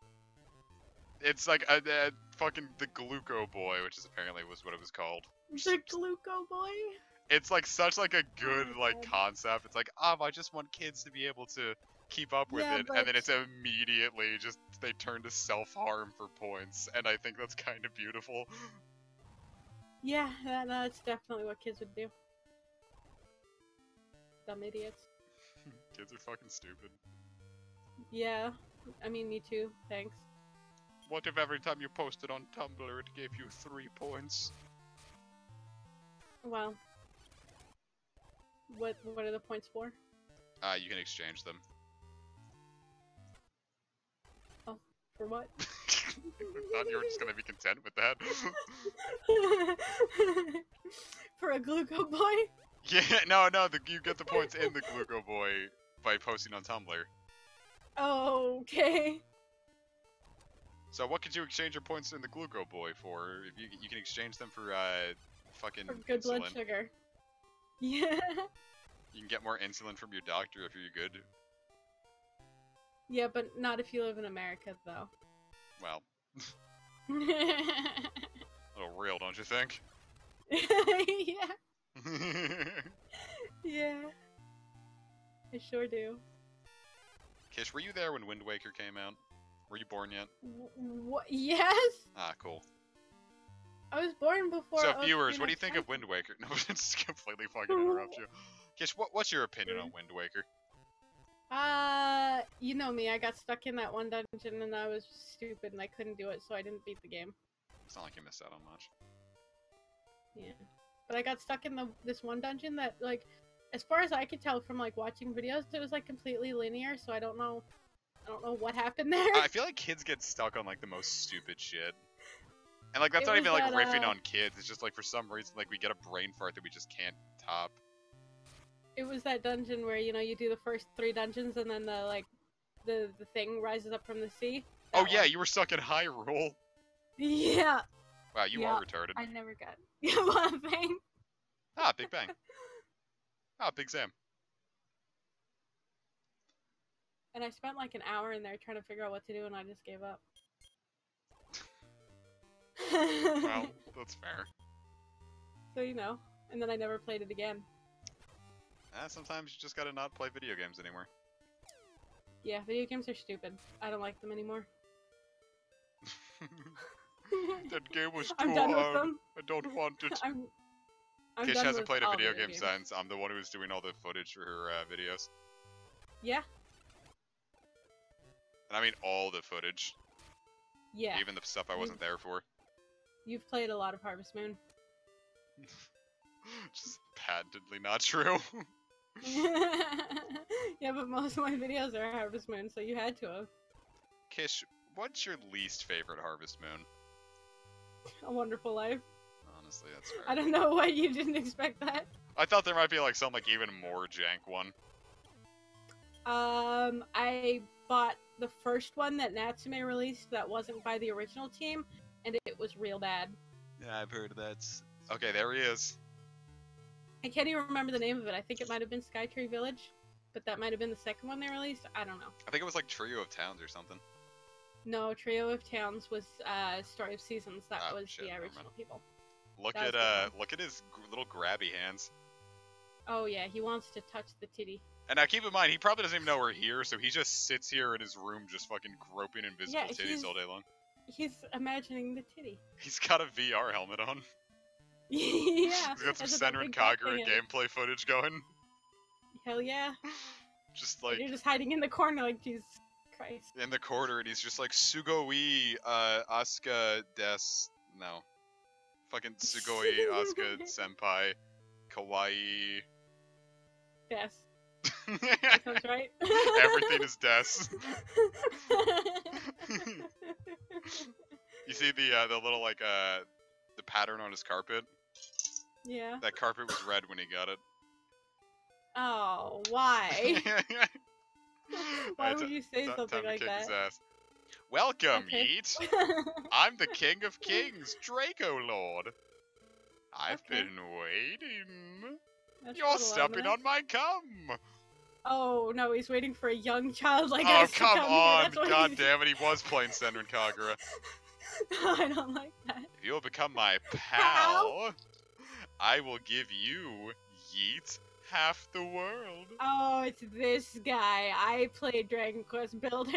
it's like a fucking the Gluco Boy, which is apparently was what it was called. The Gluco Boy? It's like such like a good my like God. concept. It's like, I just want kids to be able to keep up with Yeah, it, but- and then it's immediately just they turn to self-harm for points, and I think that's kind of beautiful. Yeah, that's definitely what kids would do. Dumb idiots. Kids are fucking stupid. Yeah, I mean, me too. Thanks. What if every time you posted on Tumblr it gave you 3 points? Well, what are the points for? You can exchange them. For what? I thought you were just gonna be content with that. For a Gluco Boy? Yeah, no, you get the points in the Gluco Boy by posting on Tumblr. Oh, okay. So what could you exchange your points in the Gluco Boy for? If you can exchange them for fucking For good insulin. blood sugar. Yeah. You can get more insulin from your doctor if you're good. Yeah, but not if you live in America, though. Well, Yeah. a little real, don't you think? Yeah. I sure do. Kish, were you there when Wind Waker came out? Were you born yet? What? Yes? Ah, cool. I was born before. So Ocarina viewers, what do you of think of Time. Wind Waker? No, just completely fucking interrupt you. Kish, what's your opinion on Wind Waker? You know me. I got stuck in that one dungeon and I was stupid and I couldn't do it, so I didn't beat the game. It's not like you missed out on much. Yeah. But I got stuck in this one dungeon that, like, as far as I could tell from, like, watching videos, it was, like, completely linear, so I don't know what happened there. I feel like kids get stuck on like the most stupid shit. And like that's It not even was like that, riffing on kids, it's just like for some reason like we get a brain fart that we just can't top. It was that dungeon where, you know, you do the first 3 dungeons and then the thing rises up from the sea. Oh That yeah, one. you were stuck in Hyrule. Yeah. Wow, you Yeah, are retarded. I never got one thing. Ah, Big Bang. Ah, Big Sam. And I spent like an hour in there trying to figure out what to do and I just gave up. Well, that's fair. So, you know. And then I never played it again. Sometimes you just gotta not play video games anymore. Yeah, video games are stupid. I don't like them anymore. That game was too I'm done with hard. them. I don't want it. I'm Kish done hasn't with played a all video game games. since I'm the one who was doing all the footage for her videos. Yeah. And I mean all the footage. Yeah. Even the stuff I wasn't there for. You've played a lot of Harvest Moon. Just patently not true. Yeah, but most of my videos are Harvest Moon, so you had to have. Kish, what's your least favorite Harvest Moon? A Wonderful Life. Honestly, that's fair. I don't know why you didn't expect that. I thought there might be like some like even more jank one. I bought the first one that Natsume released that wasn't by the original team, and it was real bad. Yeah, I've heard that's... Okay, there he is. I can't even remember the name of it. I think it might have been Skytree Village, but that might have been the second one they released. I don't know. I think it was like Trio of Towns or something. No, Trio of Towns was Story of Seasons. That Oh, was shit, the never original mind. people. Look That at was the one. look at his little grabby hands. Oh yeah, he wants to touch the titty. And now keep in mind, he probably doesn't even know we're here, so he just sits here in his room just fucking groping invisible Yeah, titties all day long. He's imagining the titty. He's got a VR helmet on. Yeah. He's got some that's a Senran big cock Kagura thing in it. gameplay footage going. Hell yeah. Just And like you're just hiding in the corner like, Jesus Christ. in the corner, and he's just like, Sugoi, Asuka des... No. Fucking Sugoi, Asuka senpai, kawaii... Yes. That sounds right. Everything is des. You see the little like the pattern on his carpet? Yeah. That carpet was red when he got it. Oh, why? Why Alright, would you say time something to like kick that? his ass. Welcome, Okay. Yeet. I'm the King of Kings, Draco Lord. I've Okay. been waiting. That's You're a little stepping ominous. on my cum. Oh no, he's waiting for a young child like Oh, us to come come on. here. That's what God he's... damn it, he was playing Senran Kagura. I don't like that. If you'll become my pal, I will give you, Yeet, half the world. Oh, it's this guy. I played Dragon Quest Builders.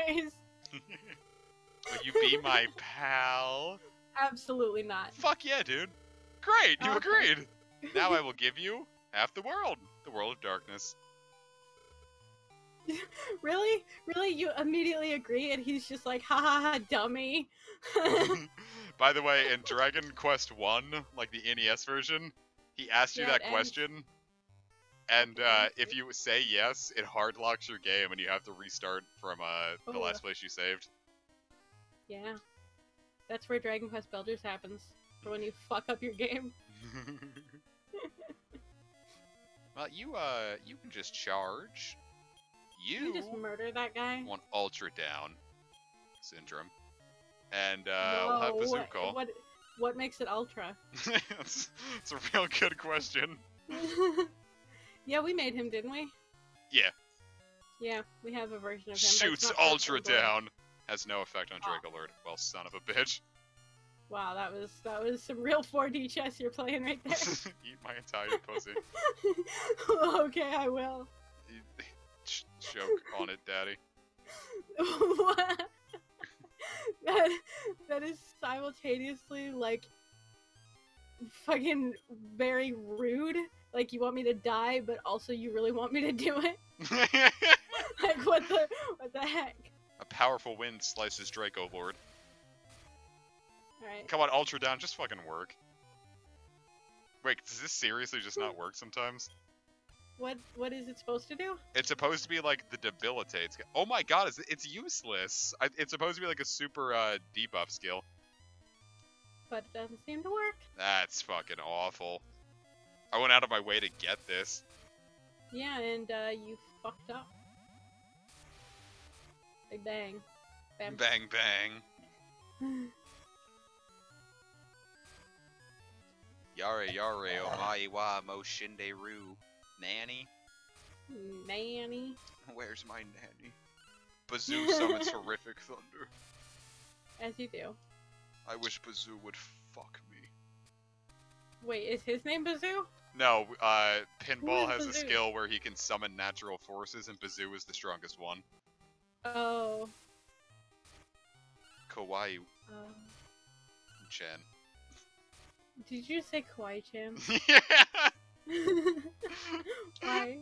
Will you be my pal? Absolutely not. Fuck yeah, dude. Great, you Okay. agreed. Now I will give you half the world of darkness. Really? Really? You immediately agree and he's just like, ha ha ha, dummy. By the way, in Dragon Quest 1, like the NES version, he asked you Yeah, that it ends. question, and if you say yes, it hard locks your game and you have to restart from the Oh. last place you saved. Yeah. That's where Dragon Quest Builders happens. For when you fuck up your game. Well, you can just charge. Can you just murder that guy? Want Ultra Down Syndrome. And we'll have Whoa, Bazooka. what makes it ultra? It's a real good question. Yeah, we made him, didn't we? Yeah. Yeah, we have a version of him. but it's Shoots not Ultra Ultra Blade. Down. Has no effect on Drake Alert. Well, son of a bitch. Wow, that was some real 4D chess you're playing right there. Eat my Italian pussy. Okay, I will. Choke on it, daddy. What? That is simultaneously like fucking very rude. Like you want me to die, but also you really want me to do it. Like what the heck? A powerful wind slices Draco Lord. Alright. Come on, Ultra Down, just fucking work. Wait, does this seriously just not work sometimes? What is it supposed to do? It's supposed to be like the debilitates. Oh my god, it's useless. It's supposed to be like a super debuff skill. But it doesn't seem to work. That's fucking awful. I went out of my way to get this. Yeah, and you fucked up. Big bang. Bam. Bang bang. Yare yare omae wa mo shinderu. Nanny? Nanny. Where's my nanny? Bazoo summons horrific thunder. As you do. I wish Bazoo would fuck me. Wait, is his name Bazoo? No, Pinball Who is has a Bazoo? skill where he can summon natural forces, and Bazoo is the strongest one. Oh. Kawaii Um, Chen. did you say Kawaii-chan? Yeah! Why?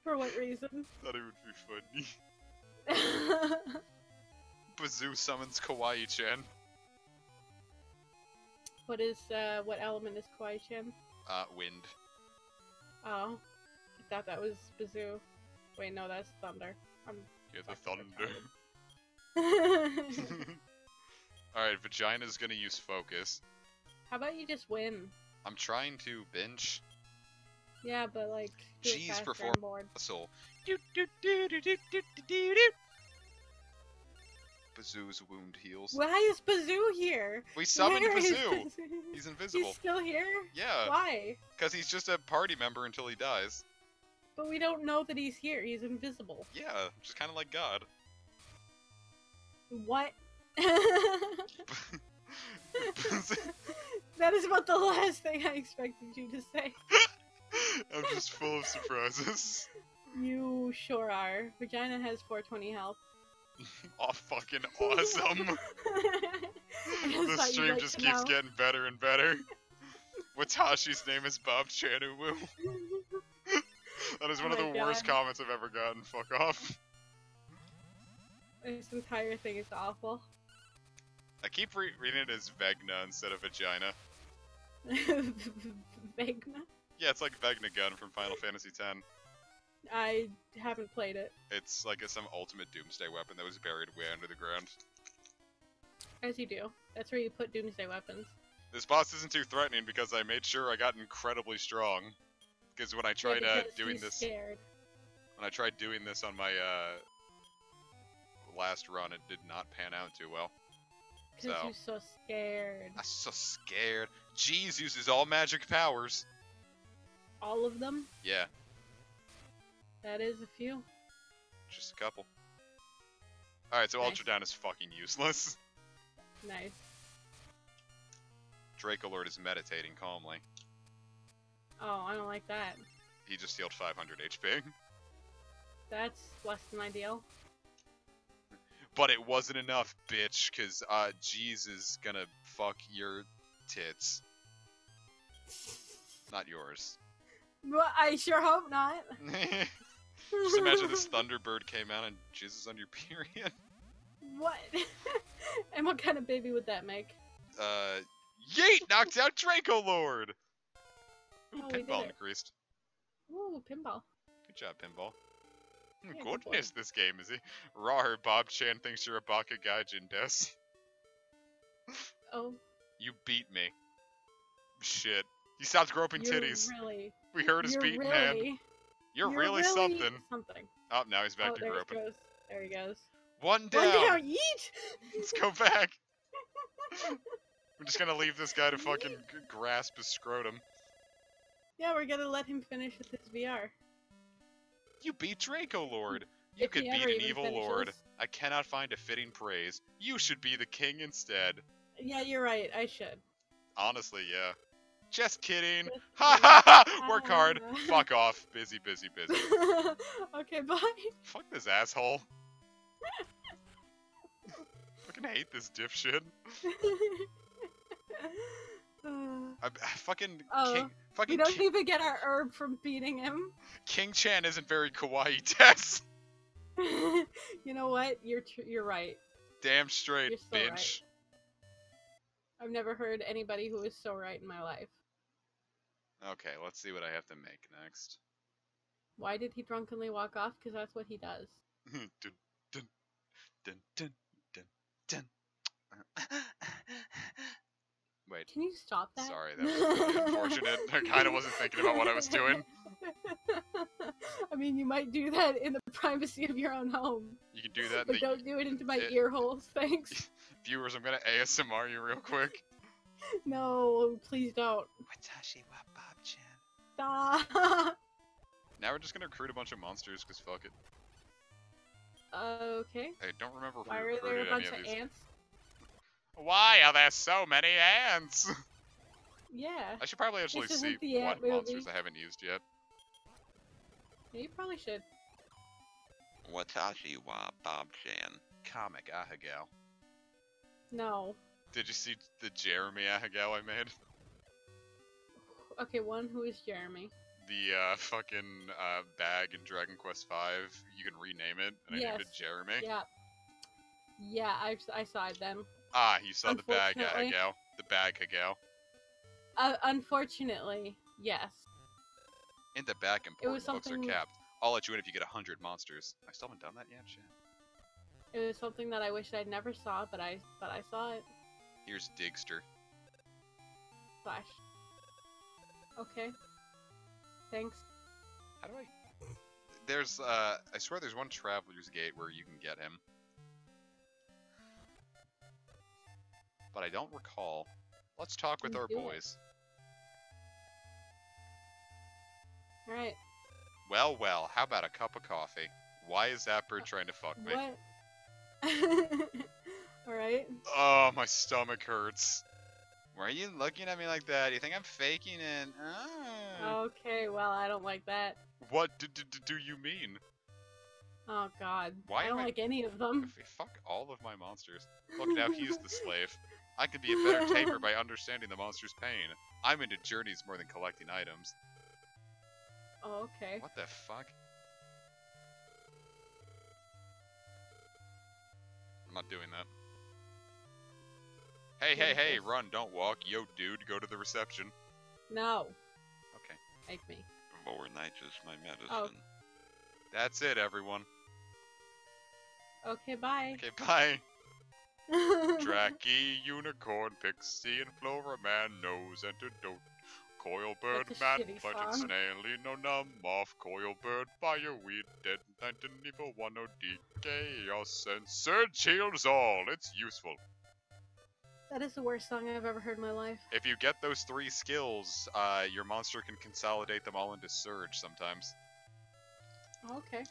For what reason? Thought it would be funny. Bazoo summons Kawaii Chen. What element is Kawaii-chan? Wind. Oh. I thought that was Bazoo. Wait, no, that's Thunder. You're the fucking thunder. retarded. Alright, Vagina's gonna use focus. How about you just win? I'm trying to bench. Yeah, but like, do it Jeez, faster, perform I'm bored. muscle. Bazoo's wound heals. Why is Bazoo here? We summoned Where is Bazoo! He's invisible. He's still here? Yeah, Why? because he's just a party member until he dies. But we don't know that he's here. He's invisible. Yeah, just kind of like God. What? That is about the last thing I expected you to say. I'm just full of surprises. You sure are. Vagina has 420 health. Oh, fucking awesome. The stream just keeps getting better and better. Watashi's name is Bob Chanuwu. That is one of the worst comments I've ever gotten. Fuck off. This entire thing is awful. I keep reading it as Vegna instead of Vagina. Vegna? Yeah, it's like Vegna Gun from Final Fantasy X. I haven't played it. It's like some ultimate doomsday weapon that was buried way under the ground. As you do. That's where you put doomsday weapons. This boss isn't too threatening because I made sure I got incredibly strong. Because when I tried doing this, scared. when I tried doing this on my last run, it did not pan out too well. Because you're so scared. I'm so scared. Jeez uses all magic powers. All of them? Yeah, That is a few. just a couple. Alright, so Nice. Ultra Down is fucking useless. Nice. Draco Lord is meditating calmly. Oh, I don't like that. He just healed 500 HP. That's less than ideal. But it wasn't enough, bitch, because Jeez is gonna fuck your tits. Not yours. Well, I sure hope not. Just imagine this Thunderbird came out and jizzes on your period. What? And what kind of baby would that make? Yeet! Knocked out Draco Lord! Ooh, Oh, we did pinball it. increased. Ooh, pinball. Good job, pinball. Yeah, good Goodness, this game is he. Rawr, Bob Chan thinks you're a Baka Gaijin des. Oh. You beat me. Shit. You stopped groping titties. Really. We heard his You're beating really. hand. You're really something. Something. Oh, now he's back Oh, to there he groping. goes. There he goes. One down! One down, yeet! Let's go back! We're just gonna leave this guy to fucking grasp his scrotum. Yeah, we're gonna let him finish with his VR. You beat Draco Lord! You If could he beat ever an even evil finishes. lord. I cannot find a fitting praise. You should be the king instead. Yeah, you're right. I should. Honestly, yeah. Just kidding. Just Ha ha ha! kidding. Work hard. Fuck off. Busy, busy, busy. Okay, bye. Fuck this asshole. Fucking hate this dipshit. I fucking Oh, King. we Fucking don't even get our herb from beating him. King Chan isn't very kawaii, Tess. You know what? You're right. Damn straight, You're so bitch. I've never heard anybody who is so right in my life. Okay, let's see what I have to make next. Why did he drunkenly walk off? Because that's what he does. Dun, dun, dun, dun, dun, dun. Wait, Can you stop that? sorry, that was really unfortunate. I kind of wasn't thinking about what I was doing. I mean, you might do that in the privacy of your own home. You can do that in But the don't do it into my it- ear holes, thanks. viewers. I'm gonna ASMR you real quick. No, please don't. Watashi wa Bob-chan. Stop. Now we're just gonna recruit a bunch of monsters, cause fuck it. Okay. I don't remember if Why we are there a recruited bunch any of of these. ants? Why are there so many ants? Yeah. I should probably actually This see isn't the what ant movie. monsters I haven't used yet. Yeah, you probably should. Watashi wa Bob-chan. Comic Ahagao. No. Did you see the Jeremy Ahagao I made? Okay, one, who is Jeremy? The fucking bag in Dragon Quest V. You can rename it, and I named it Yes. Jeremy. Yeah. Yeah, I saw it then. Ah, you saw the bag Unfortunately. Ahagao. The bag Hagao. Unfortunately, yes. In the back, It was important books are something. capped. I'll let you in if you get 100 monsters. I still haven't done that yet. Shit. It was something that I wish I'd never saw, but I saw it. Here's Digster. Slash. Okay. Thanks. How do I? There's I swear there's one Traveler's Gate where you can get him, but I don't recall. Let's talk with our Do it. boys. All right. Well, well, how about a cup of coffee? Why is that bird trying to fuck me? What? All right. Oh, my stomach hurts. Why are you looking at me like that? You think I'm faking it? Oh. Okay. Well, I don't like that. What do you mean? Oh God. Why I am don't I- like any of them. Fuck all of my monsters. Look, now he's the slave. I could be a better tamer by understanding the monster's pain. I'm into journeys more than collecting items. Oh, okay. What the fuck? I'm not doing that. Hey, What hey, is hey, this? run, don't walk. Yo, dude, go to the reception. No. Okay. Make me. More nitrous, my medicine. Oh. That's it, everyone. Okay. Bye. Okay, bye. Dracky, Unicorn, Pixie, and Flora Man, Nose, Antidote. Coilbird, That's a Man, shitty Budget, song. Snaily, no numb off. Coilbird, Fireweed, Dead, 19, Evil, 1, OD, Chaos, and Surge heals all. It's useful. That is the worst song I've ever heard in my life. If you get those 3 skills, your monster can consolidate them all into Surge sometimes. Okay.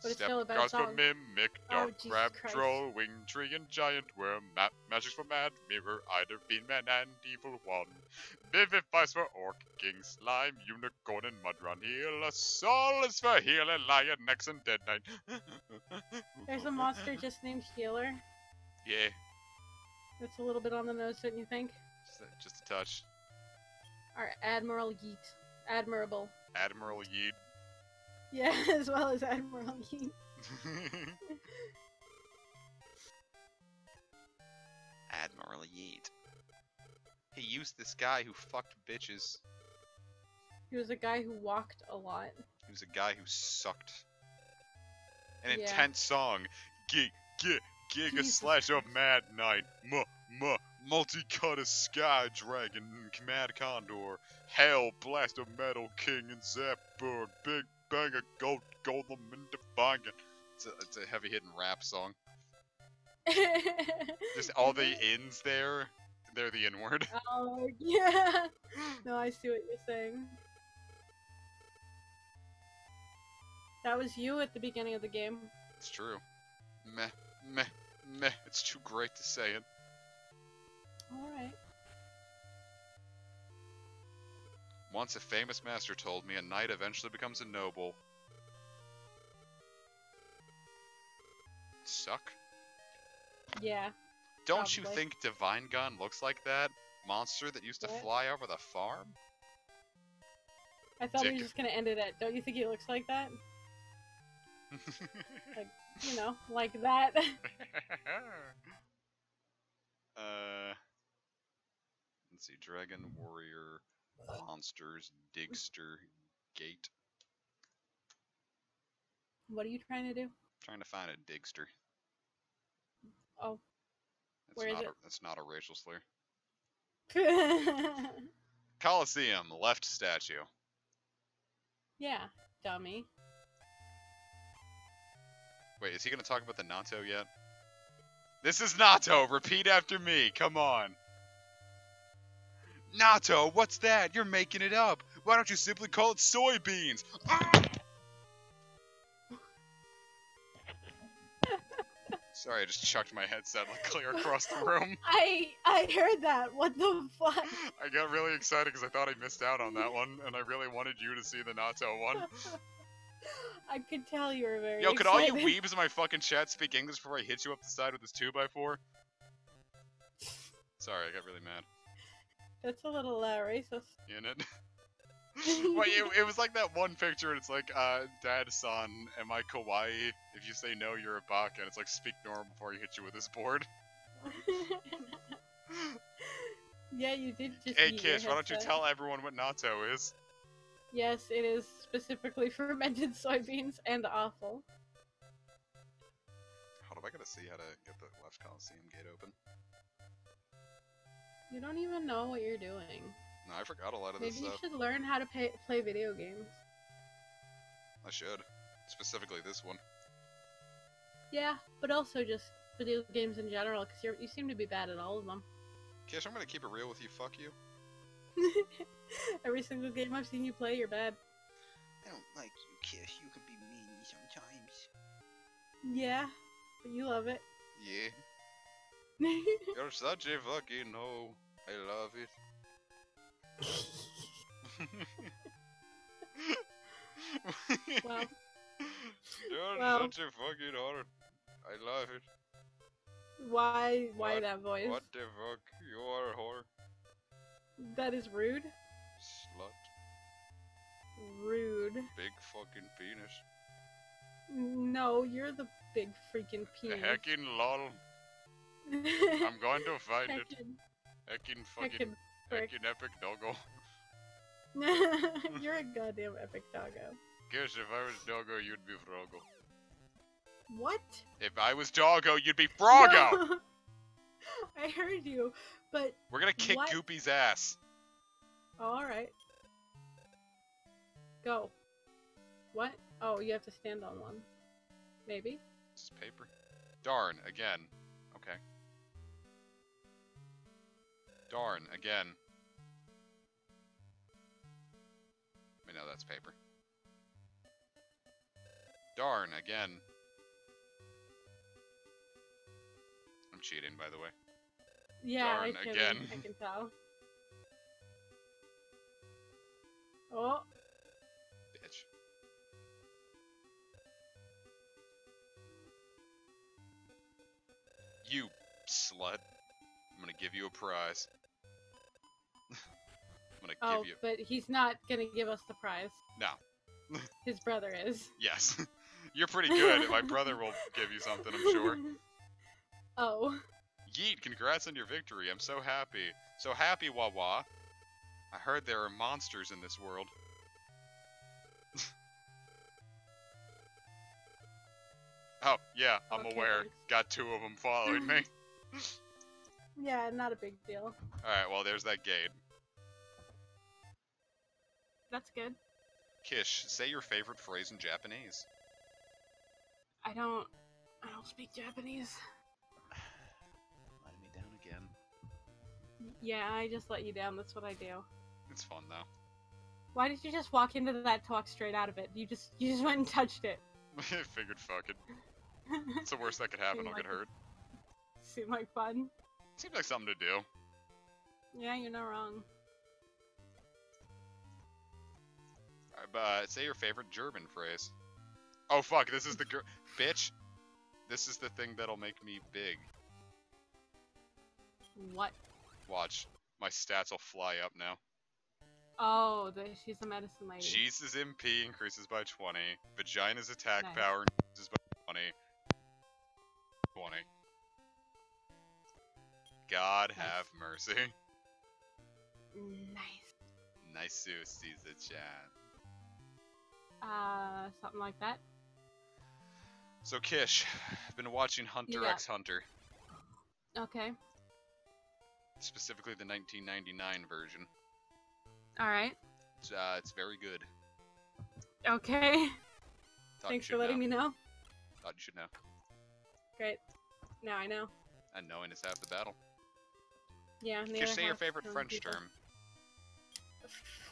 But it's Step still a bad guards for song. Mimic, Oh, Dark Jesus Crab, Christ. Troll, Wing Tree, and Giant Worm. Magics for Mad Mirror, either Bean Man and Evil One. Vivifies for Orc, King Slime, Unicorn, and Mudrun. Heal us all is for Healer, Lion, Nex, and Dead Knight. There's a monster just named Healer. Yeah, That's a little bit on the nose, don't you think? just a touch. Our Admiral Yeet. Admirable. Admiral Yeet. Yeah, as well as Admiral Yeet. Admiral Yeet. He used this guy who fucked bitches. He was a guy who walked a lot. He was a guy who sucked. An Yeah. intense song. Giga Jesus slash of Christ. Mad Knight. Multi-cut of Sky Dragon. Mad Condor. Hell Blast of Metal King and Zapbird. Big Bang of Gold Golem and Divine. It's a heavy hitting rap song. Just all the ins there. They're the N word. Oh, yeah. No, I see what you're saying. That was you at the beginning of the game. It's true. Meh. It's too great to say it. Alright. Once a famous master told me a knight eventually becomes a noble. Suck? Yeah. Don't you Probably. think Divine Gun looks like that monster that used to What? fly over the farm? I thought we Dick. were just gonna end it at, don't you think he looks like that? You know, like that. Let's see. Dragon, Warrior, Monsters, Digster, Gate. What are you trying to do? Trying to find a Digster. Oh. That's Where is not it? That's not a racial slur. Yeah, Coliseum, left statue. dummy. Wait, is he gonna talk about the natto yet? This is natto! Repeat after me, come on! Natto, what's that? You're making it up! Why don't you simply call it soybeans? Sorry, I just chucked my headset like clear across the room. I heard that. What the fuck? I got really excited because I thought I missed out on that one, and I really wanted you to see the natto one. I could tell you were very Yo, could all you excited. weebs in my fucking chat speak English before I hit you up the side with this 2x4? Sorry, I got really mad. That's a little racist. In it. Wait, it was like that one picture, and it's like, Dad, son, am I kawaii? If you say no, you're a baka, and it's like, speak normal before I hit you with this board. Yeah, you did just Hey, eat your Kish, why don't you headset. tell everyone what natto is? Yes, it is specifically fermented soybeans and awful. Hold up, I gotta see how to get the left Coliseum gate open. You don't even know what you're doing. No, I forgot a lot of Maybe this you stuff. should learn how to play video games. I should. Specifically this one. Yeah, but also just video games in general, because you seem to be bad at all of them. Kish, I'm gonna keep it real with you, fuck you. Every single game I've seen you play, you're bad. I don't like you, Kish. You can be mean sometimes. Yeah, but you love it. Yeah. You're such a fucking hoe. I love it. Well, You're well. such a fucking whore. I love it. Why What- that voice? What the fuck? You are a whore. That is rude. Slut. Rude. Big fucking penis. No, you're the big freaking penis. Heckin' lol. I'm going to find it. Heckin' fucking. Heckin' frick. Heckin' epic doggo. You're a goddamn epic doggo. Guess if I was doggo, you'd be frogo. What? If I was doggo, you'd be frogo! No. I heard you, but We're gonna kick What? Goopy's ass. alright. Go. What? Oh, you have to stand on one. Maybe? This is paper. Darn, again. Okay. Darn, again. Wait, no, that's paper. Darn, again. I'm cheating, by the way. Yeah, Darn, I again. can tell. Oh, Bitch. You slut. I'm gonna give you a prize. I'm gonna oh, give you... but he's not gonna give us the prize. No. His brother is. Yes. You're pretty good. My brother will give you something, I'm sure. Oh. Yeet, congrats on your victory. I'm so happy. So happy, Wawa. I heard there are monsters in this world. Oh, yeah, I'm Okay, aware. thanks. Got 2 of them following me. Yeah, not a big deal. Alright, well, there's that gate. That's good. Kish, say your favorite phrase in Japanese. I don't speak Japanese. Letting me down again. Yeah, I just let you down. That's what I do. It's fun, though. Why did you just walk into that talk straight out of it? You just went and touched it. Figured fuck it. It's the worst that could happen, I'll get hurt. Seemed like fun. Seems like something to do. Yeah, you're not wrong. Say your favorite German phrase. Oh fuck, this is the bitch. This is the thing that'll make me big. What? Watch. My stats will fly up now. Oh, she's a medicine lady. Jesus MP increases by 20. Vagina's attack Nice. power increases by 20. 20. God Nice. have mercy. Nice. Nice Caesar-chan. Something like that. So Kish, I've been watching Hunter Yeah. x Hunter. Okay. Specifically the 1999 version. Alright. It's very good. Okay. Thought Thanks you for should letting know. me know. Thought you should know. Great. Now I know. And knowing is half the battle. Yeah, the Kish, other say your half favorite from French people. term.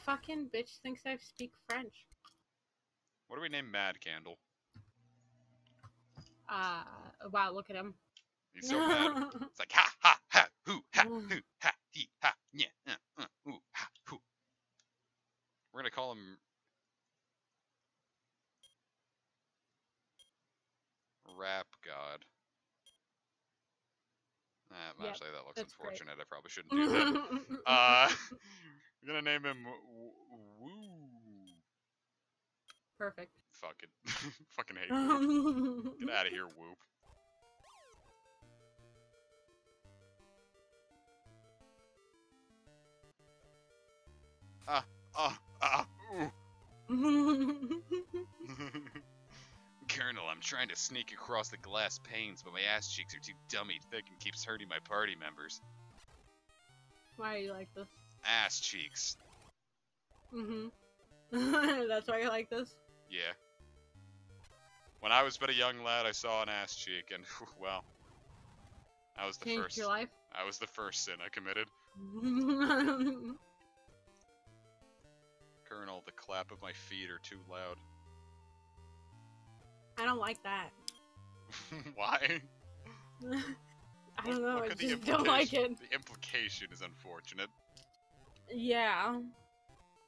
Fucking bitch thinks I speak French. What do we name Mad Candle? Wow, look at him. He's so mad. It's like ha ha ha hoo ha hoo ha he ha yeah ooh ha hoo. We're gonna call him Rap God. Yep, Actually, that looks that's great. unfortunate. I probably shouldn't do that. We're gonna name him Woo. Perfect. Fuck it. Fucking hate Whoop. Get out of here, Whoop. Ooh. Colonel, I'm trying to sneak across the glass panes, but my ass cheeks are too dummy thick and keeps hurting my party members. Why are you like this? Ass cheeks. That's why you like this? Yeah. When I was but a young lad, I saw an ass cheek, and, well, I was the Changed first. your life? I was the first sin I committed. Colonel, the clap of my feet are too loud. I don't like that. Why? I don't know, Look I at the just don't like it. The implication is unfortunate. Yeah.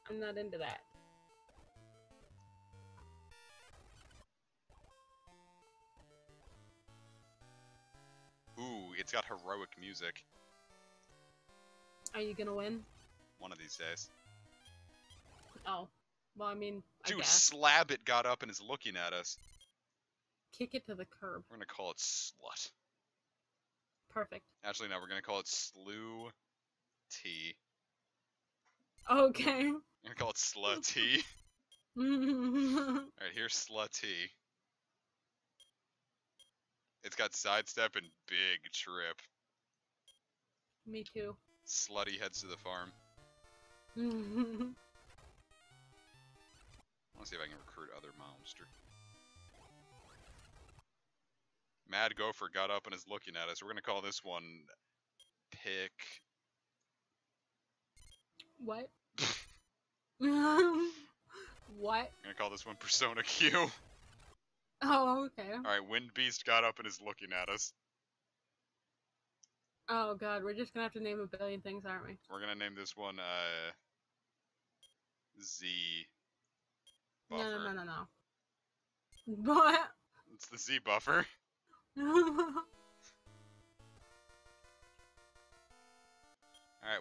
I'm not into that. Ooh, it's got heroic music. Are you gonna win? One of these days. Oh. Well, I mean, I Dude, guess. Slab It got up and is looking at us. Kick it to the curb. We're gonna call it Slut. Perfect. Actually, no, we're gonna call it Slew T. Okay. We're gonna call it Slutty. Alright, here's Slutty. It's got sidestep and big trip. Me too. Slutty heads to the farm. I wanna see if I can recruit other monster. Mad Gopher got up and is looking at us. We're gonna call this one Pick. What? What? I'm gonna call this one Persona Q. Oh, okay. Alright, Wind Beast got up and is looking at us. Oh god, we're just gonna have to name a billion things, aren't we? We're gonna name this one, Z. Buffer. No. What? It's the Z Buffer. Alright,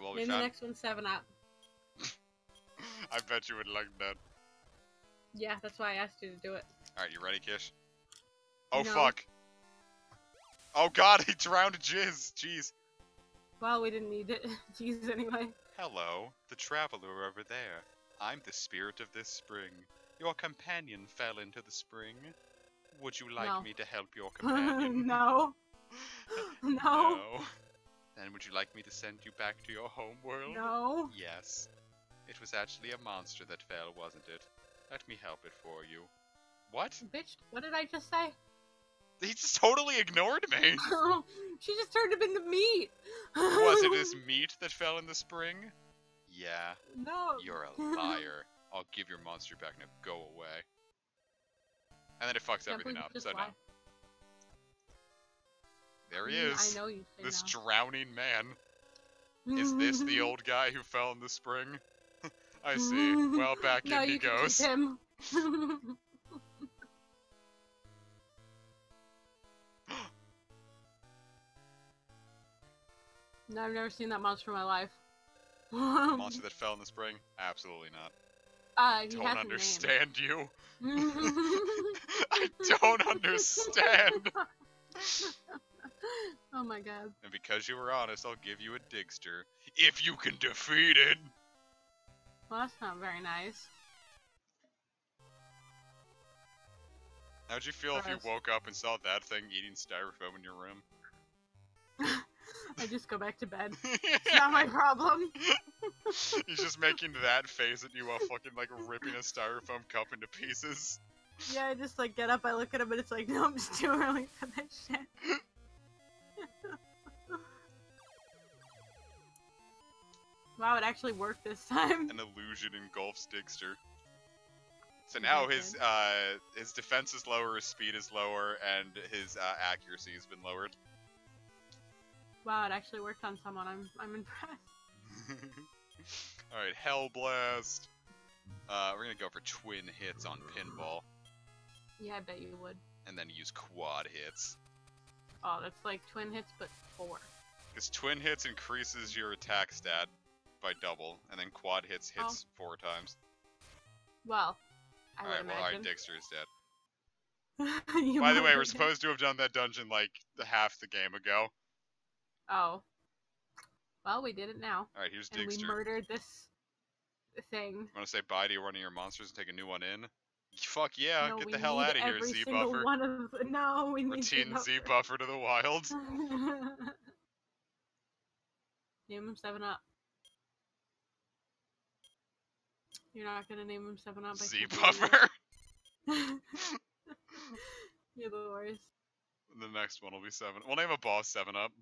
well, we Name the found... next one 7-Up. I bet you would like that. Yeah, that's why I asked you to do it. Alright, you ready, Kish? Oh, No. fuck. Oh god, he drowned Jizz. Jeez. Well, we didn't need it. Jeez, anyway. Hello, the traveler over there. I'm the spirit of this spring. Your companion fell into the spring. Would you like No. me to help your companion? No. No. Then would you like me to send you back to your home world? No. Yes. It was actually a monster that fell, wasn't it? Let me help it for you. What? Bitch, what did I just say? He just totally ignored me! She just turned him into meat. Was it his meat that fell in the spring? Yeah. No. You're a liar. I'll give your monster back now. Go away. And then it fucks Yeah, everything please up. just So lie. now. There he I mean, is. I know you say This no. drowning man. Is this the old guy who fell in the spring? I see. Well, back no, in he you can goes. keep him. No, I've never seen that monster in my life. Monster that fell in the spring? Absolutely not. He Don't has a understand you. name. I don't understand. Oh my god. And because you were honest, I'll give you a Digster. If you can defeat it. Well, that's not very nice. How'd you feel if you Gross. woke up and saw that thing eating styrofoam in your room? I just go back to bed. It's not my problem. He's just making that face at you while fucking like ripping a styrofoam cup into pieces. Yeah, I just like get up, I look at him, and it's like, no, it's too early for this shit. Wow, it actually worked this time. An illusion engulfs Digster. So now his defense is lower, his speed is lower, and his accuracy has been lowered. Wow, it actually worked on someone. I'm impressed. Alright, Hellblast. We're gonna go for twin hits on Pinball, Yeah, I bet you would. and then use quad hits. Oh, that's like twin hits, but 4. Because twin hits increases your attack stat by double, and then quad hits 4 times. Well, I would Alright, well, alright, imagine. Digster is dead. You By the way, we're murdered him. supposed to have done that dungeon like half the game ago. Oh. Well, we did it now. Alright, here's And we Digster. murdered this thing. Want to say bye to one of your monsters and take a new one in? Fuck yeah, No, get we the hell need out of here, every Z single Buffer. one of the... No, we need Routine Z Buffer to the wild. Name him 7-Up. You're not gonna name him 7-Up. Z Buffer. You're the worst. The next one will be 7. We'll name a boss 7-Up.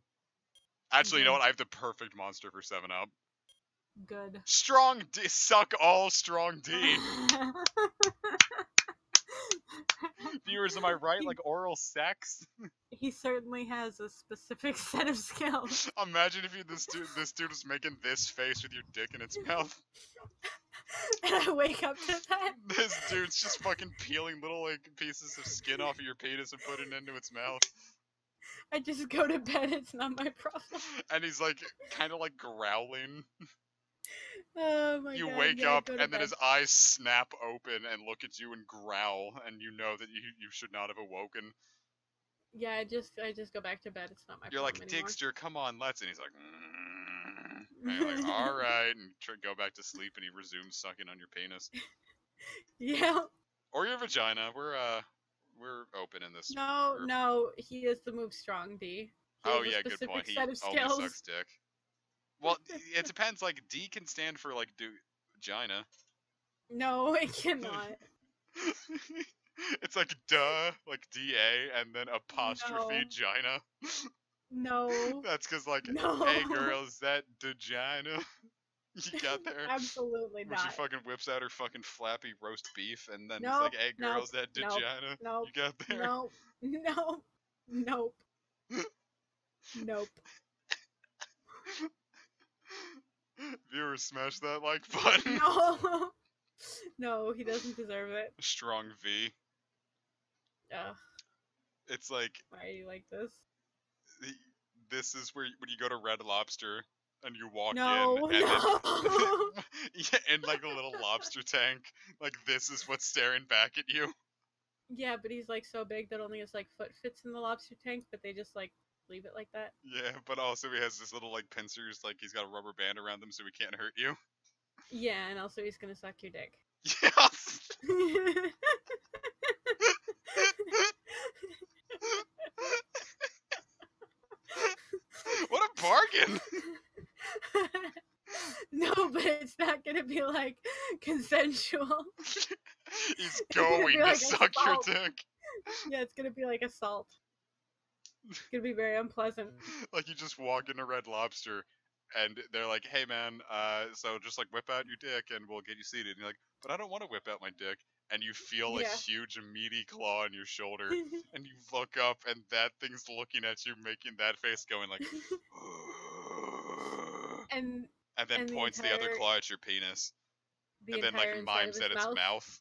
Actually, you know what? I have the perfect monster for 7-Up. Good. Strong D. Suck all strong D. Viewers, am I right? Like oral sex? He certainly has a specific set of skills. Imagine if this dude was making this face with your dick in its mouth. And I wake up to that. This dude's just fucking peeling little like pieces of skin off of your penis and putting it into its mouth. I just go to bed, it's not my problem. And he's like, kind of like growling. Oh my You god. wake yeah, up go to and then bed. his eyes snap open and look at you and growl, and you know that you should not have awoken. Yeah, I just go back to bed, it's not my You're problem like, anymore. Digster, come on, let's. And he's like, and you're like, alright, and go back to sleep, and he resumes sucking on your penis. Yeah. Or your vagina. We're open in this. No, he is the move strong D. He Oh has a yeah, good specific point. He set of only skills. sucks dick. Well, it depends. Like D can stand for like vagina. No, it cannot. It's like duh, like DA, and then apostrophe No. gina. No. That's because like, No. hey girls, that vagina you got there. Absolutely Where she not. fucking whips out her fucking flappy roast beef, and then it's Nope, like, hey nope, girls, that nope, vagina nope, you got there. No. No. Nope. Nope. Viewers, smash that like button. No. No, he doesn't deserve it. Strong V. Ugh, It's like, why are you like this? this is where when you go to Red Lobster and you walk No, in, and no. then yeah, in like a little lobster tank, like this is what's staring back at you. Yeah, but he's like so big that only his like foot fits in the lobster tank, but they just like leave it like that. Yeah, but also he has this little like pincers, like he's got a rubber band around them so he can't hurt you. Yeah, and also he's gonna suck your dick. Yes. What a bargain! No, but it's not gonna be like consensual. He's It's gonna going be to like suck your assault. dick. Yeah, it's gonna be like assault. It's gonna be very unpleasant. Like you just walk into Red Lobster and they're like, hey man, so just like whip out your dick and we'll get you seated. And you're like, but I don't want to whip out my dick. And you feel Yeah. a huge meaty claw on your shoulder and you look up and that thing's looking at you making that face going like and then and the points the other entire- claw at your penis the and then entire like inside of mimes his at its mouth.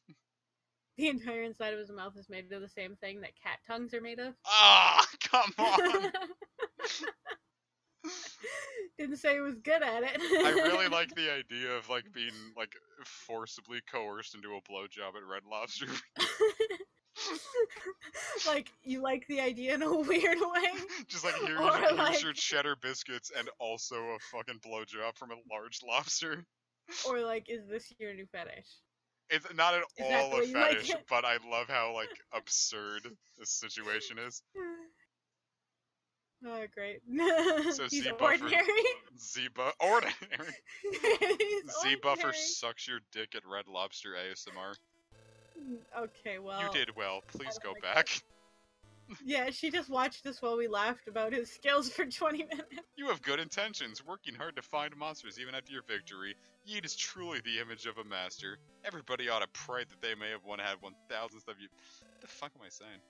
The entire inside of his mouth is made of the same thing that cat tongues are made of. Ah, come on. Didn't say he was good at it. I really like the idea of like being like forcibly coerced into a blowjob at Red Lobster. Like you like the idea in a weird way. Just like here's Or, your cheddar biscuits and also a fucking blowjob from a large lobster. Or like, is this your new fetish? It's not at Is that all the a way you like fetish, it? but I love how like absurd this situation is. Oh, great. So He's Z-Buffer- ordinary. Ordinary. He's Z Buffer ordinary. sucks your dick at Red Lobster ASMR. Okay, well. You did well. Please don't go like back. Yeah, she just watched us while we laughed about his skills for 20 minutes. You have good intentions, working hard to find monsters even after your victory. Yeet is truly the image of a master. Everybody ought to pray that they may have had 1,000th of you. What the fuck am I saying?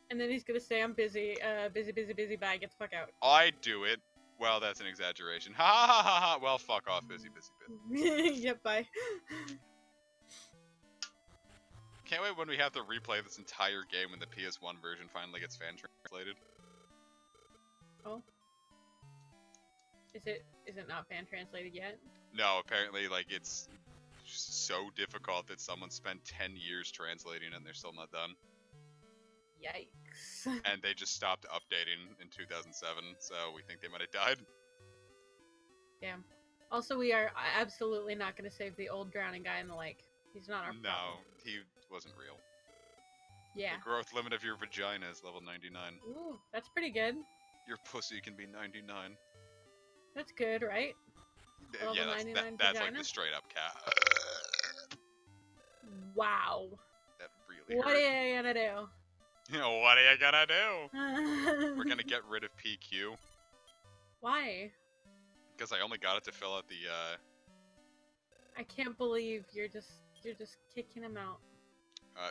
And then he's gonna say, I'm busy, busy, bye, get the fuck out. I do it. Well, that's an exaggeration. Ha ha ha ha. Well, fuck off, busy. Yep, bye. Can't wait when we have to replay this entire game when the PS1 version finally gets fan translated. Oh. Is it not fan translated yet? No, apparently, like, it's so difficult that someone spent 10 years translating and they're still not done. Yikes. And they just stopped updating in 2007, so we think they might have died. Damn. Also, we are absolutely not going to save the old drowning guy in the lake. He's not our No, problem. he wasn't real. Yeah. The growth limit of your vagina is level 99. Ooh, that's pretty good. Your pussy can be 99. That's good, right? Level Yeah, 99 that's like vagina? the straight up cat. Wow. That really What hurt. are you gonna do? You know, what are you gonna do? We're gonna get rid of PQ. Why? Because I only got it to fill out the, I can't believe you're just kicking him out.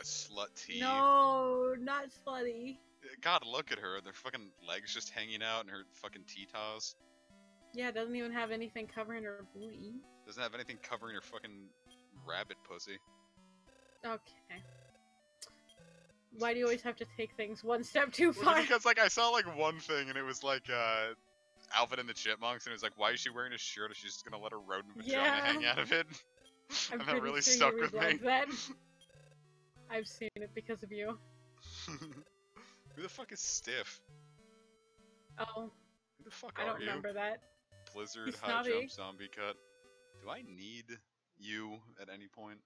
Slut T. No, not slutty. God, look at her. Their fucking legs just hanging out and her fucking T-toes. Yeah, doesn't even have anything covering her booty. Doesn't have anything covering her fucking rabbit pussy. Okay. Why do you always have to take things one step too Well, far? because, like, I saw, like, one thing, and it was, like, Alvin and the Chipmunks, and it was like, why is she wearing a shirt if she's just gonna let her rodent vagina Yeah. hang out of it? I'm And that pretty really sure stuck you with me. reblogged that. I've seen it because of you. Who the fuck is Stiff? Oh, Who the fuck I are don't you? remember that. Blizzard, He's High snobby. Jump, Zombie Cut. Do I need you at any point?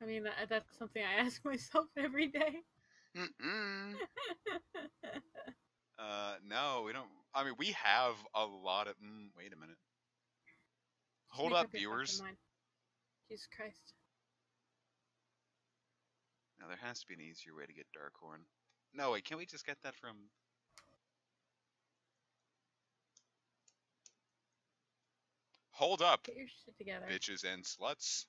I mean, that's something I ask myself every day. Mm-mm. No, we don't. I mean, we have a lot of. Wait a minute. Hold Make up, your viewers. fucking mind. Jesus Christ. Now, there has to be an easier way to get Darkhorn. No, wait, can't we just get that from... Hold up, Get your shit together. bitches and sluts.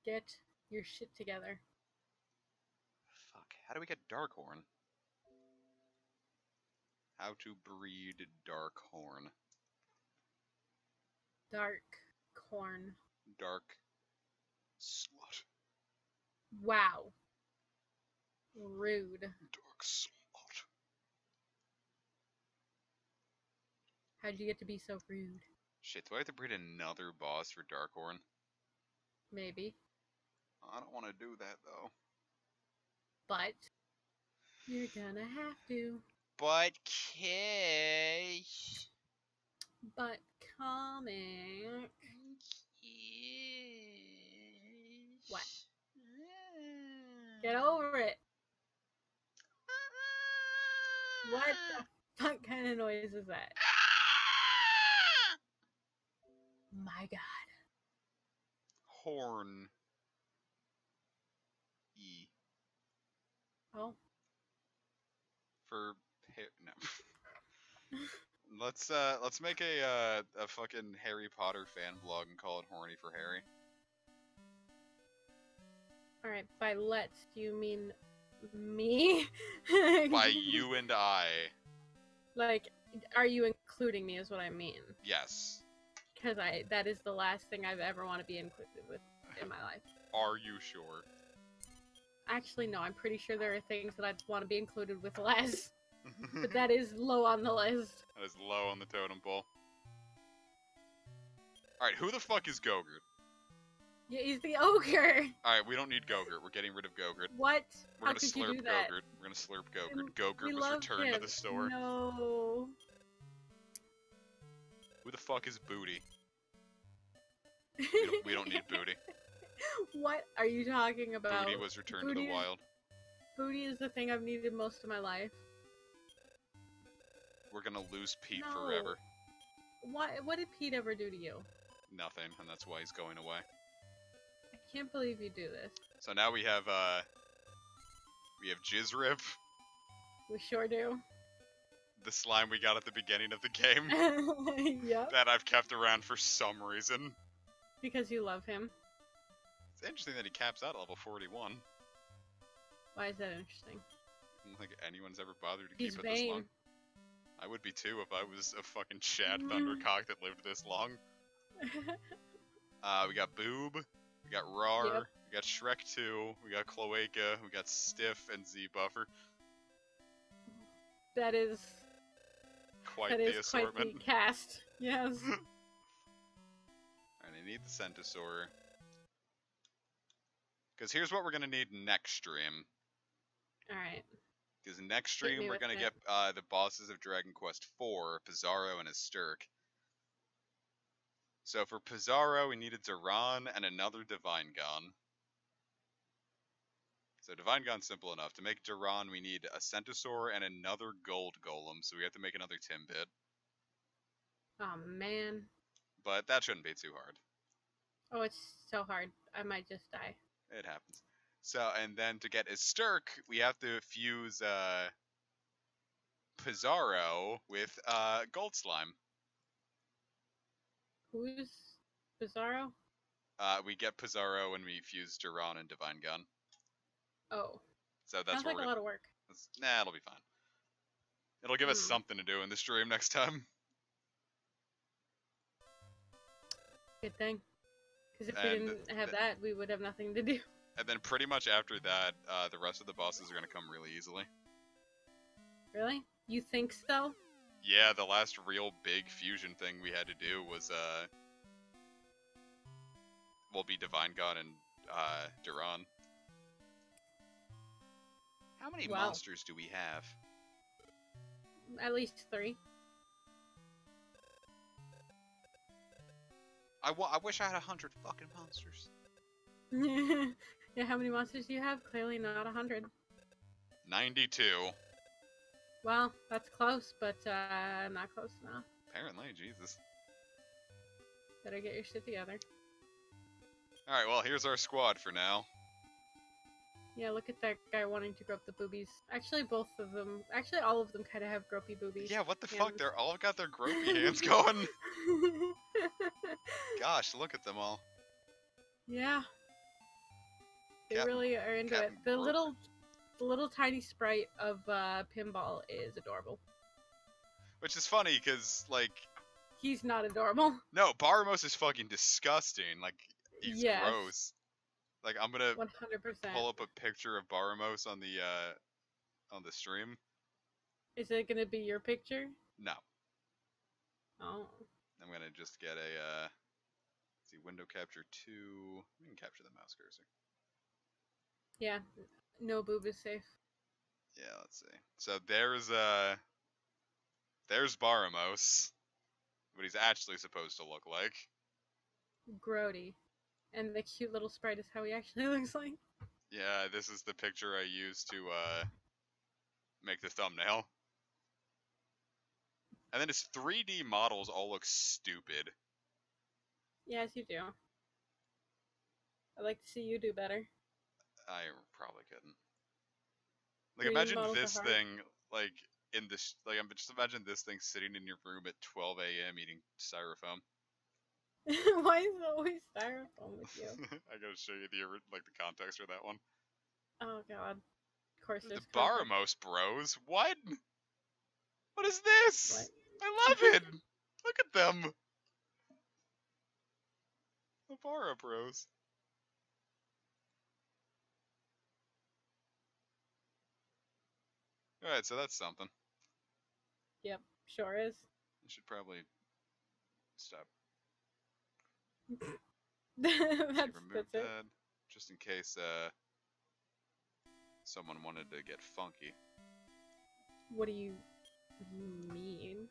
Get your shit together. Fuck, how do we get Darkhorn? How to breed Darkhorn. Dark corn. Dark slut. Wow. Rude. Dark slut. How'd you get to be so rude? Shit, do I have to breed another boss for Darkhorn? Maybe. I don't want to do that, though. But you're gonna have to. But Kish. But comic. What? Get over it. What the fuck kind of noise is that? My god. Horn. E. Oh. For... No. Let's make a fucking Harry Potter fan blog and call it Horny for Harry. Alright, by let's, do you mean me? By you and I. Like, are you including me is what I mean. Yes. Because that is the last thing I've ever want to be included with in my life. Are you sure? Actually, no, I'm pretty sure there are things that I'd want to be included with less. But that is low on the list. That is low on the totem pole. Alright, who the fuck is Gogurt? Yeah, he's the ogre! Alright, we don't need Gogurt. We're getting rid of Gogurt. What? We're How gonna could you slurp do that? Gogurt. We're gonna slurp Gogurt. We Gogurt was love returned to him. the store. No. Who the fuck is Booty? We don't need Booty. What are you talking about? Booty was returned to Booty the is- wild. Booty is the thing I've needed most of my life. We're gonna lose Pete No. forever. What did Pete ever do to you? Nothing, and that's why he's going away. I can't believe you do this. So now we have Jizzrip, We sure do. the slime we got at the beginning of the game Yep. that I've kept around for some reason. Because you love him. It's interesting that he caps out at level 41. Why is that interesting? I don't think anyone's ever bothered to He's keep it this long. vain. I would be too if I was a fucking Chad Thundercock that lived this long. We got Boob, we got Rar, Yep. we got Shrek 2, we got Cloaca, we got Stiff and Z-Buffer. That is Quite that the is assortment. quite the cast. Yes. And I need the Centasaur. Because here's what we're going to need next stream. Alright. Because next Hit me stream we're with going to it. get the bosses of Dragon Quest IV, Pizzaro and Estark. So for Pizzaro, we needed Duran and another Divine Gun. So Divine Gun's simple enough. To make Duran, we need a Centaur and another Gold Golem, so we have to make another Timbit. Oh man. But that shouldn't be too hard. Oh, it's so hard. I might just die. It happens. So, and then to get Estark, we have to fuse Pizzaro with Gold Slime. Who's Pizzaro? We get Pizzaro when we fuse Duran and Divine Gun. Oh. So that's Sounds what like a lot of work. Nah, it'll be fine. It'll give us something to do in the stream next time. Good thing. Because if we didn't have that, we would have nothing to do. And then pretty much after that, the rest of the bosses are going to come really easily. Really? You think so? Yeah, the last real big fusion thing we had to do was, will be Divine Gun and, Duran. How many monsters do we have? At least 3. I wish I had 100 fucking monsters. Yeah, how many monsters do you have? Clearly not 100. 92. Well, that's close, but not close enough. Apparently, Jesus. Better get your shit together. Alright, well, here's our squad for now. Yeah, look at that guy wanting to grope the boobies. Actually, both of them. Actually, all of them kind of have gropey boobies. Yeah, what the fuck? They're all got their gropey hands going. Gosh, look at them all. Yeah. They Captain- really are into Captain it. The Grope. little tiny sprite of Pinball is adorable. Which is funny, because, like... He's not adorable. No, Baramos is fucking disgusting. Like, he's Yes. gross. Like, I'm gonna 100%. pull up a picture of Baramos on the stream. Is it gonna be your picture? No. Oh. I'm gonna just get a, let's see, window capture 2. We can capture the mouse cursor. Yeah. No boob is safe. Yeah, let's see. So there's Baramos. What he's actually supposed to look like. Grody. And the cute little sprite is how he actually looks like. Yeah, this is the picture I used to, make the thumbnail. And then his 3D models all look stupid. Yes, you do. I'd like to see you do better. I probably couldn't. Like, 3D imagine models are this hard. thing, like, just imagine this thing sitting in your room at 12 a.m. eating styrofoam. Why is it always styrofoam with you? I gotta show you the context for that one. Oh god. Of course The there's context. Baramos Bros. What? What is this? What? I love it. Look at them. The Barra Bros. Alright, so that's something. Yep, sure is. I should probably stop. that's, Remove that's it. that, just in case someone wanted to get funky. What do you mean?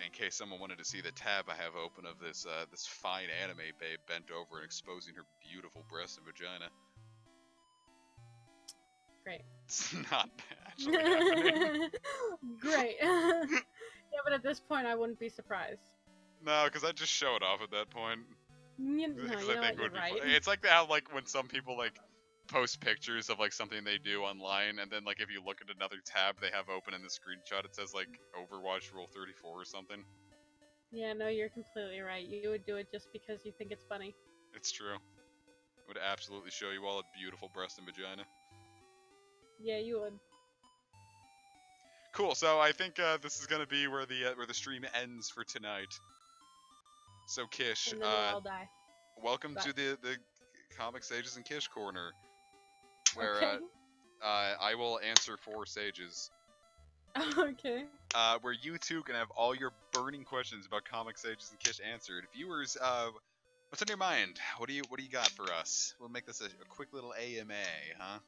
In case someone wanted to see the tab I have open of this this fine anime babe bent over and exposing her beautiful breast and vagina. Great. It's not actually happening. Great. Yeah, but at this point I wouldn't be surprised. No, because I'd just show it off at that point. No, Because you know I think what, it would you're be right. fun. It's like how, like, when some people, like, post pictures of, like, something they do online, and then, like, if you look at another tab they have open in the screenshot, it says, like, Overwatch Rule 34 or something. Yeah, no, you're completely right. You would do it just because you think it's funny. It's true. It would absolutely show you all a beautiful breast and vagina. Yeah, you would. Cool, so I think this is gonna be where the stream ends for tonight. So Kish, And then we'll all die. welcome Bye. to the Comic Sages and Kish corner, where Okay. I will answer 4 sages. Okay. Where you two can have all your burning questions about Comic Sages and Kish answered. Viewers, what's on your mind? What do you got for us? We'll make this a quick little AMA, huh?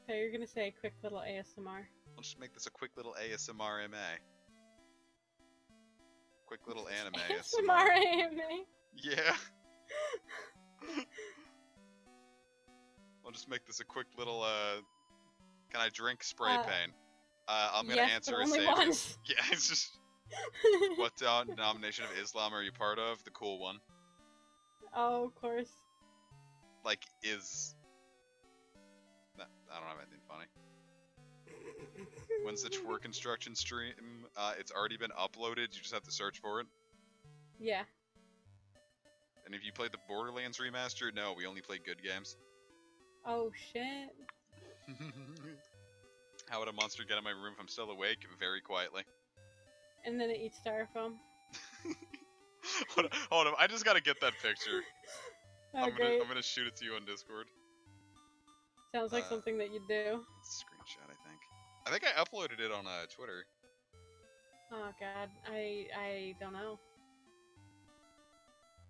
So you're gonna say a quick little ASMR. We'll just make this a quick little ASMR MA. Quick little anime ASMR AMA. Yeah. I'll just make this a quick little, can I drink spray paint? I'm gonna yes, answer but a only save. once. Yeah, it's just, what denomination of Islam are you part of? The cool one. Oh, of course. Like, Nah, I don't have anything funny. When's the twerk instruction stream? It's already been uploaded, you just have to search for it. Yeah. And if you played the Borderlands remaster, no, we only play good games. Oh, shit. How would a monster get in my room if I'm still awake? Very quietly. And then it eats styrofoam. Hold on, I just gotta get that picture. Oh, great. I'm gonna shoot it to you on Discord. Sounds like something that you'd do. Screenshot, I think I uploaded it on Twitter. Oh, God. I don't know.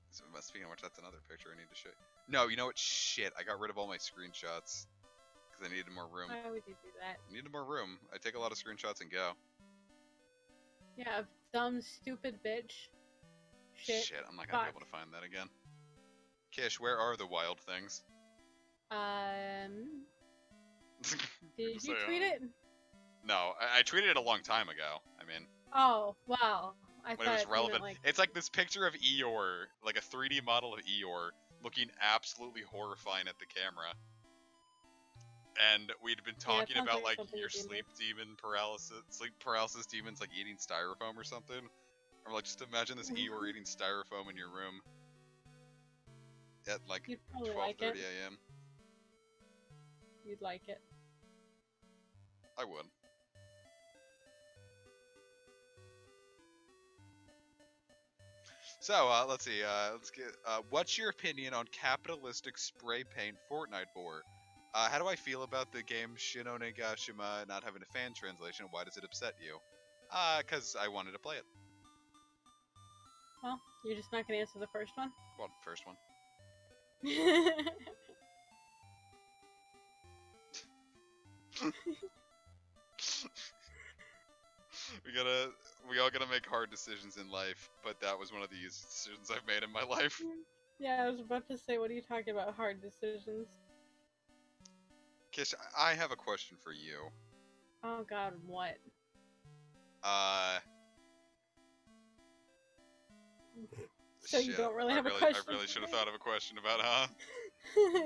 So, speaking of which, that's another picture I need to show you. No, you know what? Shit, I got rid of all my screenshots. Because I needed more room. Why would you do that? I needed more room. I take a lot of screenshots and go. Yeah, dumb, stupid bitch. Shit. I'm not gonna be able to find that again. Kish, where are the wild things? Did you tweet it? No, I tweeted it a long time ago. I mean... Oh, wow. When it was relevant. It's like this picture of Eeyore, like a 3D model of Eeyore, looking absolutely horrifying at the camera. And we'd been talking about like your sleep paralysis demons like eating styrofoam or something. And we're like, just imagine this Eeyore eating styrofoam in your room at like 12:30 a.m. You'd like it. I would. So, let's see, let's get, what's your opinion on capitalistic spray paint Fortnite Vor? How do I feel about the game Shin Onegashima not having a fan translation? Why does it upset you? Cause I wanted to play it. Well, you're just not gonna answer the first one? Well, first one. We all gotta make hard decisions in life, but that was one of the easiest decisions I've made in my life. Yeah, I was about to say, what are you talking about, hard decisions? Kish, I have a question for you. Oh god, what? So you don't really have a question? I really should have thought of a question about,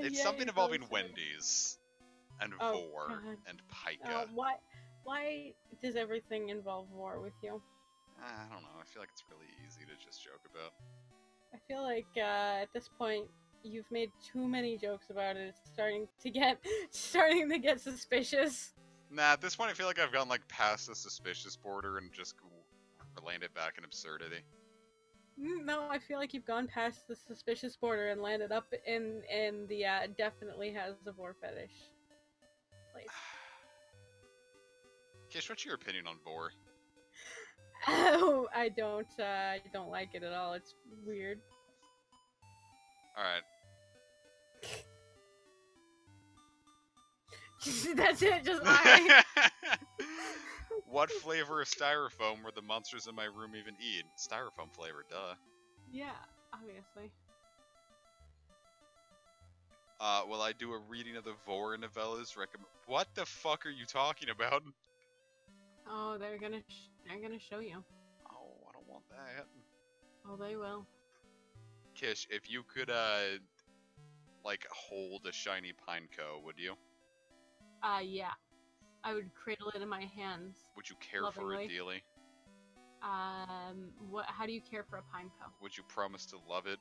It's yeah, something involving Wendy's, and Vor, and Pika. Why does everything involve war with you? I don't know, I feel like it's really easy to just joke about. I feel like, at this point, you've made too many jokes about it. It's starting to get suspicious. Nah, at this point I feel like I've gone, like, past the suspicious border and just landed back in absurdity. No, I feel like you've gone past the suspicious border and landed up in the, definitely has a Vor fetish place. Kish, what's your opinion on Vor? Oh, I don't like it at all. It's weird. Alright. That's it, just I. What flavor of styrofoam were the monsters in my room even eat? Styrofoam flavor, duh. Yeah, obviously. Will I do a reading of the Vor novellas? What the fuck are you talking about? Oh, they're gonna show you. Oh, I don't want that. Oh, they will. Kish, if you could, like, hold a shiny pineco, would you? Yeah. I would cradle it in my hands. Would you care for it dearly? How do you care for a pineco? Would you promise to love it?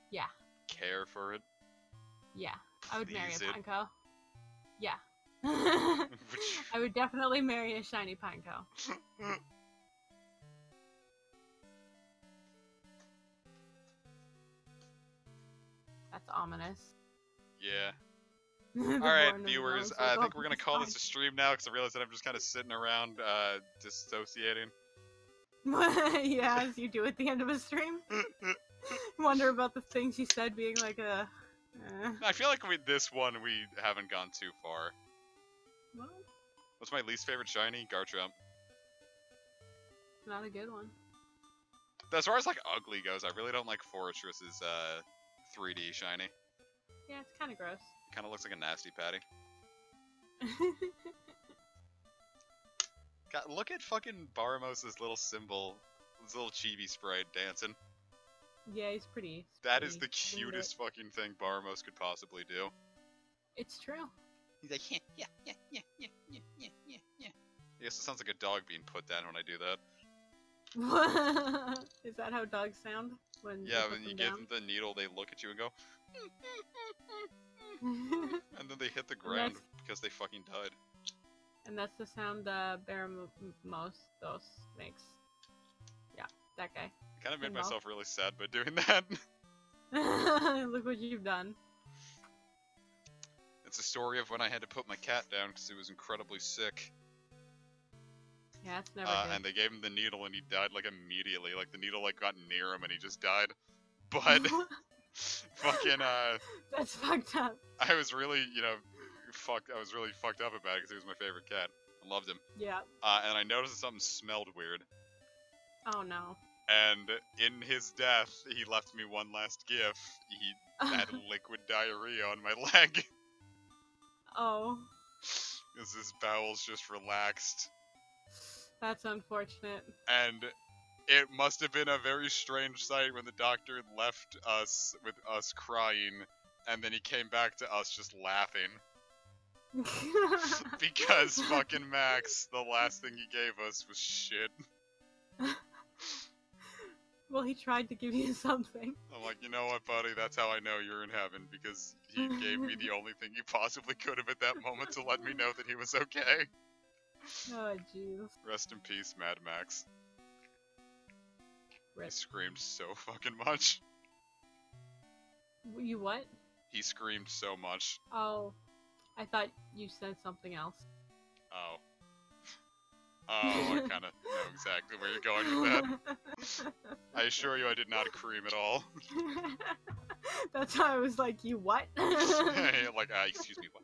Yeah. Care for it? Yeah. I would marry a Please it? pineco. Yeah. I would definitely marry a shiny pineco. That's ominous. Yeah. Alright, viewers, I think we're gonna call this a stream now, because I realize that I'm just kind of sitting around, dissociating. Yeah, as you do at the end of a stream. Wonder about the things you said being like a... I feel like with this one, we haven't gone too far. Well, What's my least favorite shiny? Garchomp. not a good one. As far as like ugly goes, I really don't like Forretress's 3D shiny. Yeah, it's kind of gross. Kind of looks like a nasty patty. God, look at fucking Baramos' little symbol, his little chibi sprite dancing. Yeah, he's pretty. That is the pretty lit. cutest fucking thing Baramos could possibly do. It's true. He's like, yeah. Yes, it sounds like a dog being put down when I do that. Is that how dogs sound when? Yeah, you when you give them the needle, they look at you and go, and then they hit the ground because they fucking died. And that's the sound Baramos makes. Yeah, that guy. I kind of made Hey, Mo. myself really sad by doing that. Look what you've done. It's a story of when I had to put my cat down because he was incredibly sick. Yeah, it's never good. And they gave him the needle and he died like immediately. Like the needle like got near him and he just died. But fucking That's fucked up. I was really, I was really fucked up about it because he was my favorite cat. I loved him. Yeah. And I noticed that something smelled weird. Oh no. And in his death, he left me one last gift. He had liquid diarrhea on my leg. Oh. Because his bowels just relaxed. That's unfortunate. And it must have been a very strange sight when the doctor left us with us crying, and then he came back to us just laughing. Because fucking Max, the last thing he gave us was shit. Well, he tried to give you something. I'm like, you know what, buddy? That's how I know you're in heaven, because he gave me the only thing he possibly could have at that moment to let me know that he was okay. Oh, jeez. Rest in peace, Mad Max. He Rip. screamed so fucking much. You what? He screamed so much. Oh, I thought you said something else. Oh. Oh, I kind of know exactly where you're going with that. I assure you I did not cream at all. That's why I was like, you what? Like, excuse me, what?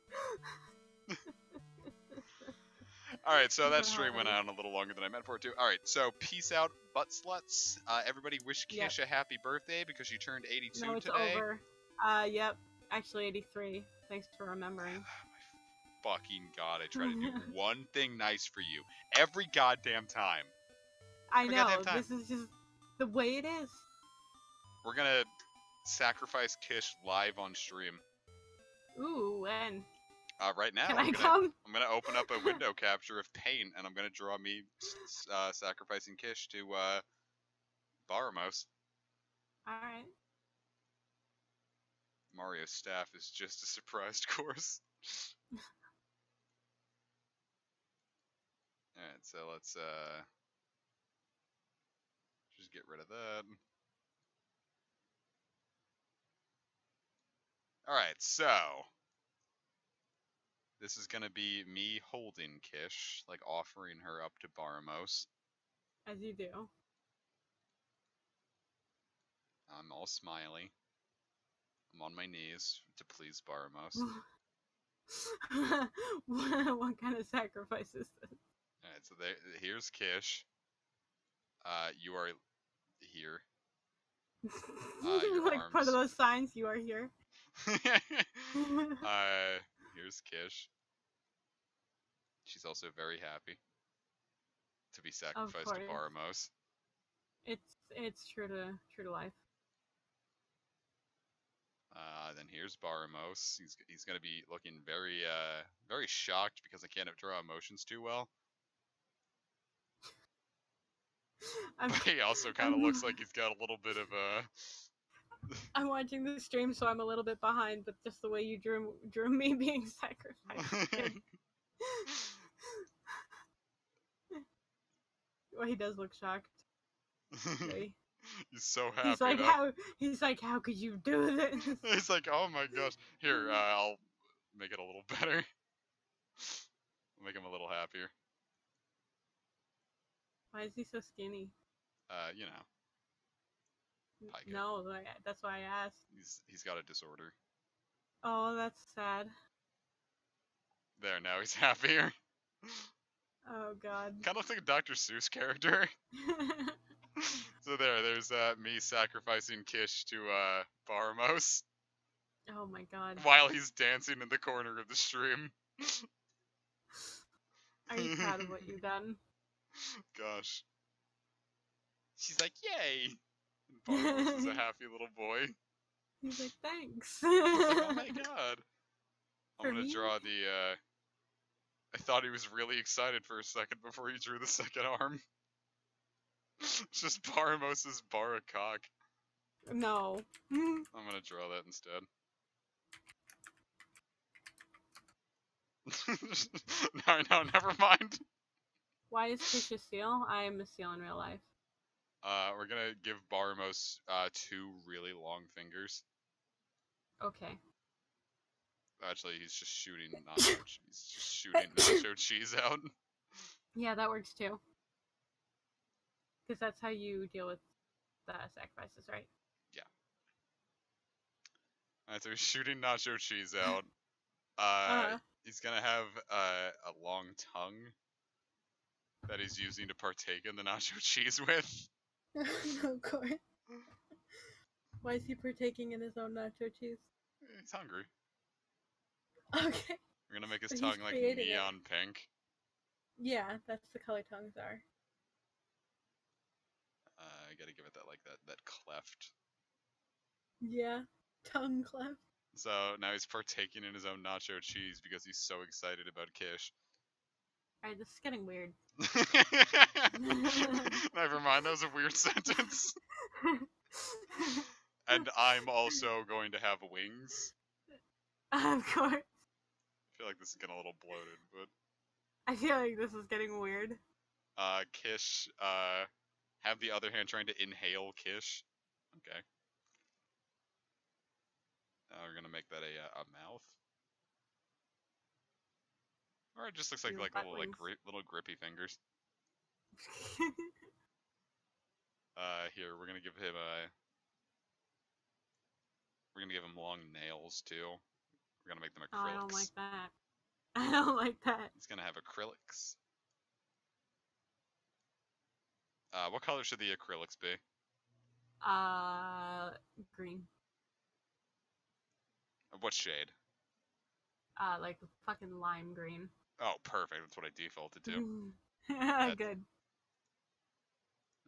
Alright, so that stream went on a little longer than I meant for it to. Alright, so peace out, butt sluts. Everybody wish Kish a happy birthday because she turned 82 No, it's today. over. Yep. Actually, 83. Thanks for remembering. Fucking god, I try to do one thing nice for you every goddamn time. I Every know, goddamn time. this is just the way it is. We're gonna sacrifice Kish live on stream. Ooh, when? Right now. Can I'm I gonna, come? I'm gonna open up a window capture of paint, and I'm gonna draw me sacrificing Kish to Baramos. Alright. Mario's staff is just a surprised course. Alright, so let's just get rid of that. Alright, so this is gonna be me holding Kish, like offering her up to Baramos. As you do. I'm all smiley. I'm on my knees to please Baramos. What kind of sacrifice is this? Alright, so here's Kish. You are here. Your Like part arms. of those signs, you are here. Here's Kish. She's also very happy to be sacrificed to course. Baramos. It's true to life. Then here's Baramos. He's gonna be looking very very shocked because I can't draw emotions too well. But he also kind of looks like he's got a little bit of a. I'm watching the stream, so I'm a little bit behind, but just the way you drew me being sacrificed. Well, he does look shocked. Okay. He's so happy. He's like, how could you do this? He's like, oh my gosh. Here, I'll make it a little better. Make him a little happier. Why is he so skinny? You know. No, that's why I asked. He's got a disorder. Oh, that's sad. There, now he's happier. Oh god. Kind of looks like a Dr. Seuss character. So there's me sacrificing Kish to Baramos Oh my god. while he's dancing in the corner of the stream. Are you proud of what you've done? Gosh. She's like, yay! And Baramos is a happy little boy. He's like, thanks. He's like, oh my god. I'm For gonna me? draw the I thought he was really excited for a second before he drew the second arm. It's just Baramos' Barakak. No. I'm gonna draw that instead. No, never mind. Why is Kish a seal? I am a seal in real life. We're gonna give Baramos 2 really long fingers. Okay. Actually, he's just shooting nacho. He's just shooting nacho cheese out. Yeah, that works too. Because that's how you deal with the sacrifices, right? Alright, so he's shooting nacho cheese out. He's gonna have a long tongue that he's using to partake in the nacho cheese with. Of course. Why is he partaking in his own nacho cheese? He's hungry. Okay. We're gonna make his But he's tongue like creating it. neon pink. Yeah, that's the color tongues are. I gotta give it that cleft. Yeah. Tongue cleft. So now he's partaking in his own nacho cheese because he's so excited about Kish. Alright, this is getting weird. Never mind, that was a weird sentence. And I'm also going to have wings. Of course. I feel like this is getting a little bloated, but I feel like this is getting weird. Kish, have the other hand trying to inhale Kish. Okay. Now we're gonna make that a mouth. Or it just looks like Ew, little wings. little grippy fingers. Here we're gonna give him long nails too. We're gonna make them Oh, acrylics. I don't like that. I don't like that. He's gonna have acrylics. What color should the acrylics be? Green. What shade? Like fucking lime green. Oh, perfect. That's what I defaulted to. Good.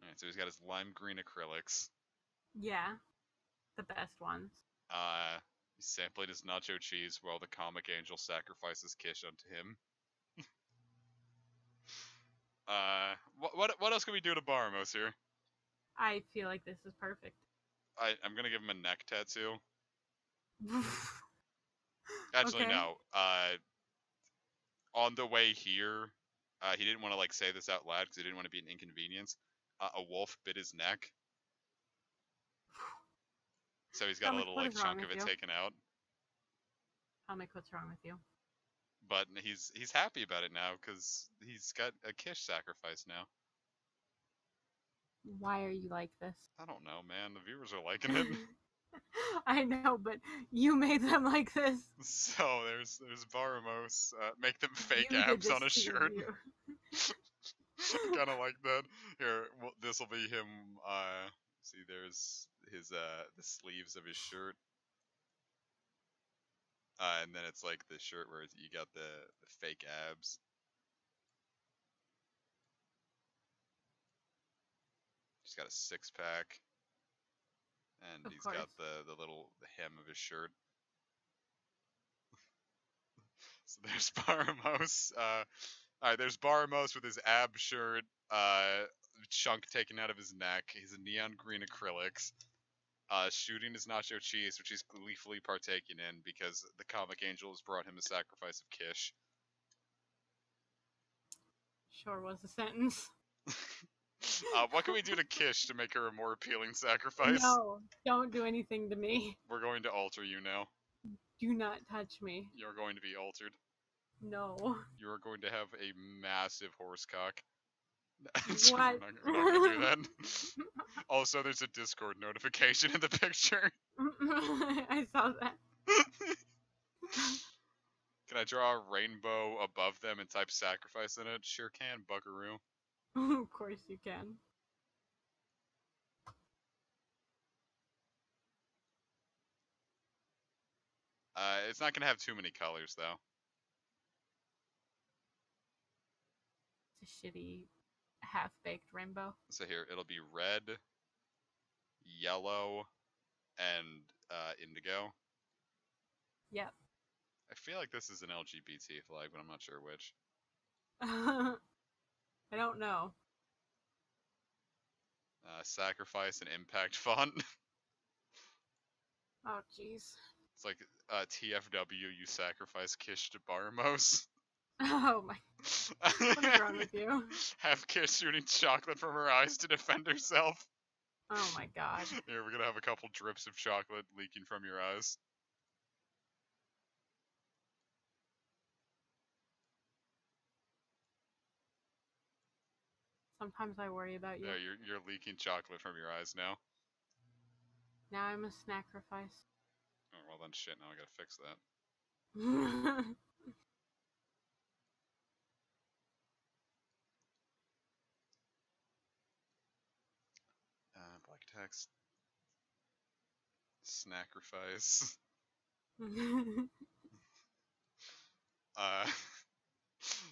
Alright, so he's got his lime green acrylics. Yeah. The best ones. He's sampling his nacho cheese while the comic angel sacrifices Kish unto him. What else can we do to Baramos here? I feel like this is perfect. I'm gonna give him a neck tattoo. Actually, Okay. no. On the way here, he didn't want to say this out loud because he didn't want to be an inconvenience. A wolf bit his neck, so he's got a little What is wrong chunk of with it you? taken out. Comic, what's wrong with you? But he's happy about it now because he's got a Kish sacrifice now. Why are you like this? I don't know, man. The viewers are liking it. I know, but you made them like this. So there's Baramos. Make them fake You did abs this on a to your shirt. view. Kind of like that. Here, well, this will be him. See, there's his the sleeves of his shirt. And then it's like the shirt where you got the fake abs. He's got a 6-pack. And Of he's course. got the hem of his shirt. So there's Baramos. Alright, there's Baramos with his ab shirt, chunk taken out of his neck, his neon green acrylics, shooting his nacho cheese, which he's gleefully partaking in because the comic angel has brought him a sacrifice of Kish. Sure was a sentence. What can we do to Kish to make her a more appealing sacrifice? No, don't do anything to me. We're going to alter you now. Do not touch me. You're going to be altered. No. You are going to have a massive horse cock. What? We're not gonna do that. Also, there's a Discord notification in the picture. I saw that. Can I draw a rainbow above them and type sacrifice in it? Sure can, buckaroo. Of course you can. It's not gonna have too many colors though. It's a shitty half-baked rainbow. So here, it'll be red, yellow, and indigo. Yep. I feel like this is an LGBT flag, but I'm not sure which. I don't know. Sacrifice and impact font. Oh, jeez. It's like TFW, you sacrifice Kish to Barmos. Oh my. What is wrong with you? Have Kish shooting chocolate from her eyes to defend herself. Oh my god. Here, we're gonna have a couple drips of chocolate leaking from your eyes. Sometimes I worry about you. There, you're leaking chocolate from your eyes now. Now I'm a sacrifice. Oh, well then, shit. Now I gotta fix that. Black text. Sacrifice.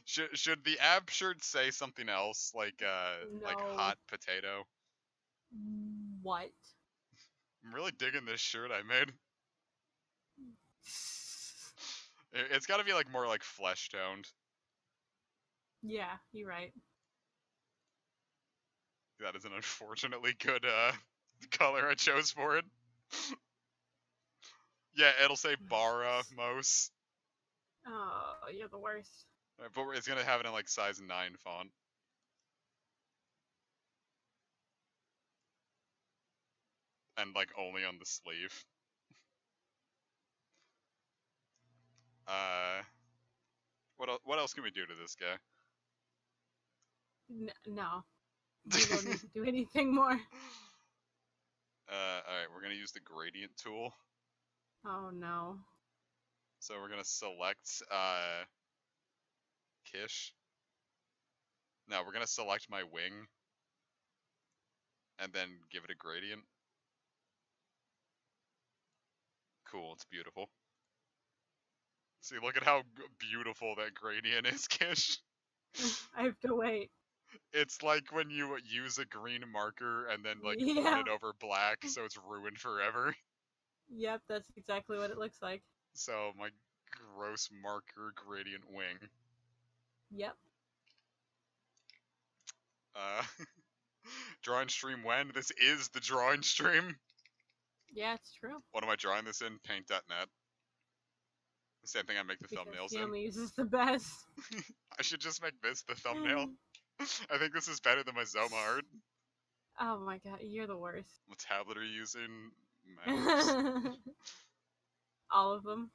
Should the ab shirt say something else like like No. hot potato? What? I'm really digging this shirt I made. It's got to be like more like flesh toned. Yeah, you're right. That is an unfortunately good color I chose for it. Yeah, it'll say Bara Mos. Oh, you're the worst. But it's gonna have it in like size 9 font. And like only on the sleeve. What else can we do to this guy? No. You don't need to do anything more. Alright, we're gonna use the gradient tool. Oh no. So we're gonna select Kish. No, we're gonna select my wing. And then give it a gradient. Cool, it's beautiful. See, look at how beautiful that gradient is, Kish. I have to wait. It's like when you use a green marker and then like Yeah. run it over black, so it's ruined forever. Yep, that's exactly what it looks like. So my gross marker gradient wing. Yep. Drawing stream when? This is the drawing stream. Yeah, it's true. What am I drawing this in? Paint.net. The same thing I make the Because thumbnails he in. only uses the best. I should just make this the thumbnail. I think this is better than my Zoma art. Oh my god, you're the worst. What tablet are you using? Maps. All of them.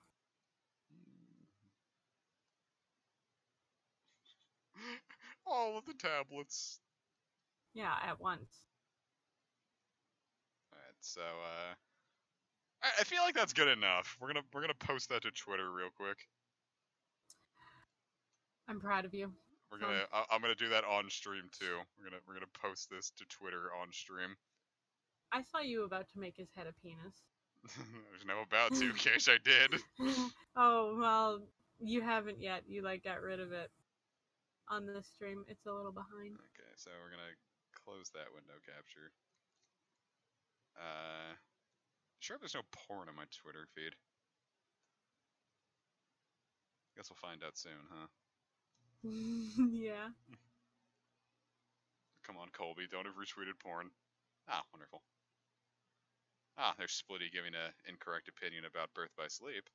All of the tablets. Yeah, at once. Alright, so I feel like that's good enough. We're gonna post that to Twitter real quick. I'm proud of you. I'm gonna do that on stream too. We're gonna post this to Twitter on stream. I saw you about to make his head a penis. There's no about to, Kish, I did. Oh, well, you haven't yet. You, like, got rid of it on the stream. It's a little behind. Okay, so we're gonna close that window capture. Sure there's no porn on my Twitter feed. Guess we'll find out soon, huh? Yeah. Come on, Colby, don't have retweeted porn. Ah, wonderful. Ah, there's Splitty giving an incorrect opinion about Birth by Sleep.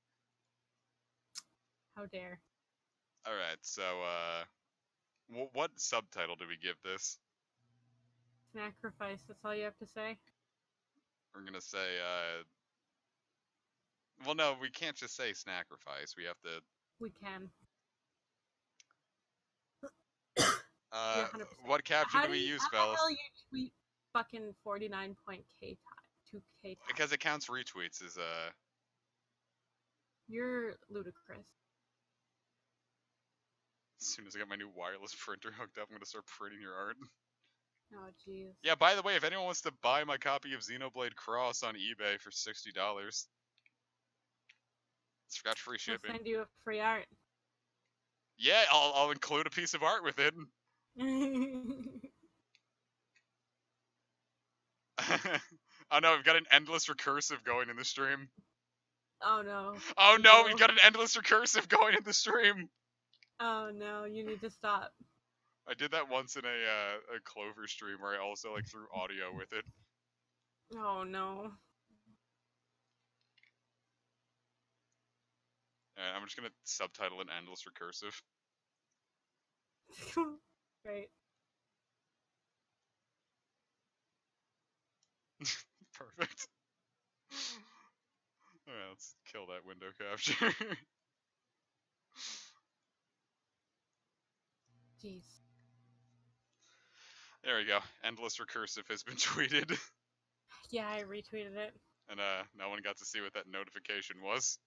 How dare. Alright, so, what subtitle do we give this? Sacrifice, that's all you have to say? We're gonna say, well, no, we can't just say sacrifice. We have to, We can. uh, 100%. what caption do we use, How the fellas? hell you tweet fucking 49.k time? 2k time? Because it counts retweets as, You're ludicrous. as soon as I get my new wireless printer hooked up, I'm gonna start printing your art. Oh, jeez. Yeah, by the way, if anyone wants to buy my copy of Xenoblade Cross on eBay for $60, Scratch free I'll shipping. send you a free art. Yeah, I'll include a piece of art with it. Oh no, we've got an endless recursive going in the stream. Oh no. Oh You no, do. we've got an endless recursive going in the stream. Oh no, you need to stop. I did that once in a Clover stream where I also like threw audio with it. Oh no. Alright, I'm just gonna subtitle an endless recursive. Great. Perfect. Alright, let's kill that window capture. Jeez. There we go. Endless recursive has been tweeted. Yeah, I retweeted it. And no one got to see what that notification was.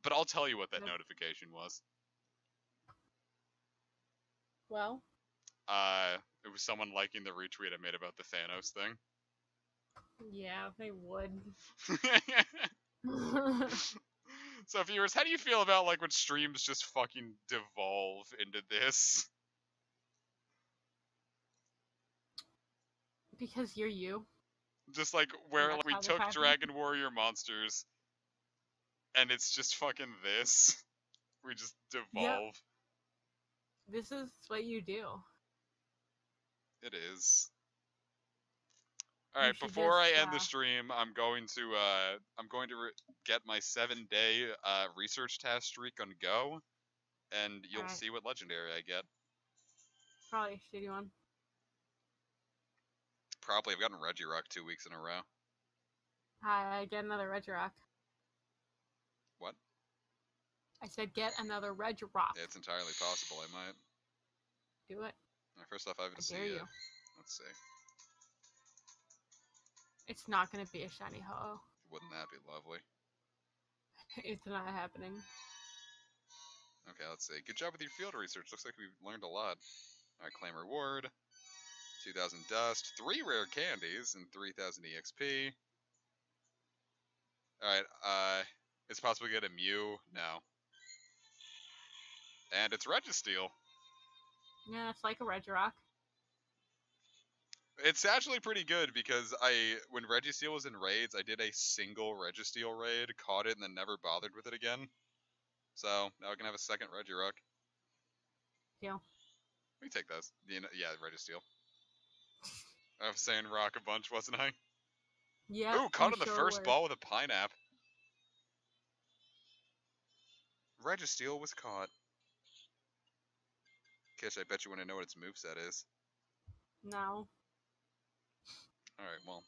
But I'll tell you what that Nope. notification was. Well, It was someone liking the retweet I made about the Thanos thing. yeah, they would. So viewers, how do you feel about like when streams just fucking devolve into this? Because you're you. Just like where that's like, we how this took happened. Dragon Warrior monsters and it's just fucking this. We just devolve. This is what you do. It is. You Alright, should before I just, end the stream, I'm going to get my 7-day research task streak on Go, and you'll Alright. see what legendary I get. Probably a shitty one. Probably. I've gotten Regirock 2 weeks in a row. I get another Regirock. What? I said get another Regirock. Yeah, it's entirely possible. I might. Do it. First off, I haven't I seen dare it. you. Let's see. It's not gonna be a shiny ho. Wouldn't that be lovely? It's not happening. Okay, let's see. Good job with your field research. Looks like we've learned a lot. Alright, claim reward. 2,000 dust. 3 rare candies and 3,000 EXP. Alright, it's possible to get a Mew? No. And it's Registeel. Yeah, it's like a Regirock. It's actually pretty good because when Registeel was in raids, I did a single Registeel raid, caught it, and then never bothered with it again. So now I can have a second Regirock. Deal. We take those. You know, yeah, Registeel. I was saying rock a bunch, wasn't I? Yeah. Ooh, caught on the first ball with a pineapple. Registeel was caught. Kish, I bet you want to know what its moveset is. No. Alright, well,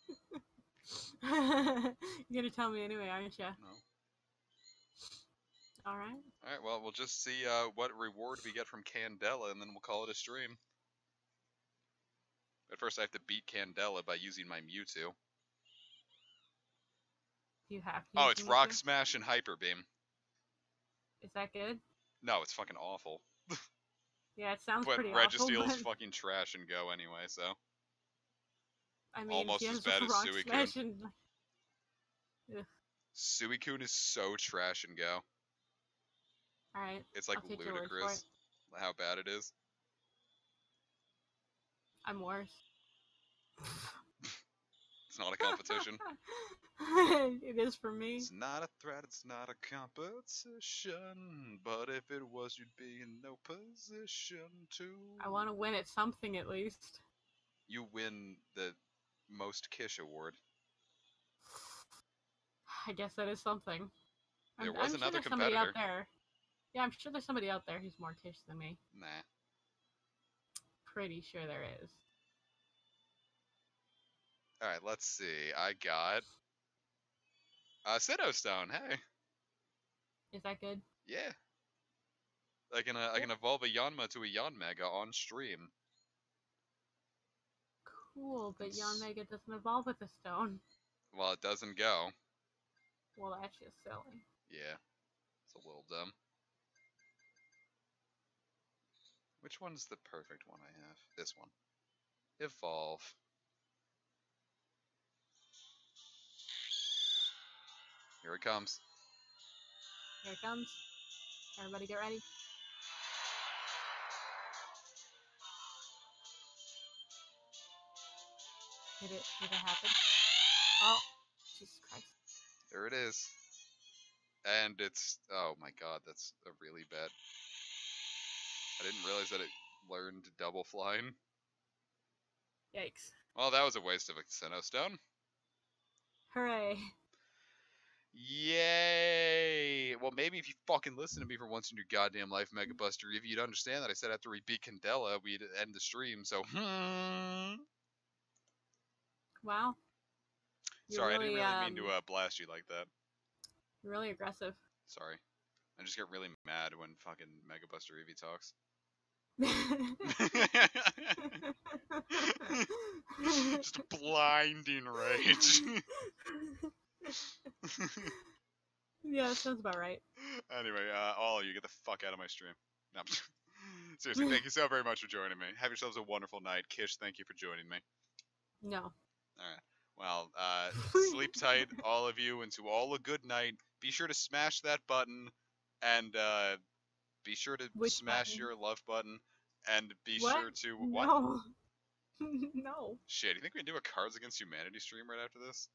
You're gonna tell me anyway, aren't you? no. Alright. Alright, well, we'll just see what reward we get from Candela, and then we'll call it a stream. But first I have to beat Candela by using my Mewtwo. You have to. Oh, use it's the Rock Mewtwo? Smash and Hyper Beam. Is that good? No, it's fucking awful. Yeah, it sounds But pretty awful. Registeel's But, fucking trash and go anyway, so. I mean, almost if you as have bad just as Rock Suicune. Smash and... Ugh. Suicune is so trash and go. Alright. It's like I'll take your word for ludicrous it. how bad it is. I'm worse. It's not a competition. It is for me. It's not a threat, it's not a competition. But if it was, you'd be in no position to. I want to win at something at least. You win the most Kish award. I guess that is something. There was I'm sure another there's somebody out competitor. there. Yeah, I'm sure there's somebody out there who's more Kish than me. Nah. Pretty sure there is. Alright, let's see. I got Sinnoh Stone, hey. Is that good? Yeah. I can evolve a Yanma to a Yanmega on stream. Cool, but It's- Yanmega doesn't evolve with a stone. Well, it doesn't go. Well, that's just silly. Yeah. It's a little dumb. Which one's the perfect one I have? This one. Evolve. Here it comes. Here it comes. Everybody get ready. Did it happen? Oh, Jesus Christ. There it is. And it's, oh my god, that's a really bad. I didn't realize that it learned double flying. Yikes. Well, that was a waste of a Sinnoh Stone. Hooray. Yay! Well, maybe if you fucking listen to me for once in your goddamn life, Mega Buster, if you'd understand that I said after we beat Candela, we'd end the stream, so Wow. You're Sorry, really, I didn't really mean to blast you like that. You're really aggressive. Sorry. I just get really mad when fucking Mega Buster Eevee talks. Just a blinding rage. Yeah, that sounds about right. Anyway, all of you, get the fuck out of my stream. No. Seriously, thank you so very much for joining me. Have yourselves a wonderful night. Kish, thank you for joining me. No. Alright. Well, sleep tight, all of you, and to all a good night. Be sure to smash that button, and be sure to Which smash button? your love button, and be What? sure to... What? No. No. Shit, you think we can do a Cards Against Humanity stream right after this?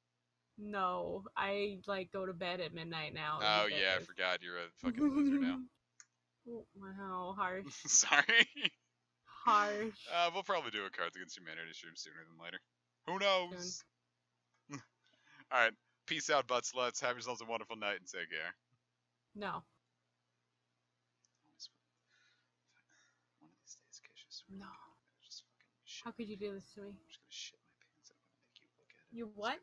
No. I, like, go to bed at midnight now. Oh, these yeah, I days. forgot you're a fucking loser now. Oh, wow, harsh. Sorry. Harsh. We'll probably do a Cards Against Humanity stream sooner than later. Who knows? Alright, peace out, butt sluts. Have yourselves a wonderful night and take care. No. One of these days, Kish, I swear No. to God, I'm gonna just fucking shit How could you do this to me? I'm just gonna shit my pants. I'm gonna make you look at it. You what?